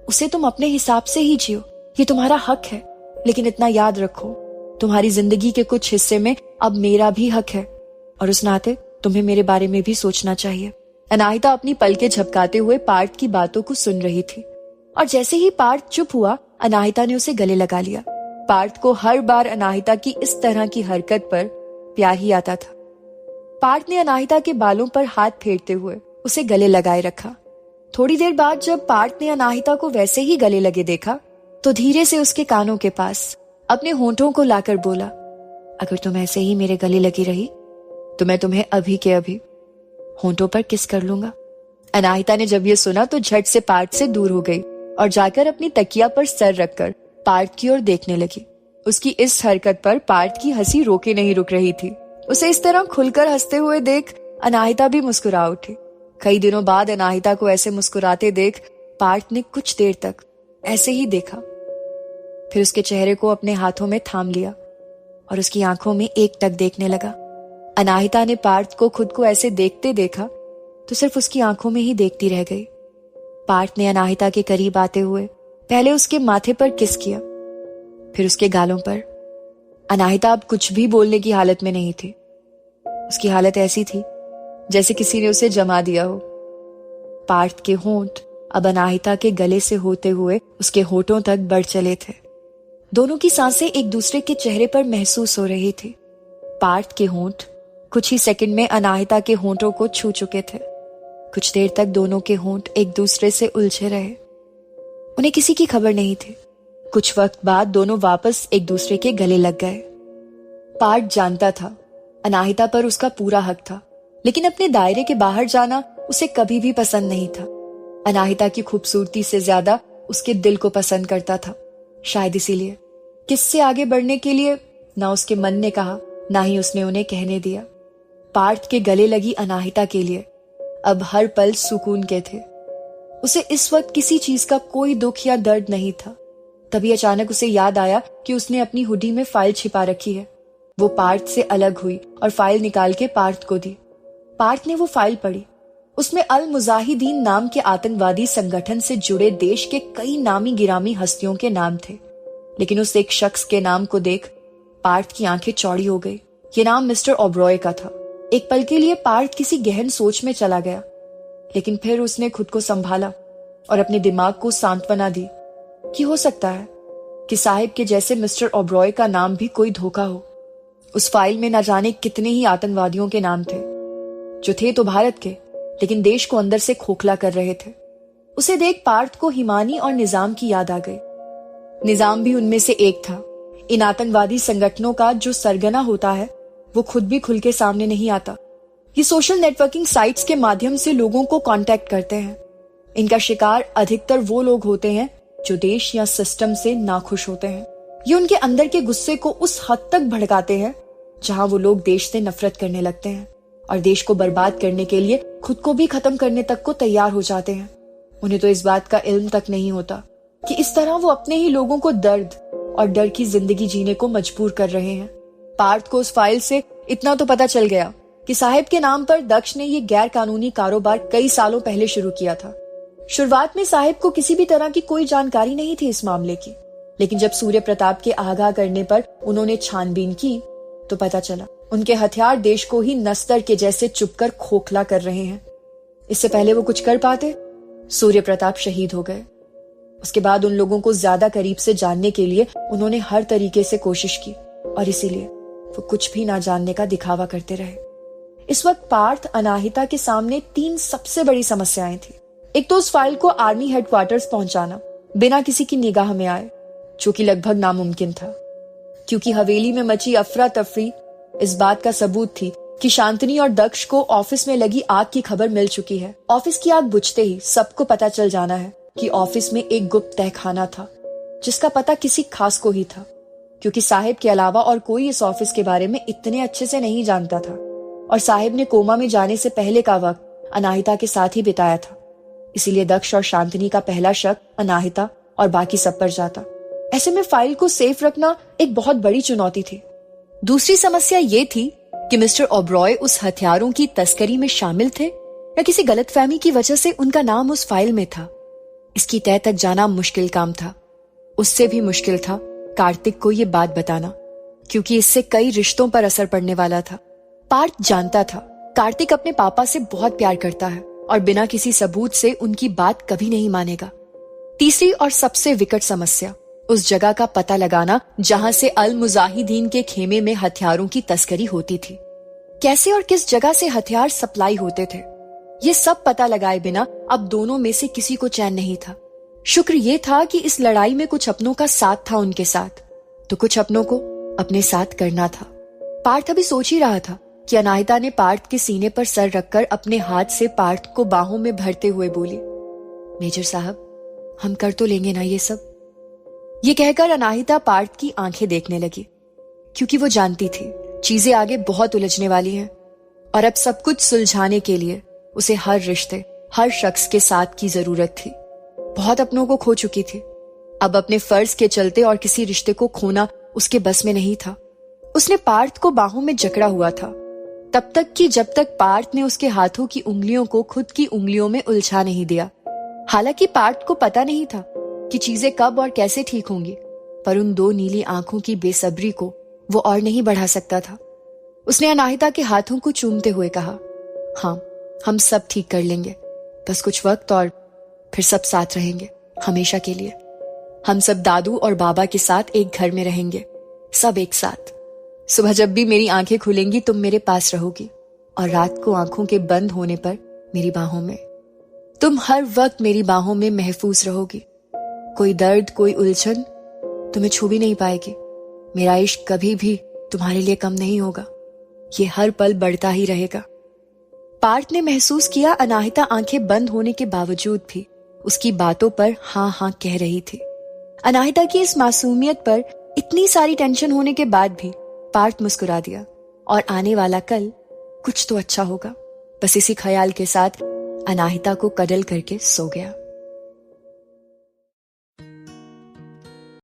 उसे तुम अपने हिसाब से ही जियो, ये तुम्हारा हक है। लेकिन इतना याद रखो, तुम्हारी जिंदगी के कुछ हिस्से में अब मेरा भी हक है और उस नाते तुम्हें मेरे बारे में भी सोचना चाहिए। अनाहिता अपनी पलकें झपकाते हुए पार्थ की बातों को सुन रही थी और जैसे ही पार्थ चुप हुआ, अनाहिता ने उसे गले लगा लिया। पार्थ को हर बार अनाहिता की इस तरह की हरकत पर प्यार ही आता था। पार्थ ने अनाहिता के बालों पर हाथ फेरते हुए उसे गले लगाए रखा। थोड़ी देर बाद जब पार्थ ने अनाहिता को वैसे ही गले लगे देखा तो धीरे से उसके कानों के पास अपने होंठों को लाकर बोला, अगर तुम ऐसे ही मेरे गले लगी रही तो मैं तुम्हें अभी के अभी होंठों पर किस कर लूंगा। अनाहिता ने जब ये सुना तो झट से पार्थ से दूर हो गई और जाकर अपनी तकिया पर सर रखकर पार्थ की ओर देखने लगी। उसकी इस हरकत पर पार्थ की हंसी रोके नहीं रुक रही थी। उसे इस तरह खुलकर हंसते हुए देख अनाहिता भी मुस्कुरा उठी। कई दिनों बाद अनाहिता को ऐसे मुस्कुराते देख पार्थ ने कुछ देर तक ऐसे ही देखा, फिर उसके चेहरे को अपने हाथों में थाम लिया और उसकी आंखों में एकटक देखने लगा। अनाहिता ने पार्थ को खुद को ऐसे देखते देखा तो सिर्फ उसकी आंखों में ही देखती रह गई। पार्थ ने अनाहिता के करीब आते हुए पहले उसके माथे पर किस किया, फिर उसके गालों पर। अनाहिता अब कुछ भी बोलने की हालत में नहीं थी। उसकी हालत ऐसी थी जैसे किसी ने उसे जमा दिया हो। पार्थ के होंठ अब अनाहिता के गले से होते हुए उसके होठों तक बढ़ चले थे। दोनों की सांसें एक दूसरे के चेहरे पर महसूस हो रही थी। पार्थ के होंठ कुछ ही सेकंड में अनाहिता के होंठों को छू चुके थे। कुछ देर तक दोनों के होंठ एक दूसरे से उलझे रहे। उन्हें किसी की खबर नहीं थी। कुछ वक्त बाद दोनों वापस एक दूसरे के गले लग गए। पार्थ जानता था अनाहिता पर उसका पूरा हक था, लेकिन अपने दायरे के बाहर जाना उसे कभी भी पसंद नहीं था। अनाहिता की खूबसूरती से ज्यादा उसके दिल को पसंद करता था। शायद इसीलिए किससे आगे बढ़ने के लिए ना उसके मन ने कहा, ना ही उसने उन्हें कहने दिया। पार्थ के गले लगी अनाहिता के लिए अब हर पल सुकून के थे। उसे इस वक्त किसी चीज का कोई दुख या दर्द नहीं था। तभी अचानक उसे याद आया कि उसने अपनी हुडी में फाइल छिपा रखी है। वो पार्थ से अलग हुई और फाइल निकाल के पार्थ को दी। पार्थ ने वो फाइल पढ़ी। उसमें अल मुजाहिदीन नाम के आतंकवादी संगठन से जुड़े देश के कई नामी गिरामी हस्तियों के नाम थे, लेकिन उस एक शख्स के नाम को देख पार्थ की आंखें चौड़ी हो गई। ये नाम मिस्टर ओब्रॉय का था। एक पल के लिए पार्थ किसी गहन सोच में चला गया, लेकिन फिर उसने खुद को संभाला और अपने दिमाग को सांत्वना दी कि हो सकता है कि साहिब के जैसे मिस्टर ओब्रॉय का नाम भी कोई धोखा हो। उस फाइल में न जाने कितने ही आतंकवादियों के नाम थे, जो थे तो भारत के, लेकिन देश को अंदर से खोखला कर रहे थे। उसे देख पार्थ को हिमानी और निजाम की याद आ गई। निजाम भी उनमें से एक था। इन आतंकवादी संगठनों का जो सरगना होता है वो खुद भी खुल के सामने नहीं आता। ये सोशल नेटवर्किंग साइट्स के माध्यम से लोगों को कांटेक्ट करते हैं। इनका शिकार अधिकतर वो लोग होते हैं जो देश या सिस्टम से नाखुश होते हैं। ये उनके अंदर के गुस्से को उस हद तक भड़काते हैं जहां वो लोग देश से नफरत करने लगते हैं और देश को बर्बाद करने के लिए खुद को भी खत्म करने तक को तैयार हो जाते हैं। उन्हें तो इस बात का इल्म तक नहीं होता कि इस तरह वो अपने ही लोगों को दर्द और डर की जिंदगी जीने को मजबूर कर रहे हैं। पार्थ को उस फाइल से इतना तो पता चल गया कि साहिब के नाम पर दक्ष ने ये गैर कानूनी कारोबार कई सालों पहले शुरू किया था। शुरुआत में साहिब को किसी भी तरह की कोई जानकारी नहीं थी इस मामले की, लेकिन जब सूर्य प्रताप के आगाह करने पर उन्होंने छानबीन की तो पता चला उनके हथियार देश को ही नस्तर के जैसे चुपकर खोखला कर रहे हैं। इससे पहले वो कुछ कर पाते, सूर्य प्रताप शहीद हो गए। उसके बाद उन लोगों को ज्यादा करीब से जानने के लिए उन्होंने हर तरीके से कोशिश की और इसीलिए वो कुछ भी ना जानने का दिखावा करते रहे। इस वक्त पार्थ अनाहिता के सामने 3 सबसे बड़ी समस्याएं थी। एक तो उस फाइल को आर्मी हेडक्वार्टर्स पहुंचाना बिना किसी की निगाह में आए, जो कि लगभग नामुमकिन था, क्योंकि हवेली में मची अफरा तफरी इस बात का सबूत थी कि शांतनी और दक्ष को ऑफिस में लगी आग की खबर मिल चुकी है। ऑफिस की आग बुझते ही सबको पता चल जाना है कि ऑफिस में एक गुप्त तहखाना था, जिसका पता किसी खास को ही था, क्योंकि साहिब के अलावा और कोई इस ऑफिस के बारे में इतने अच्छे से नहीं जानता था और साहिब ने कोमा में जाने से पहले का वक्त अनाहिता के साथ ही बिताया था। इसीलिए दक्ष और शांतनी का पहला शक अनाहिता और बाकी सब पर जाता। ऐसे में फाइल को सेफ रखना एक बहुत बड़ी चुनौती थी। दूसरी समस्या ये थी कि मिस्टर ओब्रॉय उस हथियारों की तस्करी में शामिल थे या किसी गलतफहमी की वजह से उनका नाम उस फाइल में था। इसकी तह तक जाना मुश्किल काम था। उससे भी मुश्किल था कार्तिक को ये बात बताना, क्योंकि इससे कई रिश्तों पर असर पड़ने वाला था। पार्थ जानता था कार्तिक अपने पापा से बहुत प्यार करता है और बिना किसी सबूत से उनकी बात कभी नहीं मानेगा। तीसरी और सबसे विकट समस्या उस जगह का पता लगाना जहां से अल मुजाहिदीन के खेमे में हथियारों की तस्करी होती थी। कैसे और किस जगह से हथियार सप्लाई होते थे, ये सब पता लगाए बिना अब दोनों में से किसी को चैन नहीं था। शुक्र ये था कि इस लड़ाई में कुछ अपनों का साथ था उनके साथ, तो कुछ अपनों को अपने साथ करना था। पार्थ अभी सोच ही रहा था कि अनाहिता ने पार्थ के सीने पर सर रखकर अपने हाथ से पार्थ को बाहों में भरते हुए बोली, मेजर साहब हम कर तो लेंगे ना ये सब। ये कहकर अनाहिता पार्थ की आंखें देखने लगी, क्योंकि वो जानती थी चीजें आगे बहुत उलझने वाली हैं और अब सब कुछ सुलझाने के लिए उसे हर रिश्ते, हर शख्स के साथ की जरूरत थी। बहुत अपनों को खो चुकी थी। अब अपने फर्ज के चलते और किसी रिश्ते को खोना उसके बस में नहीं था। उसने पार्थ को बाहों में जकड़ा हुआ था, तब तक कि जब तक पार्थ ने उसके हाथों की उंगलियों को खुद की उंगलियों में उलझा नहीं दिया। हालांकि पार्थ को पता नहीं था कि चीजें कब और कैसे ठीक होंगी, पर उन 2 नीली आंखों की बेसब्री को वो और नहीं बढ़ा सकता था। उसने अनाहिता के हाथों को चूमते हुए कहा, हाँ हम सब ठीक कर लेंगे, बस कुछ वक्त और फिर सब साथ रहेंगे हमेशा के लिए। हम सब दादू और बाबा के साथ एक घर में रहेंगे, सब एक साथ। सुबह जब भी मेरी आंखें खुलेंगी तुम मेरे पास रहोगी और रात को आंखों के बंद होने पर मेरी बाहों में। तुम हर वक्त मेरी बाहों में महफूज रहोगी। कोई दर्द, कोई उलझन तुम्हें छू भी नहीं पाएगी। मेरा इश्क कभी भी तुम्हारे लिए कम नहीं होगा, ये हर पल बढ़ता ही रहेगा। पार्थ ने महसूस किया अनाहिता आंखें बंद होने के बावजूद भी उसकी बातों पर हाँ हाँ कह रही थी। अनाहिता की इस मासूमियत पर इतनी सारी टेंशन होने के बाद भी पार्थ मुस्कुरा दिया और आने वाला कल कुछ तो अच्छा होगा, बस इसी ख्याल के साथ अनाहिता को कडल करके सो गया।